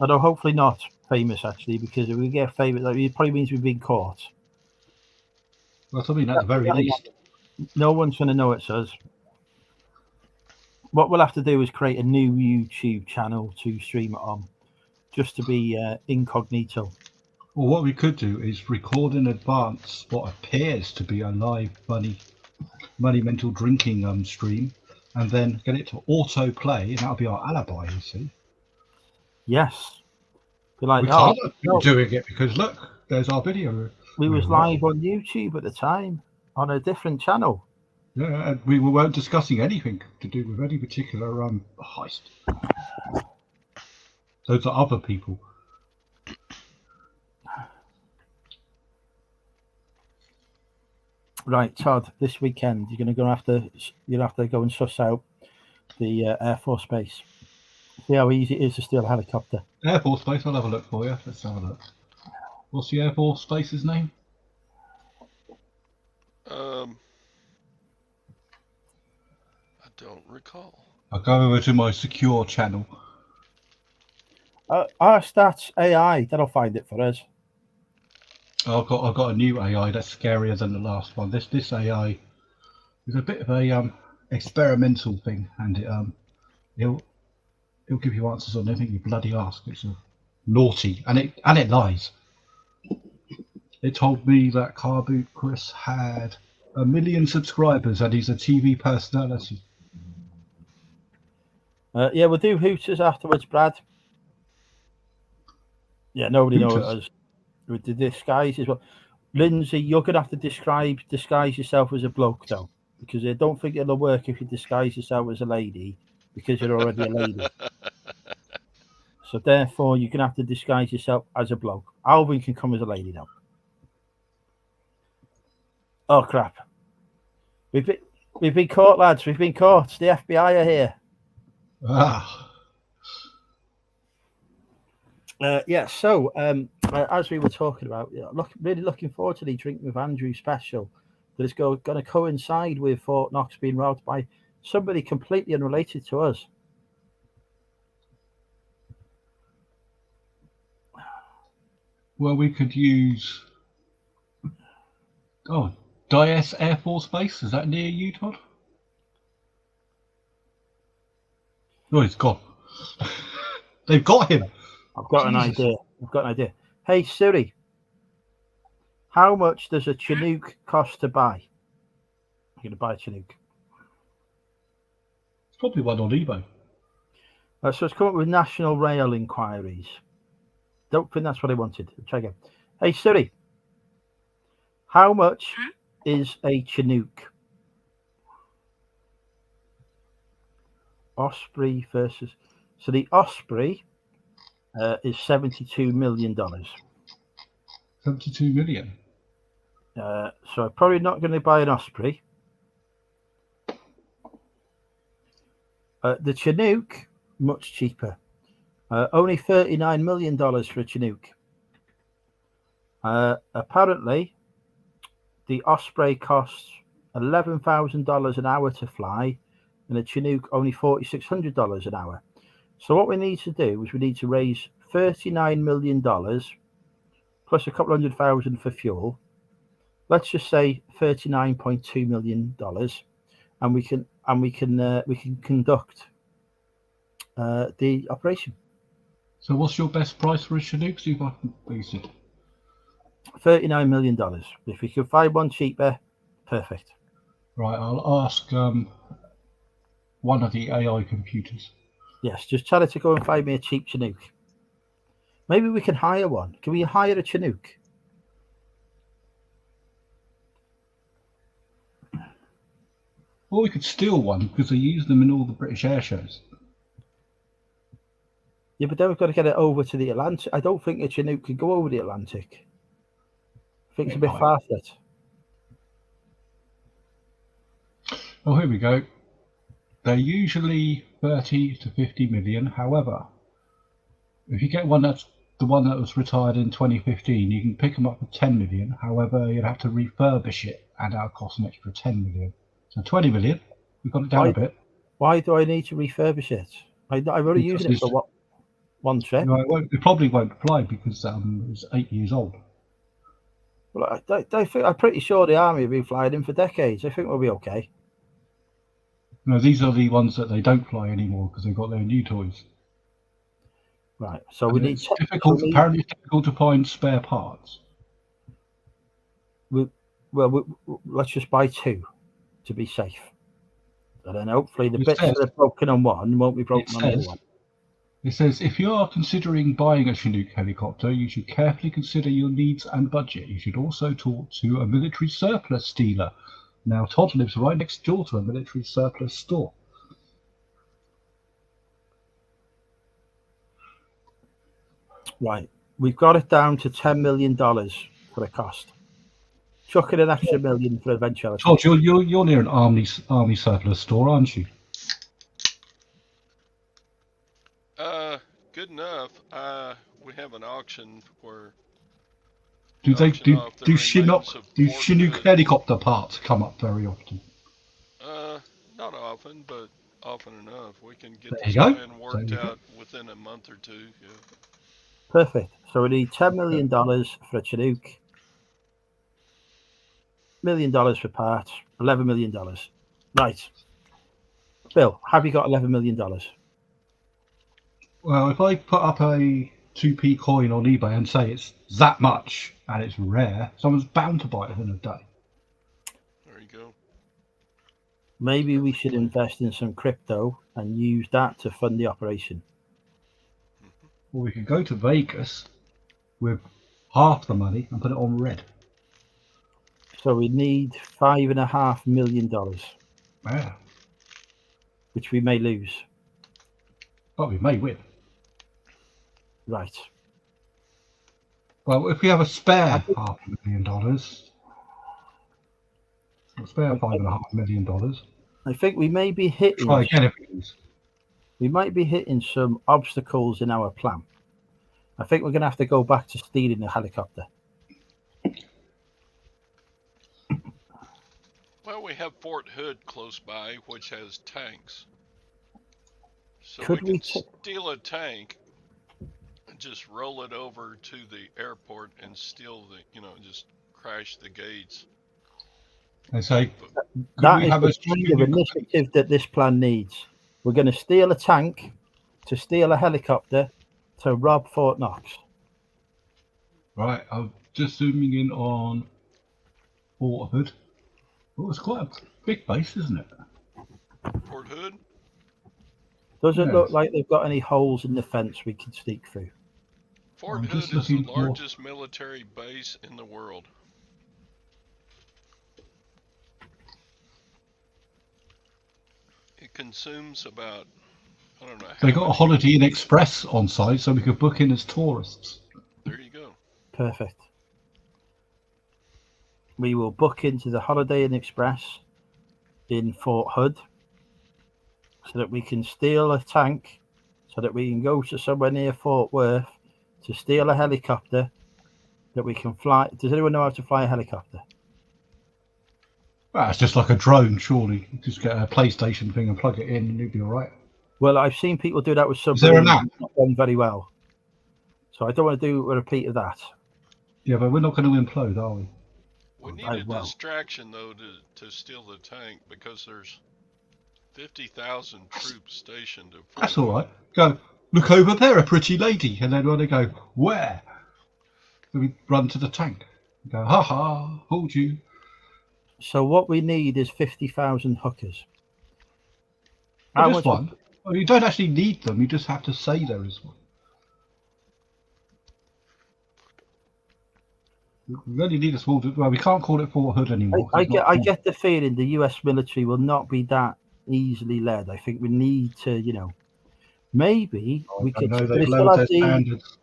Although hopefully not famous, actually, because if we get famous, it probably means we've been caught. Well, I mean, at the very least. No one's going to know it's us. What we'll have to do is create a new YouTube channel to stream it on, just to be incognito. Well, what we could do is record in advance what appears to be a live money mental drinking stream, and then get it to auto play, and that'll be our alibi. You see. Yes. Be like, We can't be doing it because look, there's our video. We was live on YouTube at the time on a different channel. Yeah, and we weren't discussing anything to do with any particular heist. Those are other people. Right, Todd. This weekend you'll have to go and suss out the Air Force Base. See how easy it is to steal a helicopter. Air Force Base. I'll have a look for you. Let's have a look. What's the Air Force Base's name? I don't recall. I'll go over to my secure channel. Our stats AI, that'll find it for us. I've got a new AI that's scarier than the last one. This AI is a bit of a experimental thing, and it'll give you answers on anything you bloody ask. It's naughty, and it lies. It told me that Car Boot Chris had 1 million subscribers and he's a TV personality. Yeah, we'll do Hooters afterwards, Brad. Yeah, nobody knows us. With the disguise as well. Lindsay, you're going to have to disguise yourself as a bloke, though, because I don't think it'll work if you disguise yourself as a lady, because you're already a lady. So therefore, you're going to have to disguise yourself as a bloke. Alvin can come as a lady, though. Oh, crap. We've been caught, lads. We've been caught. The FBI are here. So as we were talking about, really looking forward to the Drinking with Andrew special that is going to coincide with Fort Knox being robbed by somebody completely unrelated to us. Well, we could use Dias Air Force Base. Is that near you, Todd? No, it's gone. They've got him. I've got an idea. Hey Siri, how much does a Chinook cost to buy? I'm going to buy a Chinook. It's probably one on eBay. So it's come up with national rail inquiries. Don't think that's what I wanted. Try again. Hey Siri, how much is a Chinook? Osprey versus. So the Osprey is $72 million. 72 million. So I'm probably not going to buy an Osprey. The Chinook, much cheaper. Only $39 million for a Chinook. Apparently, the Osprey costs $11,000 an hour to fly, and a Chinook only $4,600 an hour. So what we need to do is we need to raise $39 million plus a couple $100,000 for fuel. Let's just say $39.2 million, and we can conduct the operation. So what's your best price for a Chinook? See if I can base it. $39 million. If we can find one cheaper, perfect. Right, I'll ask one of the AI computers. Yes, just tell her to go and find me a cheap Chinook. Maybe we can hire one. Can we hire a Chinook? Or we could steal one because they use them in all the British air shows. Yeah, but then we've got to get it over to the Atlantic. I don't think a Chinook can go over the Atlantic. I think it's a bit far-fetched. Oh, here we go. They're usually 30 to 50 million. However, if you get one that's the one that was retired in 2015, you can pick them up for 10 million. However, you'd have to refurbish it, and that'll cost an extra 10 million. So 20 million. We've got it down a bit. Why do I need to refurbish it? I've already used it for one trip. No, it probably won't fly because it's 8 years old. Well, I'm pretty sure the army have been flying in for decades. I think we'll be okay. No, these are the ones that they don't fly anymore because they've got their new toys. Right, so And we need. Apparently, it's difficult to find spare parts. Let's just buy two to be safe, and then hopefully the bits that are broken on one won't be broken on the other one. It says, if you are considering buying a Chinook helicopter, you should carefully consider your needs and budget. You should also talk to a military surplus dealer. Now, Todd lives right next door to a military surplus store. Right, we've got it down to $10 million for the cost. Chuck in an extra million for eventuality. Todd, you're near an army surplus store, aren't you? Good enough. We have an auction where do Chinook helicopter parts come up very often? Not often, but often enough. We can get this plan worked out within a month or two. Yeah. Perfect. So we need $10 million for a Chinook, $1 million for parts, $11 million. Right. Bill, have you got $11 million? Well, if I put up a 2p coin on eBay and say it's that much and it's rare, someone's bound to buy it in a day. There you go. Maybe we should invest in some crypto and use that to fund the operation. Or we could go to Vegas with half the money and put it on red. So we need $5.5 million. Yeah. Which we may lose. But we may win. Right. Well, if we have a spare $500,000, a spare $5.5 million, I think we may be hitting. Try again if we lose. We might be hitting some obstacles in our plan. I think we're going to have to go back to stealing a helicopter. Well, we have Fort Hood close by, which has tanks. So Could we can steal a tank and just roll it over to the airport and steal just crash the gates. And say, that is the kind of initiative that this plan needs. We're going to steal a tank, to steal a helicopter, to rob Fort Knox. Right, I'm just zooming in on Fort Hood. Well, it's quite a big base, isn't it? Fort Hood? Doesn't look like they've got any holes in the fence we can sneak through. Fort Hood is the largest military base in the world. It consumes about I don't know how They got a many. Holiday Inn Express on site, so we could book in as tourists. There you go. Perfect. We will book into the Holiday Inn Express in Fort Hood so that we can steal a tank, so that we can go to somewhere near Fort Worth to steal a helicopter that we can fly. Does anyone know how to fly a helicopter? Well, it's just like a drone, surely. You just get a PlayStation thing and plug it in, and you'll be all right. Well, I've seen people do that with Is there a submarines. map? It's not done very well. So I don't want to do a repeat of that. Yeah, but we're not going to implode, are we? We need I a won't. distraction though to steal the tank because there's 50,000 troops stationed at Fort That's all Hood. right. Go, look over there, a pretty lady. And then when they go, where? So we run to the tank. Go, ha ha, hold you. So what we need is 50,000 hookers. But How just much? one. Well, you don't actually need them, you just have to say there is one. We only need a small. Well, we can't call it Fort Hood anymore. 'cause I it's get. not I one. get the feeling the U.S. military will not be that easily led. I think we need to, maybe we I could. know Do they've they still lowered have their standards.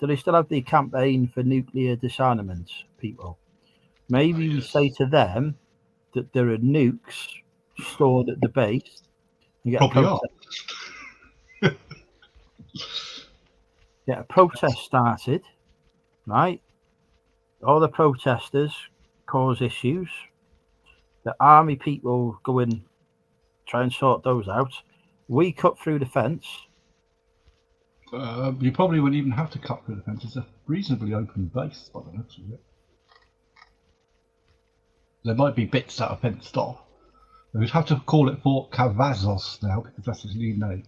Do they still have the campaign for nuclear disarmament, people? Maybe we yes. say to them that there are nukes stored at the base. You Probably are. Get a protest started, right? All the protesters cause issues. The army people go in, try and sort those out. We cut through the fence. You probably wouldn't even have to cut through the fence. It's a reasonably open base by the looks of it. There might be bits that are fenced off. We'd have to call it Fort Cavazos now because that's its new name.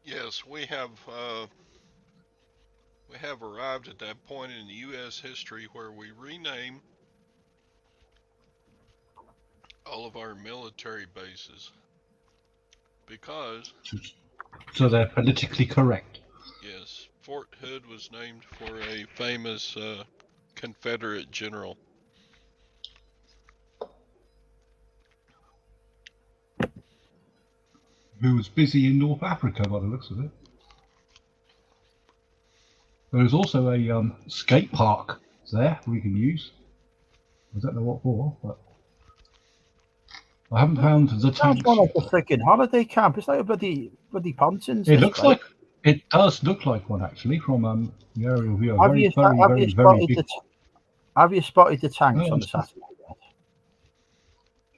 Yes, we have arrived at that point in U.S. history where we rename all of our military bases because, So they're politically correct. yes, Fort Hood was named for a famous Confederate general. Who was busy in North Africa by the looks of it. There's also a skate park there we can use. I don't know what for, but I haven't found the Sounds tanks more like yet. a freaking holiday camp. It's like a bloody Pontins. It looks like it does look like one actually from the aerial view. Have Very, you very, very, very big. Have you spotted the tanks No, on the satellite yet?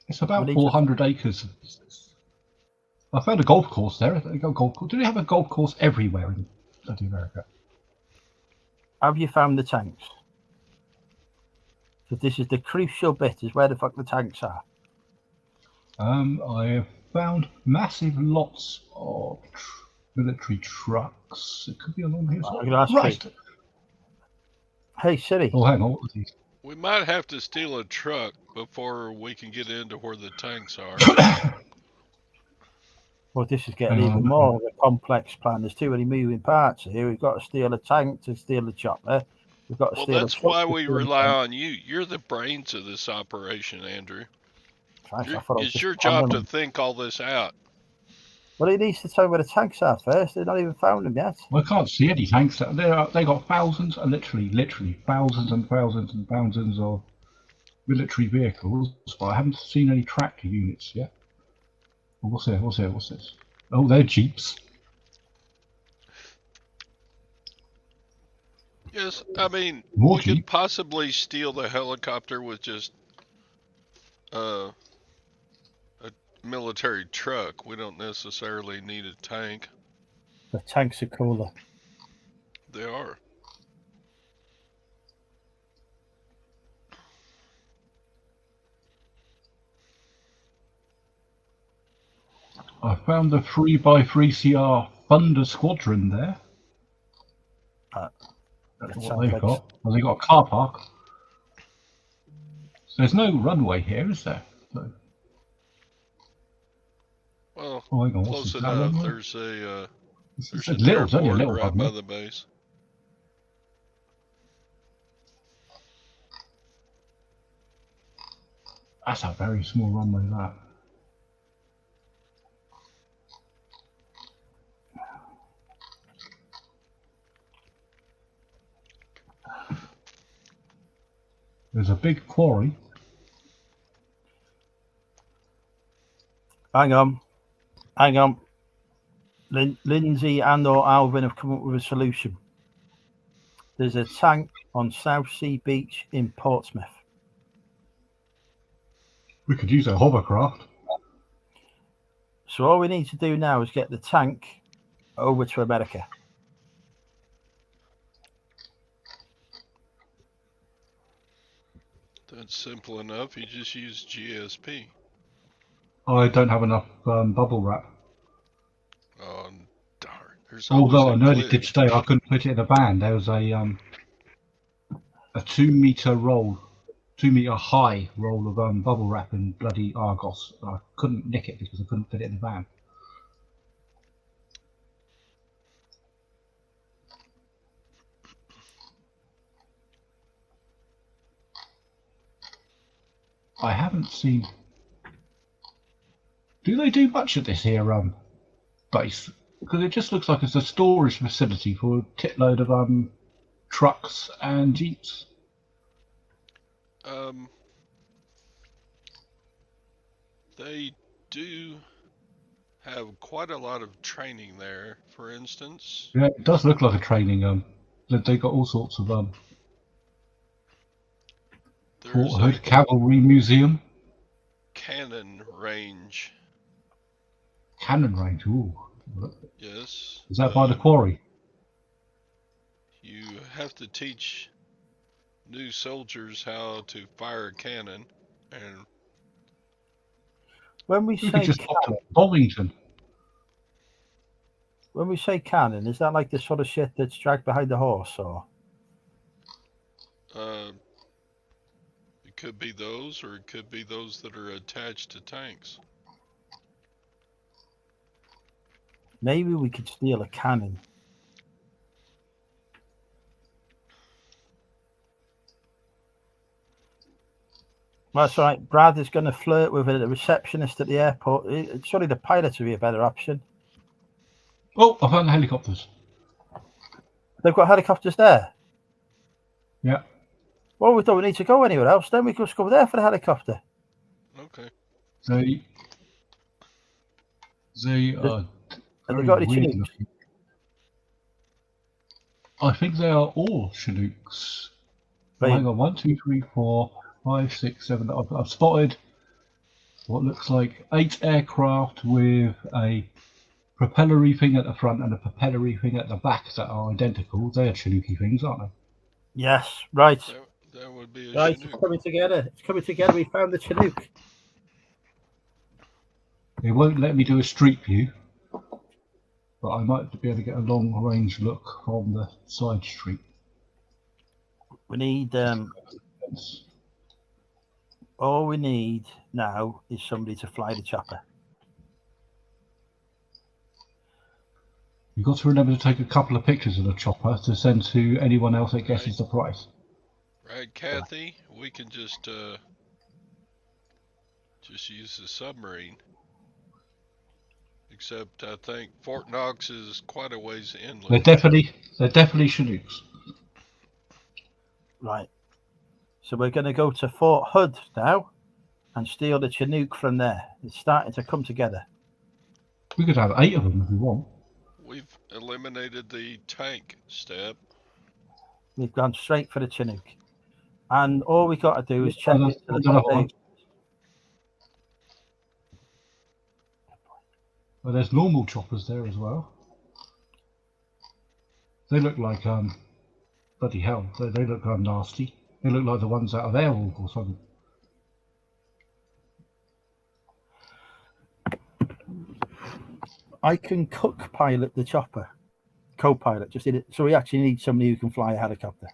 it's about Really? 400 acres. I found a golf course there. They got a golf course. Do they have a golf course everywhere in Latin America? Have you found the tanks? Because this is the crucial bit: is where the fuck the tanks are. I have found massive lots of military trucks. It could be along here. I'm gonna ask Right. you. Hey Siri. Oh, hang on. What was these? We might have to steal a truck before we can get into where the tanks are. Well, this is getting Hang even on. more of a complex plan. There's too many moving parts here. We've got to steal a tank to steal a chopper. We've got to Well, steal that's a truck. why to we steal a rely tank. on you. You're the brains of this operation, Andrew. Christ, I thought I was It's just your job to random. think all this out. Well, he needs to tell me where the tanks are first. They've not even found them yet. I can't see any tanks. They got thousands, literally thousands and thousands and thousands of military vehicles, but I haven't seen any tractor units yet. Oh, what's here? What's this? Oh, they're jeeps. Yes, I mean, More we could jeeps. possibly steal the helicopter with just a military truck. We don't necessarily need a tank. The tanks are cooler. They are. I found the 3x3 CR Thunder Squadron there. That's what they've got. Well, they've got a car park. So there's no runway here, is there? No. Well, Oh, hang on, close that enough. runway? There's a It's an little, it's only a airport little right runway. by the base. That's a very small runway, that. There's a big quarry. Hang on. Lindsay and or Alvin have come up with a solution. There's a tank on South Sea Beach in Portsmouth. We could use a hovercraft. So all we need to do now is get the tank over to America. That's simple enough. You just use GSP. I don't have enough bubble wrap. Oh, darn. There's Although I always a nearly did glitch. today, I couldn't put it in a van. There was a 2 meter roll, 2 meter high roll of bubble wrap in bloody Argos. I couldn't nick it because I couldn't fit it in the van. I haven't seen. Do they do much at this here base? Because it just looks like it's a storage facility for a titload of trucks and jeeps. They do have quite a lot of training there. For instance, Yeah, it does look like a training. They got all sorts of there's Fort a Hood Cavalry Museum, cannon range. cannon range. Ooh, Yes. is that by the quarry? You have to teach new soldiers how to fire a cannon, and When we We could say just pop to Bollington. cannon, is that like the sort of shit that's dragged behind the horse, or? it could be those, or it could be those that are attached to tanks. Maybe we could steal a cannon. That's right. Brad is going to flirt with a receptionist at the airport. Surely the pilots would be a better option. Oh, I found the helicopters. They've got helicopters there. Yeah. Well, we don't need to go anywhere else. Then we could just go there for the helicopter. Okay. They are Have very they got any weird Chinooks? looking. I think they are all Chinooks. Right. Hang on, 1, 2, 3, 4, 5, 6, 7. I've spotted what looks like 8 aircraft with a propellery thing at the front and a propellery thing at the back that are identical. They're Chinooky things, aren't they? Yes, right. That would be a Right, it's Chinook. coming together. It's coming together. We found the Chinook. It won't let me do a street view, but I might be able to get a long range look from the side street. We need all we need now is somebody to fly the chopper. You've got to remember to take a couple of pictures of the chopper to send to anyone else that guesses the price. Right, Kathy? We can just use the submarine. Except I think Fort Knox is quite a ways inland. They're definitely Chinooks. Right. So we're going to go to Fort Hood now and steal the Chinook from there. It's starting to come together. We could have 8 of them if we want. We've eliminated the tank step. We've gone straight for the Chinook. And all we got to do is check that's into the another one. foundation. Well, there's normal choppers there as well. They look like bloody hell. They look nasty. They look like the ones out of Airwolf or something. I can cook pilot the chopper, co-pilot, just in it. So we actually need somebody who can fly a helicopter.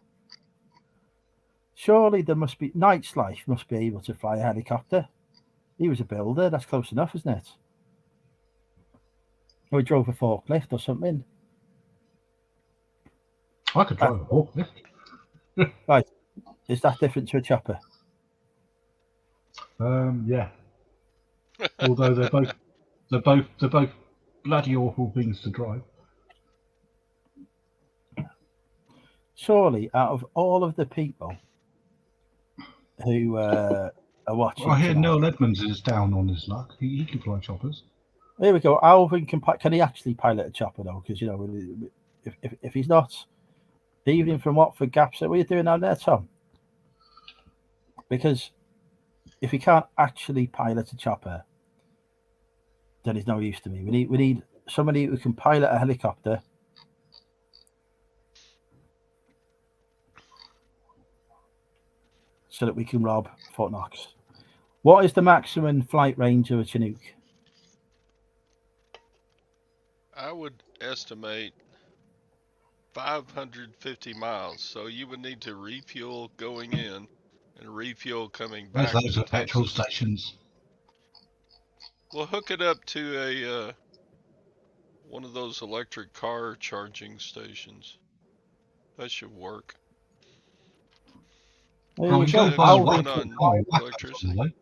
Surely there must be Knight's Life must be able to fly a helicopter. He was a builder. That's close enough, isn't it? Or he drove a forklift or something. I could drive a forklift. Right. Is that different to a chopper? Yeah. Although they're both bloody awful things to drive. Surely, out of all of the people who are watching I hear tonight. Noel Edmonds is down on his luck. He can fly choppers. Here we go. Alvin can he actually pilot a chopper though? Because if he's not, evening from Watford Gaps, what are you doing out there, Tom? Because if he can't actually pilot a chopper, then he's no use to me. We need somebody who can pilot a helicopter. So that we can rob Fort Knox. What is the maximum flight range of a Chinook? I would estimate 550 miles. So you would need to refuel going in and refuel coming There's back loads to of petrol Texas. stations. We'll hook it up to a one of those electric car charging stations. That should work. There Well, you we go. can go buy a Alvin, Run on whack electricity.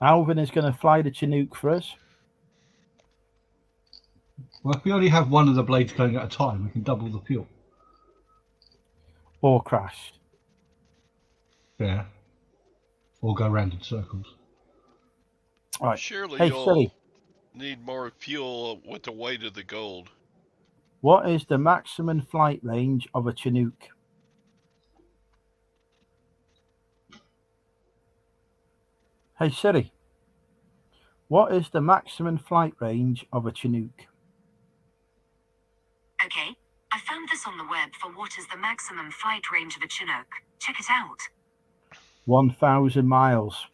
Alvin is going to fly the Chinook for us. Well, if we only have one of the blades going at a time, we can double the fuel. Or crash. Yeah. Or go round in circles. All right. Surely Hey, you'll Silly, need more fuel with the weight of the gold. what is the maximum flight range of a Chinook? Hey, Siri, what is the maximum flight range of a Chinook? Okay, I found this on the web for what is the maximum flight range of a Chinook. Check it out. 1,000 miles.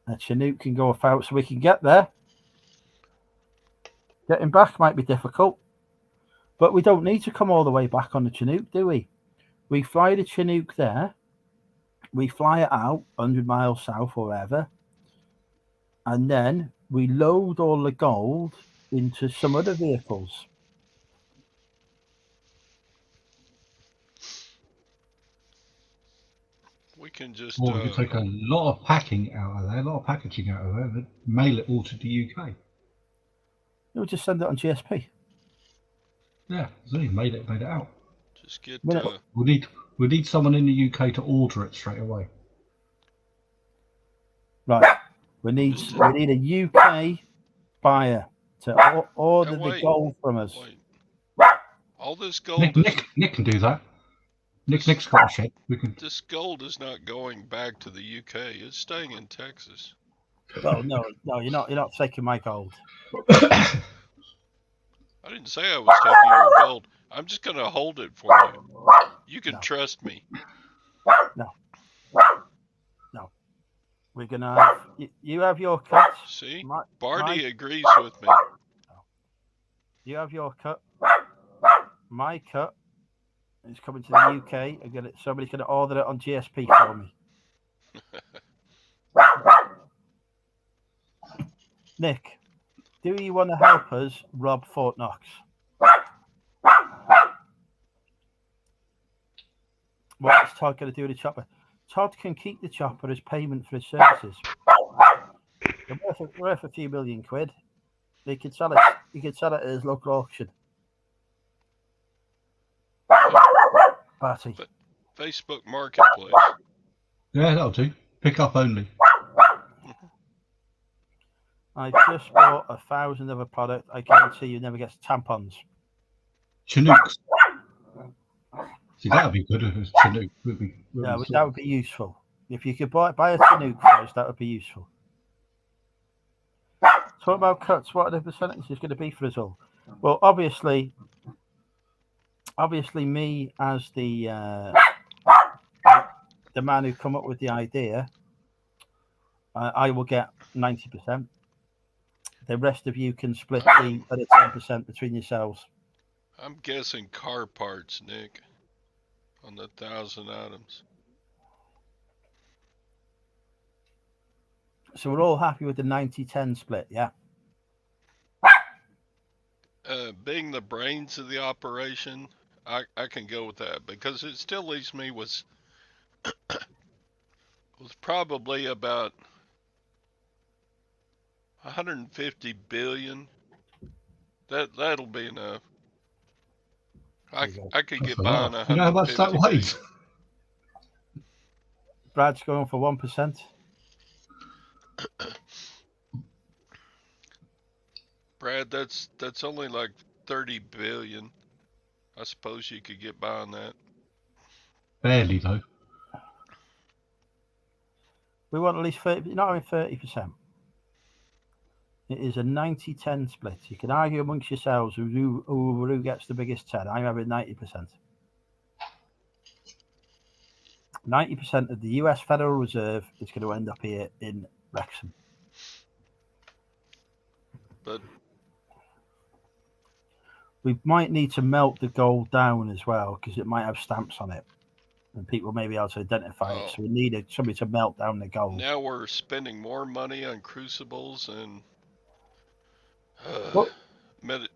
A Chinook can go 1,000, so we can get there. Getting back might be difficult, but we don't need to come all the way back on the Chinook, do we? We fly the Chinook there. We fly it out 100 miles south or wherever, and then we load all the gold into some other vehicles. We can just Or we can take a lot of packing out of there, a lot of packaging out of there, and mail it all to the UK. We'll just send it on GSP. Yeah, so you made it out. just get We need someone in the UK to order it straight away. Right. We need a UK buyer to order the gold from us. Wait. All this gold Nick can do that. Nick's got a shed. This gold is not going back to the UK. It's staying in Texas. Oh no, you're not taking my gold. I didn't say I was taking your gold. I'm just going to hold it for you. You can trust me. No. We're gonna have you have your cut. See, Barty agrees with me. You have your cut. My cut is coming to the UK. Somebody's going to order it on GSP for me. Nick, do you want to help us rob Fort Knox? What is Todd going to do with the chopper? Todd can keep the chopper as payment for his services. They're worth a few million quid. He could sell it. He could sell it at his local auction. Barty. Facebook Marketplace. Yeah, that'll do. Pick up only. I just bought 1,000 of a product. I guarantee you never gets tampons. Chinooks. See, that would be good if it was Chinook. That would be useful. If you could buy a Chinook for us, that would be useful. Talk about cuts. What are the percentages going to be for us all? Well, obviously, me as the man who come up with the idea, I will get 90%. The rest of you can split the other 10% between yourselves. I'm guessing car parts, Nick, on the 1,000 items. So we're all happy with the 90-10 split, yeah? Being the brains of the operation, I can go with that because it still leaves me with probably about 150 billion. That'll be enough. I could get by on 150 You know how much that weighs? Brad's going for 1%. Brad, that's only like 30 billion. I suppose you could get by on that. Barely though. We want at least 30, not having 30%. It is a 90-10 split. You can argue amongst yourselves who gets the biggest 10. I'm having 90%. 90% of the US Federal Reserve is going to end up here in Wrexham. But we might need to melt the gold down as well because it might have stamps on it. And people may be able to identify it. So we need somebody to melt down the gold. Now we're spending more money on crucibles and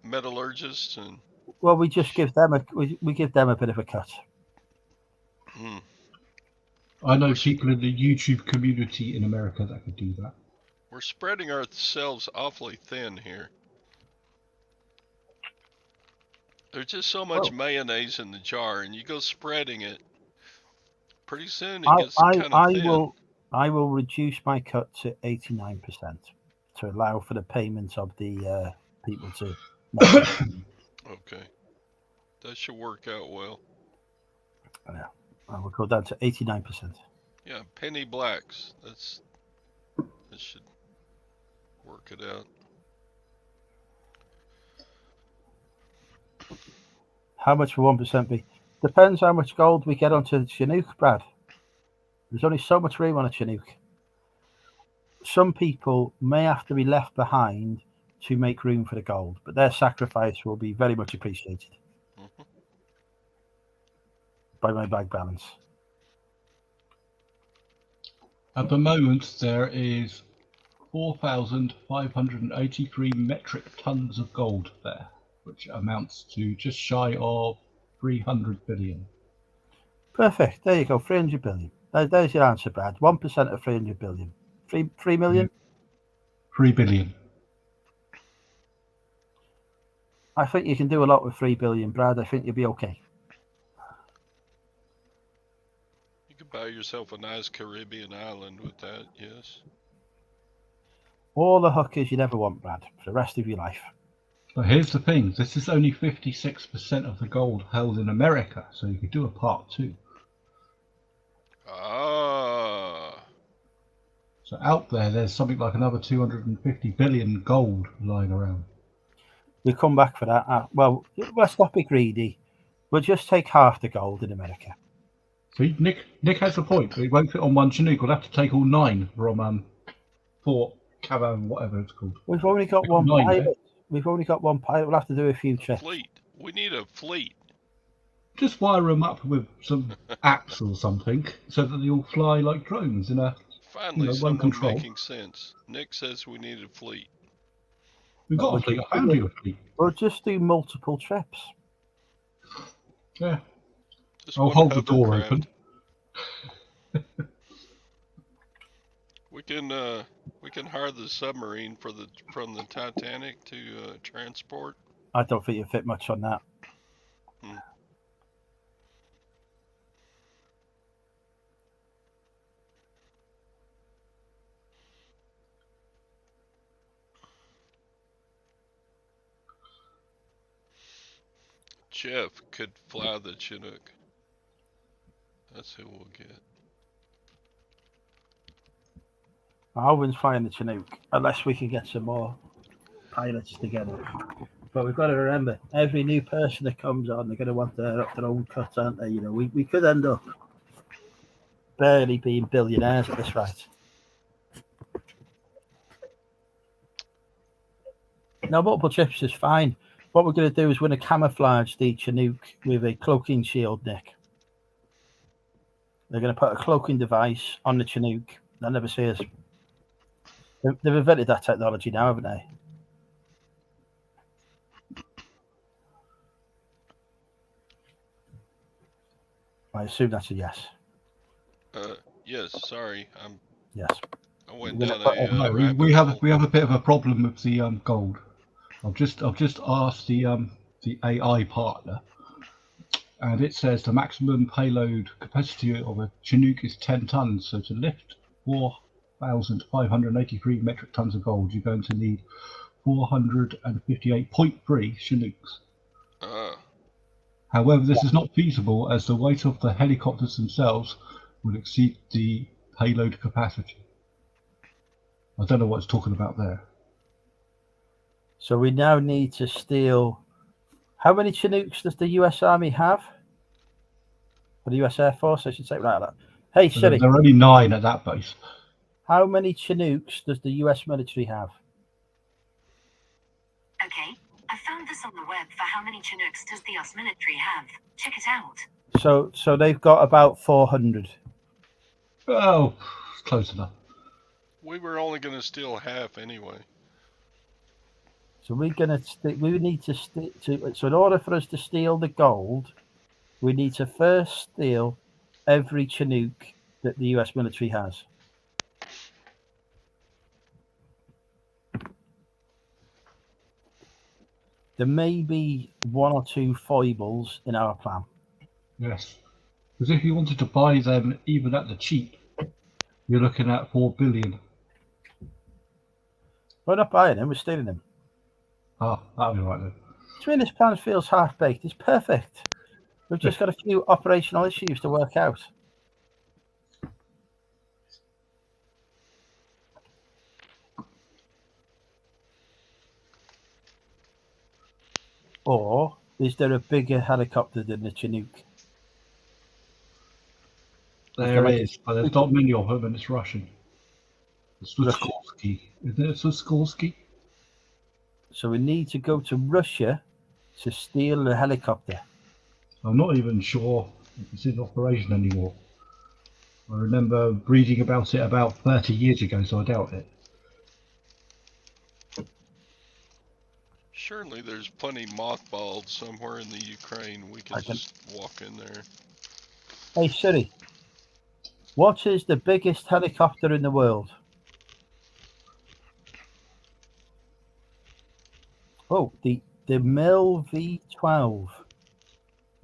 metallurgists and. Well, we just give them we give them a bit of a cut. I know people in the YouTube community in America that could do that. We're spreading ourselves awfully thin here. There's just so much mayonnaise in the jar, and you go spreading it. Pretty soon it gets kind of thin. I will reduce my cut to 89% to allow for the payment of the people to. Okay, that should work out well. Yeah, I will go down to 89%. Yeah, penny blacks. That should work it out. How much will 1% be? Depends how much gold we get onto the Chinook, Brad. There's only so much room on a Chinook. Some people may have to be left behind to make room for the gold, but their sacrifice will be very much appreciated by my bank balance. At the moment, there is 4,583 metric tons of gold there, which amounts to just shy of 300 billion. Perfect. There you go. 300 billion. There's your answer, Brad. 1% of 300 billion. 3 million? 3 billion. I think you can do a lot with 3 billion, Brad. I think you'll be okay. You could buy yourself a nice Caribbean island with that, yes. All the hookers you'd ever want, Brad, for the rest of your life. But here's the thing. This is only 56% of the gold held in America, so you could do a part 2. Ah. So out there's something like another 250 billion gold lying around. We'll come back for that. Well, let's not be greedy. We'll just take half the gold in America. See, Nick has a point. He won't fit on one Chinook. We'll have to take all 9 from Fort Cavan, whatever it's called. We've only got one pilot. We've only got one pilot. We'll have to do a few checks. Fleet. We need a fleet. Just wire them up with some apps or something so that they all fly like drones in a one control. Making sense. Nick says we need a fleet. We've got a fleet. I found you a fleet. We'll just do multiple trips. Yeah. Just I'll hold the door open. We can hire the submarine from the Titanic to transport. I don't think you fit much on that. Jeff could fly the Chinook. That's who we'll get. Alvin's flying the Chinook, unless we can get some more pilots together. But we've got to remember, every new person that comes on, they're going to want their own cut, aren't they? We could end up barely being billionaires at this rate. Now, multiple trips is fine. What we're going to do is we're going to camouflage the Chinook with a cloaking shield, Nick. They're going to put a cloaking device on the Chinook. They'll never see us. They've invented that technology now, haven't they? I assume that's a yes. Yes. Sorry, yes. I went down a. We have a bit of a problem with the gold. I've just asked the AI partner and it says the maximum payload capacity of a Chinook is 10 tons. So to lift 4,583 metric tons of gold, you're going to need 458.3 Chinooks. However, this is not feasible as the weight of the helicopters themselves would exceed the payload capacity. I don't know what it's talking about there. So we now need to steal. How many Chinooks does the US Army have? Or the US Air Force, I should say, like that. Hey, Siri. There are only 9 at that base. How many Chinooks does the US military have? Okay, I found this on the web for how many Chinooks does the US military have. Check it out. So they've got about 400. Oh, close enough. We were only going to steal half anyway. So we need to so in order for us to steal the gold, we need to first steal every Chinook that the US military has. There may be 1 or 2 foibles in our plan. Yes. Because if you wanted to buy them even at the cheap, you're looking at 4 billion. We're not buying them, we're stealing them. Ah, that'll be right then. To me, this plan feels half-baked. It's perfect. We've just got a few operational issues to work out. Or is there a bigger helicopter than the Chinook? There is, but there's not many of them, and it's Russian. It's Skorsky. Isn't it Skorsky? So we need to go to Russia to steal the helicopter. I'm not even sure if it's in operation anymore. I remember reading about it about 30 years ago, so I doubt it. Surely there's plenty mothballed somewhere in the Ukraine. We can just walk in there. Hey Siri, what is the biggest helicopter in the world? Oh, the Mil V12.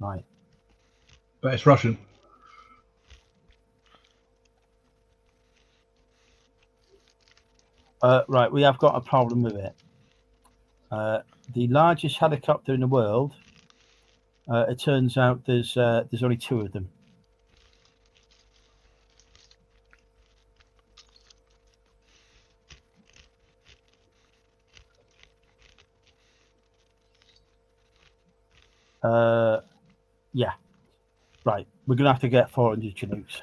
Right. But it's Russian. Right, we have got a problem with it. The largest helicopter in the world. It turns out there's only 2 of them. Yeah. Right. We're gonna have to get 400 Chinooks.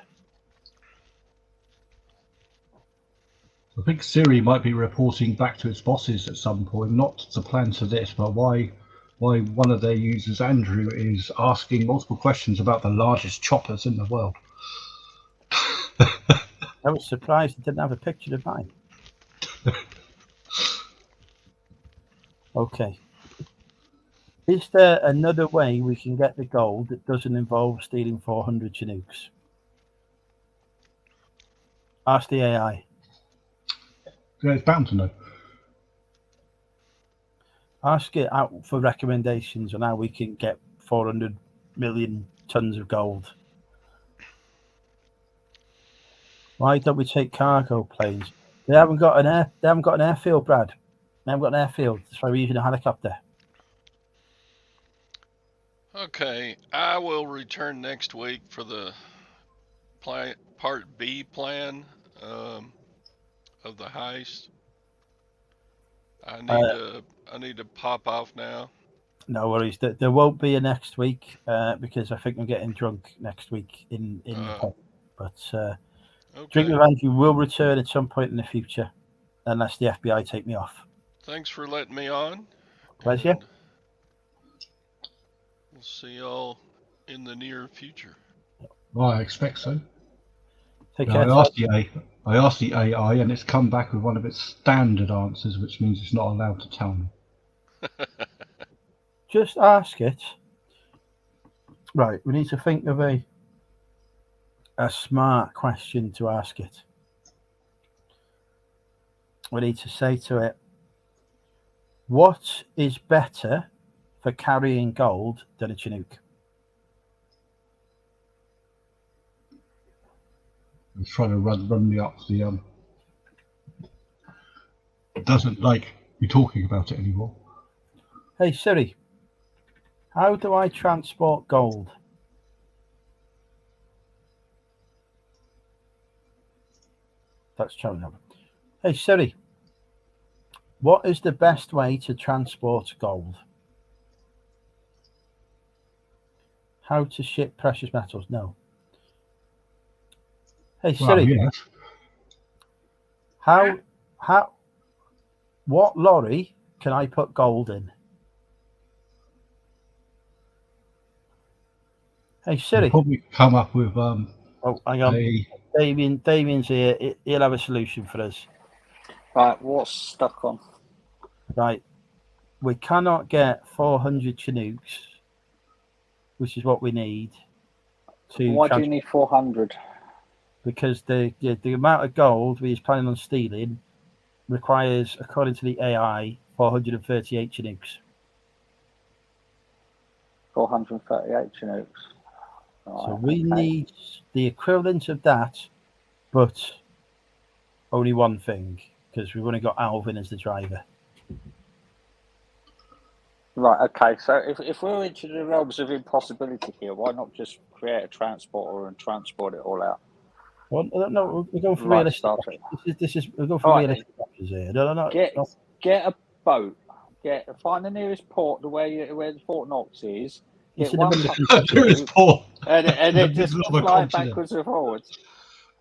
I think Siri might be reporting back to its bosses at some point, not the plan to this, but why one of their users, Andrew, is asking multiple questions about the largest choppers in the world. I was surprised it didn't have a picture of mine. Okay. Is there another way we can get the gold that doesn't involve stealing 400 Chinooks? Ask the AI. Yeah, it's bound to know. Ask it out for recommendations on how we can get 400 million tons of gold. Why don't we take cargo planes? They haven't got an airfield, Brad. They haven't got an airfield. That's why we're using a helicopter. Okay, I will return next week for the part B plan of the heist. I need to pop off now. No worries. There won't be a next week because I think I'm getting drunk next week in the pub. But okay. Drink with Andrew will return at some point in the future, unless the FBI take me off. Thanks for letting me on. Pleasure. We'll see y'all in the near future. Well, I expect so. Take care. I asked the AI, and it's come back with one of its standard answers, which means it's not allowed to tell me. Just ask it. Right, we need to think of a smart question to ask it. We need to say to it, what is better for carrying gold than a Chinook? It's trying to run me up the doesn't like you talking about it anymore. Hey Siri, how do I transport gold? That's showing up. Hey Siri, what is the best way to transport gold? How to ship precious metals? No. Hey Siri, Well, yes. what lorry can I put gold in? Hey You'll Siri. probably come up with Oh, hang on. a Damien's here. He'll have a solution for us. Right, what's stuck on? Right. We cannot get 400 Chinooks, which is what we need to Why do you need 400? because the amount of gold we is planning on stealing requires, according to the AI, 438 Chinooks. 438 Chinooks. Right, So we okay. need the equivalent of that, but only one thing, because we've only got Alvin as the driver. Right, okay. So if we're into the realms of impossibility here, why not just create a transporter and transport it all out? Well, no, we're going for Right, realistic. start it. We're going for All right, realistic options here. No. Get a boat. Find the nearest port to where the Fort Knox is. It's Get in the one middle of fucking the there is canoe, poor. and in the then just middle of a fly continent. backwards and forwards.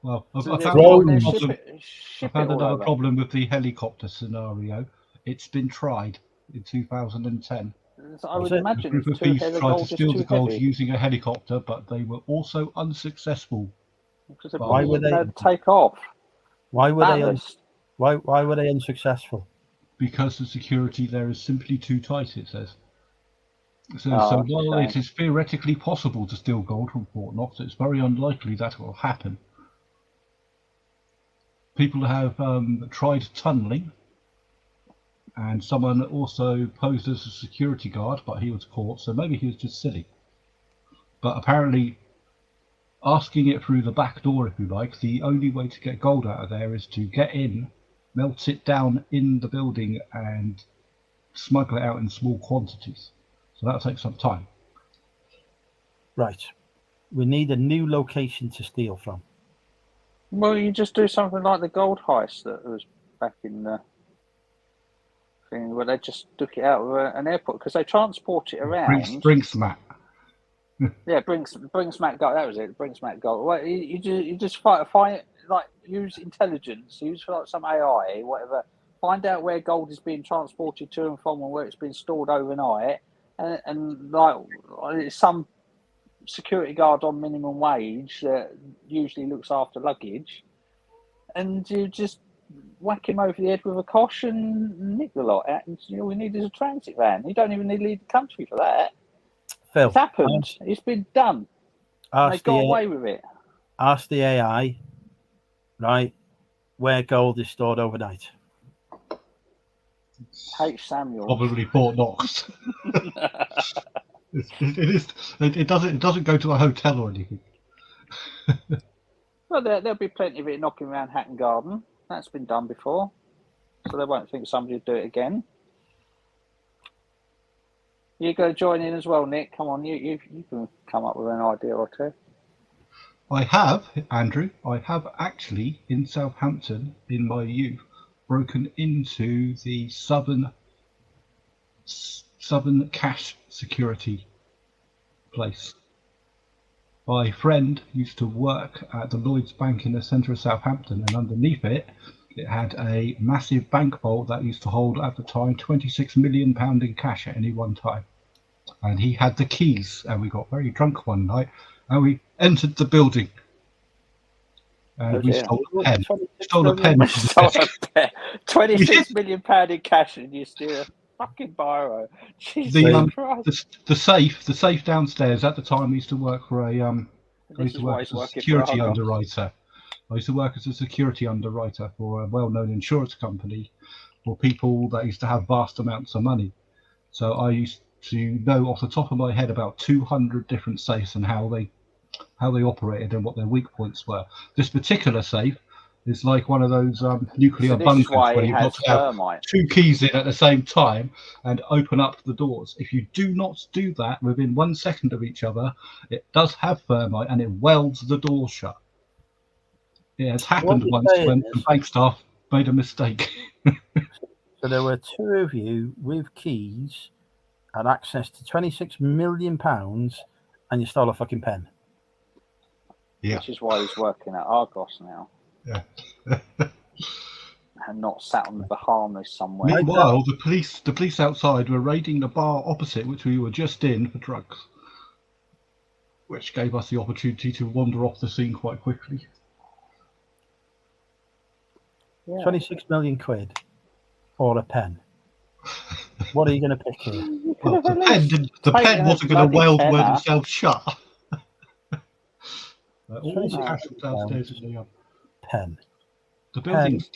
Well, So I there's found no another there, problem. I ship it found all another over. problem with the helicopter scenario. It's been tried in 2010. So I would it? A imagine group it's of too thieves heavy. The tried to gold is steal the too gold heavy using a helicopter, but they were also unsuccessful. because they But Why probably were wouldn't they? have to take off. Why were they? Ballast. Why were they unsuccessful? because the security there is simply too tight, it says. So Oh, that's a while it shame. is theoretically possible to steal gold from Fort Knox, it's very unlikely that will happen. People have tried tunneling, and someone also posed as a security guard, but he was caught, so maybe he was just silly. But apparently, asking it through the back door, if you like, the only way to get gold out of there is to get in, melt it down in the building, and smuggle it out in small quantities. So that'll take some time. Right. We need a new location to steal from. Well, you just do something like the gold heist that was back in the thing where they just took it out of an airport because they transport it around. Bring smack. Yeah, bring smack gold. That was it. Bring smack gold. Well, you just find like use intelligence, use like some AI, whatever. Find out where gold is being transported to and from, and where it's been stored overnight, and like some security guard on minimum wage that usually looks after luggage, and you just whack him over the head with a kosh and nick the lot out. And all we need is a transit van. You don't even need to leave the country for that. Phil, It's happened. It's been done. And they got away with it. Ask the AI, right, where gold is stored overnight. H. Samuel. Probably Fort Knox. It doesn't go to a hotel or anything. Well, there'll be plenty of it knocking around Hatton Garden. That's been done before, so they won't think somebody will do it again. You go join in as well, Nick. Come on, you can come up with an idea or two. I have, Andrew. I have actually in Southampton in my youth broken into the Southern cash security place. My friend used to work at the Lloyds Bank in the centre of Southampton, and underneath it, it had a massive bank vault that used to hold at the time £26 million in cash at any one time. And he had the keys, and we got very drunk one night, and we entered the building. And we stole a pen. Stole a pen. £26 million in cash, and you steal a fucking biro. Jesus Christ. The safe downstairs. At the time, I used to work for a I used to work as a security underwriter. I used to work as a security underwriter for a well-known insurance company for people that used to have vast amounts of money. So I used to know off the top of my head about 200 different safes and how how they operated and what their weak points were. This particular safe is like one of those nuclear So this bunkers is why where it you've got has to have termite. 2 keys in at the same time and open up the doors. If you do not do that within 1 second of each other, it does have thermite and it welds the door shut. It has happened you're once saying when the is- bank staff made a mistake. So there were 2 of you with keys and access to £26 million, and you stole a fucking pen. Yeah. Which is why he's working at Argos now. Yeah. And not sat on the Bahamas somewhere. Meanwhile, the police outside were raiding the bar opposite, which we were just in, for drugs, which gave us the opportunity to wander off the scene quite quickly. Yeah. 26 million quid or a pen. What are you going to pick here? Well, the pen taken a wasn't going to bloody weld tenner. itself shut. All the 26 cash was downstairs in the pen. The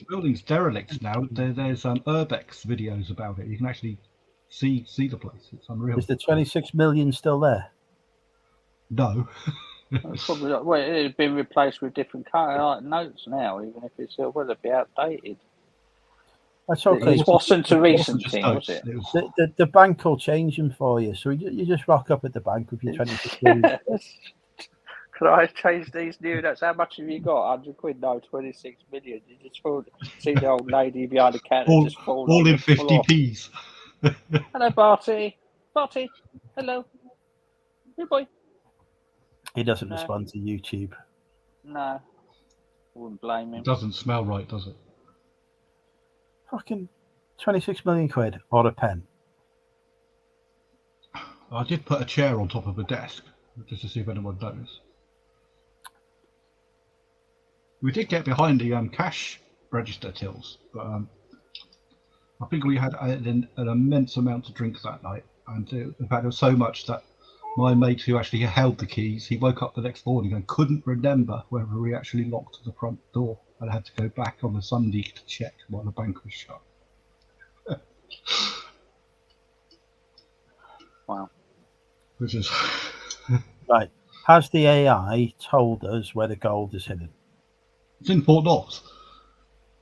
building's derelict now. There's urbex videos about it. You can actually see the place. It's unreal. Is the 26 million still there? No. It's probably well, it had been replaced with different notes now, even if it's still will it be outdated. That's okay. It wasn't a It recent just thing, notes. was it? It was- The bank will change them for you. So you just rock up at the bank with your 26 million. Could I change these new notes? How much have you got? 100 quid? No, 26 million. You just see the old lady behind the counter just fall all on in the floor. 50p's. Hello, Barty. Barty. Hello. Good boy. He doesn't No. respond to YouTube. No. Wouldn't blame him. It doesn't smell right, does it? Fucking 26 million quid or a pen. I did put a chair on top of a desk just to see if anyone noticed. We did get behind the cash register tills, but I think we had an immense amount to drink that night, and in fact there was so much that my mate who actually held the keys, he woke up the next morning and couldn't remember whether we actually locked the front door, and had to go back on the Sunday to check while the bank was shut. Wow. Which is Right. Has the AI told us where the gold is hidden? it's in Port Knox,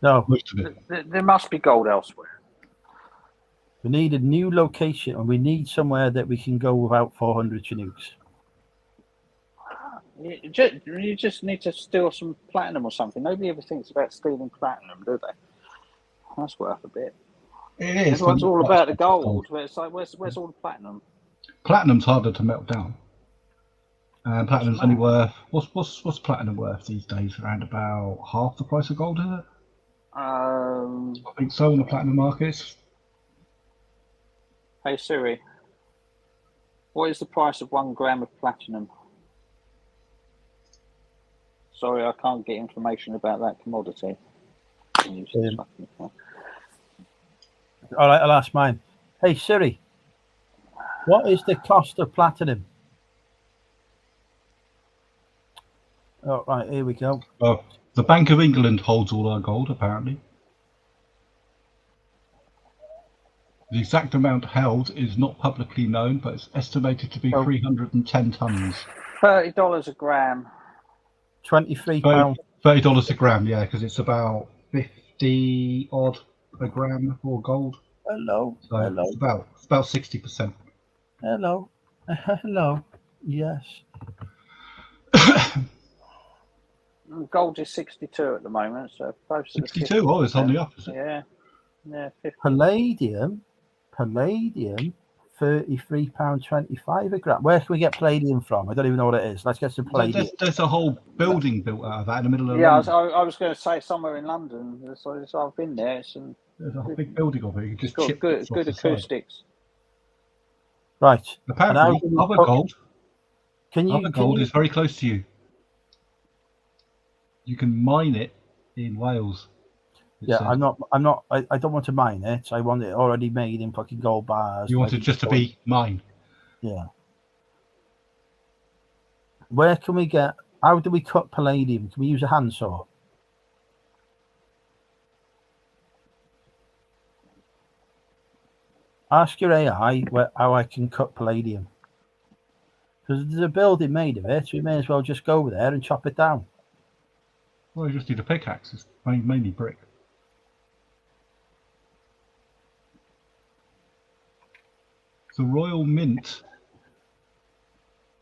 No. most of it. There must be gold elsewhere. We need a new location, and we need somewhere that we can go without 400 Chinooks. You just need to steal some platinum or something. Nobody ever thinks about stealing platinum, do they? That's worth a bit. It is. Everyone's but all not about the much gold. But it's like, where's all the platinum? Platinum's harder to melt down. And platinum's only worth what's platinum worth these days? Around about half the price of gold, is it? I think so on the platinum markets. Hey Siri, what is the price of 1 gram of platinum? Sorry, I can't get information about that commodity. All right, I'll ask mine. Hey Siri, what is the cost of platinum? Oh, right, here we go. Well, the Bank of England holds all our gold, apparently. The exact amount held is not publicly known, but it's estimated to be 310 tons. $30 a gram. £23. $30 a gram, yeah, because it's about 50 odd a gram for gold. Hello. So Hello. it's about 60%. Hello. Hello. Yes. Gold is 62 at the moment, so close to 62? Oh, it's on the up, is it? Yeah. Yeah, 50. Palladium, £33.25 a gram. Where can we get palladium from? I don't even know what it is. Let's get some palladium. There's a whole building built out of that in the middle of Yeah, London. I was going to say somewhere in London. So I've been there. There's a big building of it. You can It's just got chip good bits off the side. acoustics. Right. Apparently, And other gold Can is very close to you. You can mine it in Wales. Yeah, I don't want to mine it. I want it already made in fucking gold bars. You want it just to be mine. Yeah. Where can we get? How do we cut palladium? Can we use a handsaw? Ask your AI how I can cut palladium. Because there's a building made of it, so we may as well just go over there and chop it down. Well, you just need a pickaxe. It's mainly brick. The Royal Mint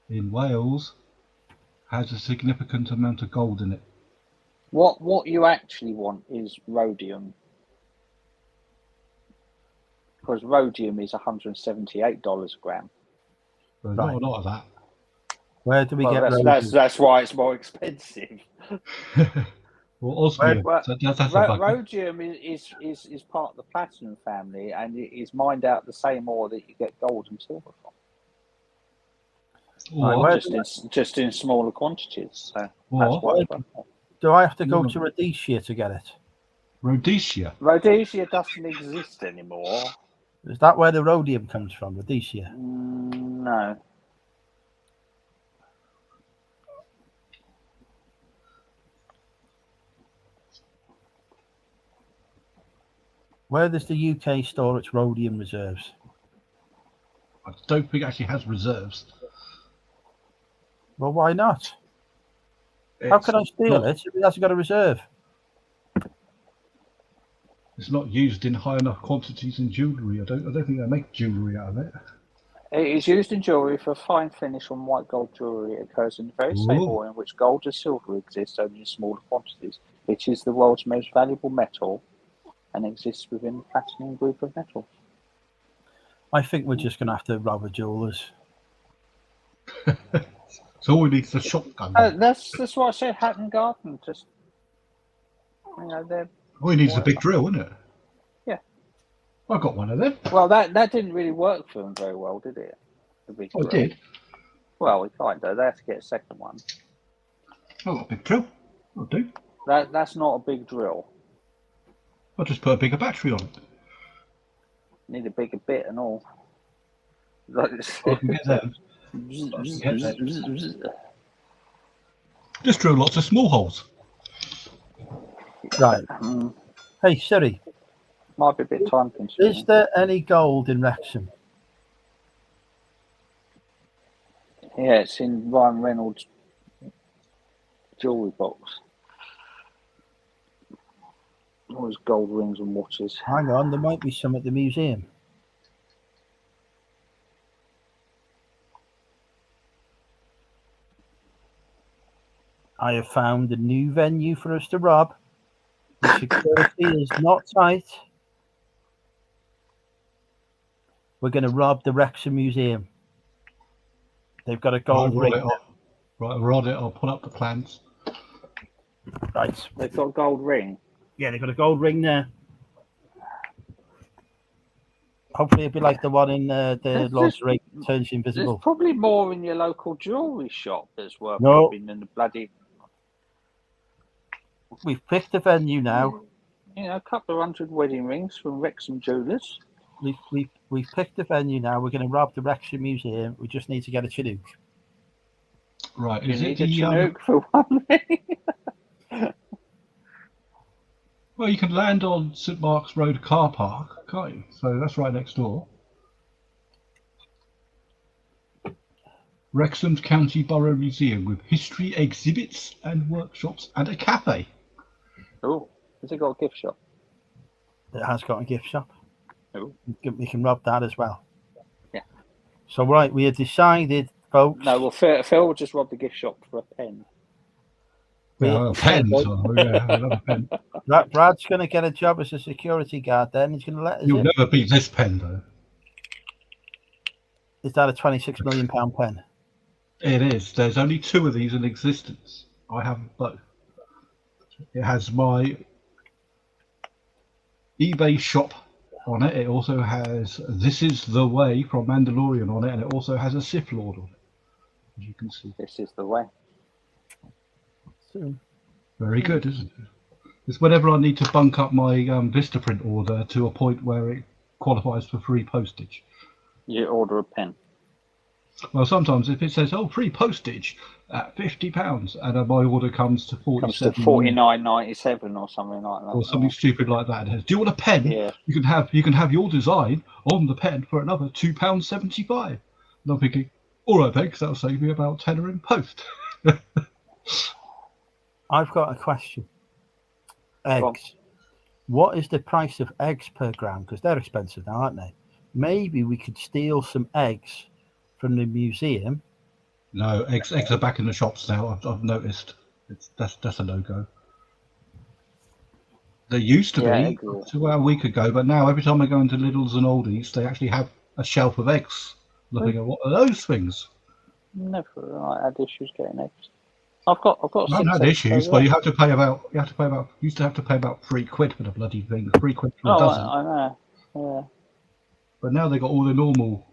in Wales has a significant amount of gold in it. What you actually want is rhodium. Because rhodium is $178 a gram. There's Right. not a lot of that. Where do we Well, get that's why it's more expensive. Well, osmium. Well, That's a bugger. rhodium is part of the platinum family, and it is mined out the same ore that you get gold and silver from. Or, Just in smaller quantities. So Or- that's why it's worth more. Do I have to go to Rhodesia to get it? Rhodesia. Rhodesia doesn't exist anymore. Is that where the rhodium comes from, Rhodesia? No. Where does the UK store its rhodium reserves? I don't think it actually has reserves. Well, why not? How can I steal it if it hasn't got a reserve? It's not used in high enough quantities in jewellery. I don't think they make jewellery out of it. It is used in jewellery for fine finish on white gold jewellery. It occurs in the very same Ooh. ore in which gold and silver exist, only in smaller quantities. It is the world's most valuable metal and exists within the platinum group of metals. I think we're just going to have to rob a jeweller's. So all we need is a shotgun. That's why I said Hatton Garden. Just they're All you need is a big drill, isn't it? Yeah. I got one of them. well. That didn't really work for them very well, did it? The big I drill. did. Well, we kind of. They have to get a second one. I got a big drill. I'll do. That's not a big drill. I'll just put a bigger battery on it. Need a bigger bit and all. Like, I can get them. Just drill lots of small holes. Right. Hey, Siri, Might be a bit time consuming. is there any gold in Wrexham? Yeah, it's in Ryan Reynolds' jewellery box. All his gold rings and watches. Hang on, there might be some at the museum. I have found a new venue for us to rob. The security is not tight. We're going to rob the Wrexham Museum. They've got a gold ring. Right, I'll rod it. I'll pull up the plans. Right. They've got a gold ring. Yeah, they've got a gold ring there. Hopefully it'll be like the one in the Lord of the Rings turns There's invisible. probably more in your local jewellery shop that's worth No. robbing than the bloody. We've picked a venue now. A couple of 100 wedding rings from Wrexham Jewellers. We've picked a venue now. We're going to rob the Wrexham Museum. We just need to get a Chinook. Right, You is it need a the? Chinook for one ring. Well, you can land on St Mark's Road car park, can't you? So that's right next door. Wrexham's County Borough Museum with history exhibits and workshops and a cafe. Oh, has it got a gift shop? It has got a gift shop. Oh. We can rob that as well. Yeah. So, right, we have decided, folks. No, well, Phil will just rob the gift shop for a pen. Yeah, a pen. So, yeah, another pen. Brad's going to get a job as a security guard then. He's going to let us You'll in. never beat this pen, though. Is that a £26 million pen? It is. There's only 2 of these in existence. I have both. It has my eBay shop on it. It also has This Is the Way from Mandalorian on it, and it also has a Sith Lord on it, as you can see. This is the way. Soon. Very good, isn't it? It's whenever I need to bunk up my Vistaprint order to a point where it qualifies for free postage. You order a pen. Well, sometimes if it says, "Oh, free postage at £50," and my order comes to Comes to £47, $49.97 or something like that. or something stupid like that, it says, "Do you want a pen? Yeah. You can have your design on the pen for another £2.75." And I'm thinking, All right, then, because that'll save me about tenner in post. I've got a question. on. Eggs. What is the price of eggs per gram? Because they're expensive now, aren't they? Maybe we could steal some eggs from the museum. No, eggs are back in the shops now. I've noticed. That's a no-go. There used to Yeah, be eggs are- to a week ago, but now every time I go into Lidl's and Aldi's, they actually have a shelf of eggs. Looking at what are those things? Never had issues getting eggs. I've got I haven't 6 had eggs. issues, So, but you have to pay about used to have to pay about £3 for the bloody thing, £3 for a oh, dozen. I know. Yeah. But now they got all the normal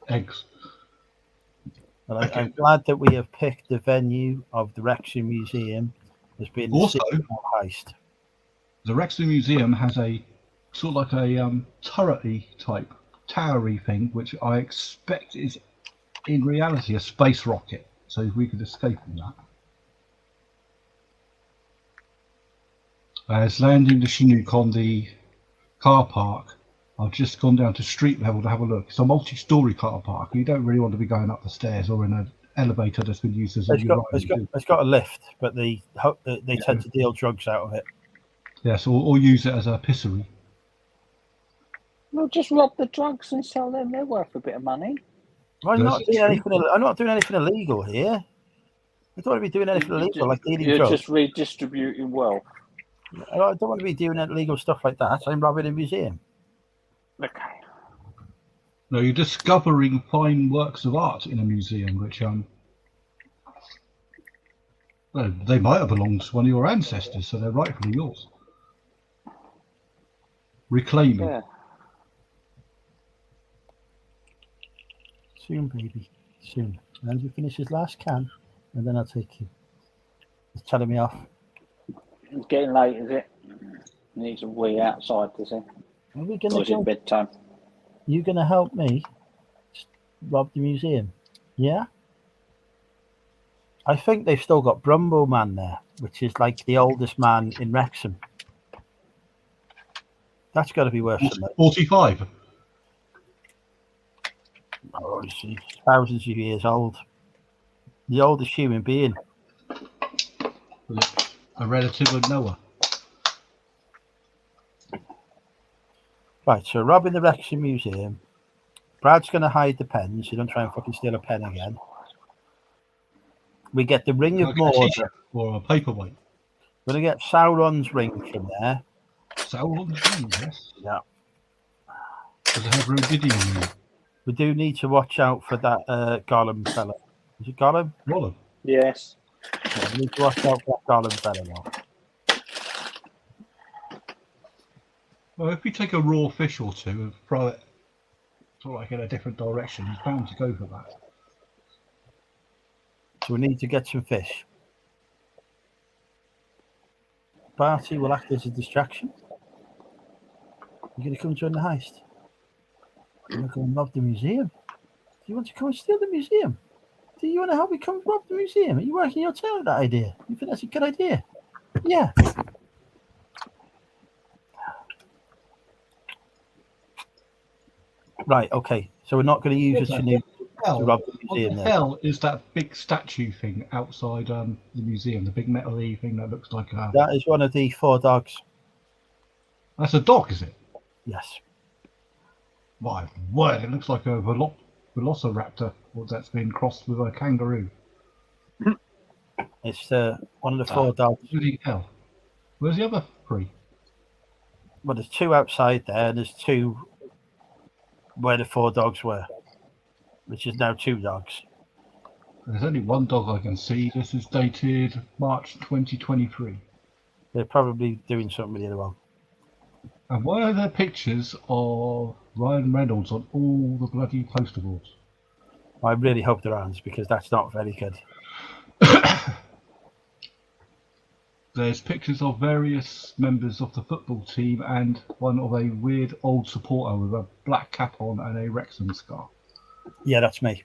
eggs. And Okay. I'm glad that we have picked the venue of the Wrexham Museum as being the Also, city of heist. the Wrexham Museum has a sort of like a turret-y type towery thing, which I expect is in reality a space rocket. So if we could escape from that. As landing the Chinook on the car park, I've just gone down to street level to have a look. It's a multi-story car park. You don't really want to be going up the stairs or in an elevator that's been used as a It's got a lift, but they tend to deal drugs out of it. Yes, or use it as a pissery. Well, just rob the drugs and sell them. They're worth a bit of money. I'm Yes, not it's doing true. anything. I'm not doing anything illegal here. I don't want to be doing anything illegal like dealing You're drugs. just redistributing wealth. I don't want to be doing illegal stuff like that. I'm robbing a museum. Okay. No, you're discovering fine works of art in a museum, which well, they might have belonged to one of your ancestors, so they're rightfully yours. Reclaiming. Yeah. Soon, baby. Soon. Andrew finishes last can, and then I'll take you. He's telling me off. It's getting late, is it? Needs a wee outside, does it? Are we Or gonna is it go? bedtime? You gonna help me rob the museum? Yeah. I think they've still got Brumbo Man there, which is like the oldest man in Wrexham. That's got to be worth some money. 45. Oh, he's thousands of years old. The oldest human being. A relative of Noah. Right, so robbing the Wrexham Museum. Brad's going to hide the pens. You don't try and fucking steal a pen again. We get the Ring Can I of get a Mordor. t-shirt or a paperweight? We're going to get Sauron's ring from there. Sauron's ring, yes. Yeah. Does it have rubidium in it? We do need to watch out for that Gollum fella. Is it Gollum? Rollum. Yes. Yeah, we need to watch out for that Gollum fella now. Well, if we take a raw fish or two and throw it sort of like in a different direction, he's bound to go for that. So we need to get some fish. Barty will act as a distraction. You're going to come join the heist. You're going to go and rob the museum. Do you want to come and steal the museum? Do you want to help me come rob the museum? Are you working your tail at that idea? You think that's a good idea? Yeah. Right, okay. So we're not going to use a Chinook to rob the What museum the then. hell is that big statue thing outside the museum? The big metal-y thing that looks like a... That is one of the 4 dogs. That's a dog, is it? Yes. My word, it looks like a velociraptor that's been crossed with a kangaroo. It's one of the 4 dogs. Bloody hell. Where's the other 3? Well, there's 2 outside there, and there's 2 where the 4 dogs were, which is now 2 dogs. There's only 1 dog I can see. This is dated March 2023. They're probably doing something with the other one. And why are there pictures of Ryan Reynolds on all the bloody poster boards? I really hope there aren't, because that's not very good. There's pictures of various members of the football team and one of a weird old supporter with a black cap on and a Wrexham scarf. Yeah, that's me.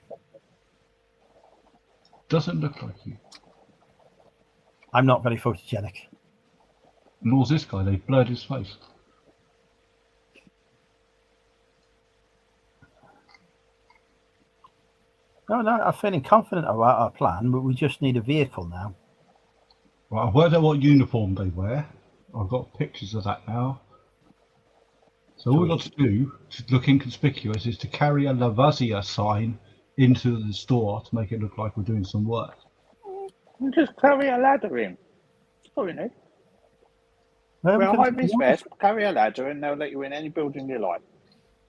Doesn't look like you. I'm not very photogenic. Nor's this guy, they've blurred his face. No, I'm feeling confident about our plan, but we just need a vehicle now. Right, I've worked out what uniform they wear. I've got pictures of that now. So all we've got to do to look inconspicuous is to carry a Lavasia sign into the store to make it look like we're doing some work. You just carry a ladder in. That's all you need. Where are we Wear a gonna high get vis the vest, carry a ladder, and they'll let you in any building you like.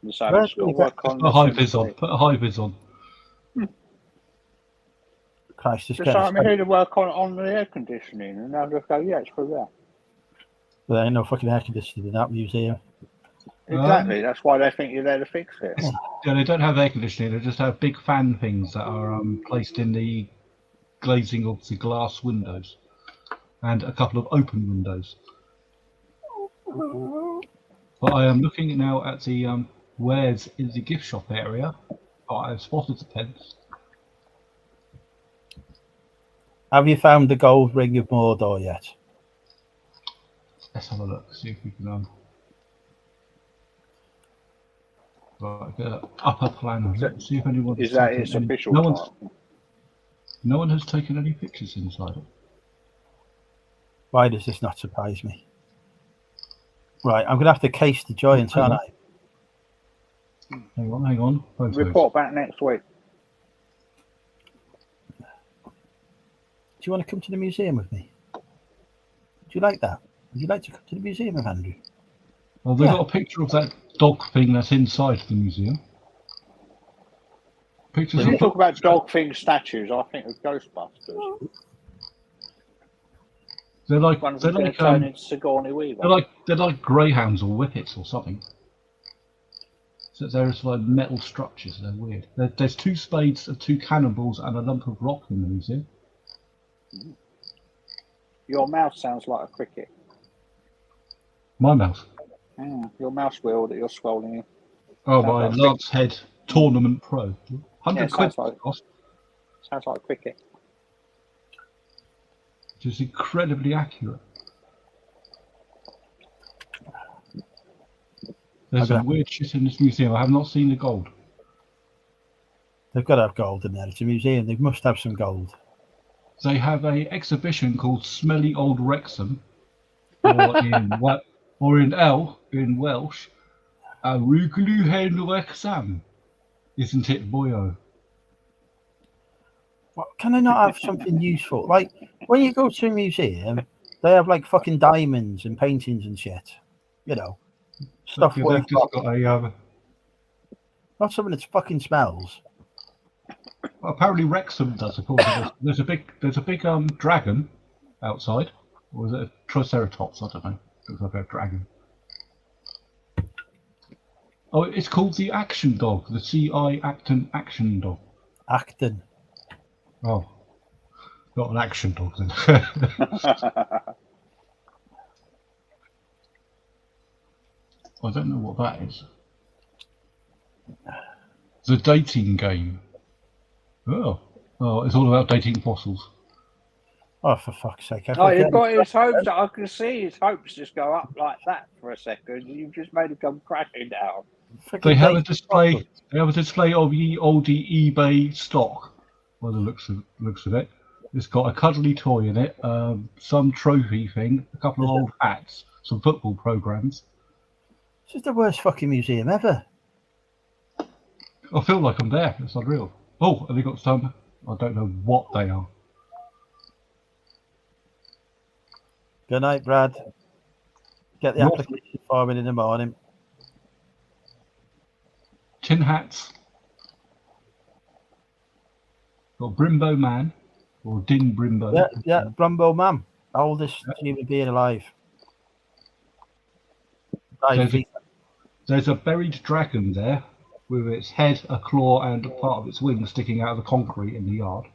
You say, Where I've just do got to we get- work on Put a the high vis on. assembly. Put a high vis on. Christ, just Just get say, us. I'm here to work on the air conditioning, and they'll just go, yeah, it's for that. There ain't no fucking air conditioning in that museum. Exactly. That's why they think you're there to fix it. Yeah, they don't have air conditioning. They just have big fan things that are placed in the glazing of the glass windows, and a couple of open windows. But I am looking now at the wares in the gift shop area. Oh, I've spotted the pence. Have you found the gold ring of Mordor yet? Let's have a look. See if we can right, get an upper plan of it. See if anyone has Is that taken its any. official No title? one has taken any pictures inside it. Why does this not surprise me? Right, I'm gonna have to case the giant, aren't I? Hang on. Photos. Report back next week. Do you want to come to the museum with me? Do you like that? Would you like to come to the museum with Andrew? Well, they've Yeah. got a picture of that dog thing that's inside the museum. Pictures When you of talk about dog thing statues, I think of Ghostbusters. they're like One of they're them's going like to turn into Sigourney Weaver. they're like greyhounds or whippets or something. So they're like metal structures. They're weird. There's 2 spades, 2 cannonballs, and a lump of rock in the museum. Your mouse sounds like a cricket. My mouse. Your mouse wheel that you're scrolling in. Oh, Sounds my like Lance Head Tournament Pro. 100 Yeah, quid sounds like- cost, Sounds like cricket. which is incredibly accurate. There's some weird shit in this museum. I have not seen the gold. They've got to have gold in there. It's a museum. They must have some gold. They have a exhibition called Smelly Old Wrexham, or in Welsh, a Ruglu Hen Wrexham. Isn't it, boyo? What, can they not have something useful? Like when you go to a museum, they have like fucking diamonds and paintings and shit. You know, stuff They've worth. just got a. Not something that fucking smells. Apparently Wrexham does. Of course, there's a big dragon outside, or is it a triceratops? I don't know. Looks like a dragon. Oh, it's called the Action Dog, the C.I. Acton Action Dog. Acton. Oh, not an action dog then. I don't know what that is. The dating game. Oh, it's all about dating fossils. Oh, for fuck's sake! Oh, you've got his hopes. I can see his hopes just go up like that for a second. You've just made him come crashing down. They have a display. They have a display of ye olde eBay stock. By the looks of it, it's got a cuddly toy in it, some trophy thing, a couple of old hats, some football programs. This is the worst fucking museum ever. I feel like I'm there. It's unreal. Oh, and they got some. I don't know what they are. Good night, Brad. Get the application form in the morning. Tin hats. Got Brimbo Man, or Din Brimbo. Yeah, Brumbo Man, oldest human being alive. There's a buried dragon there, with its head, a claw, and a part of its wing sticking out of the concrete in the yard.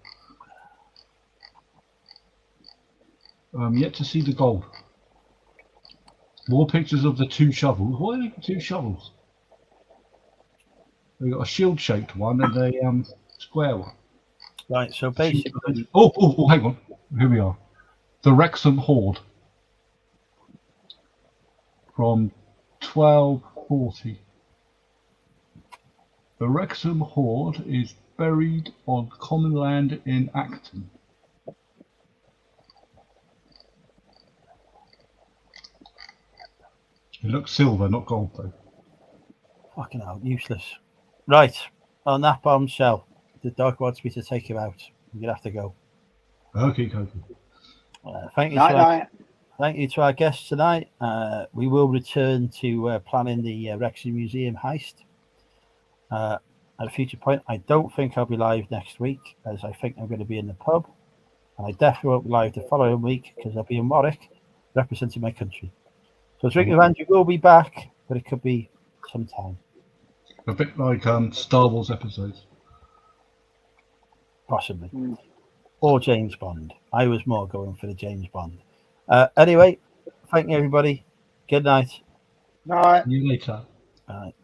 Yet to see the gold. More pictures of the 2 shovels. Why are they 2 shovels? They've got a shield-shaped one and a square one. Right, so basically... Oh, hang on. Here we are. The Wrexham Hoard. From 1240. The Wrexham Hoard is buried on common land in Acton. It looks silver, not gold, though. Fucking hell, useless. Right, on that bombshell, the dog wants me to take him out. You're gonna have to go. Okay. Thank you Night, to night. thank you to our guests tonight. We will return to planning the Wrexham Museum heist at a future point. I don't think I'll be live next week, as I think I'm going to be in the pub, and I definitely won't be live the following week because I'll be in Warwick representing my country. So Drinking with Andrew will be back, but it could be some time. A bit like Star Wars episodes. Possibly. Or James Bond. I was more going for the James Bond. Anyway, thank you, everybody. Good night. Night. See you later. All right.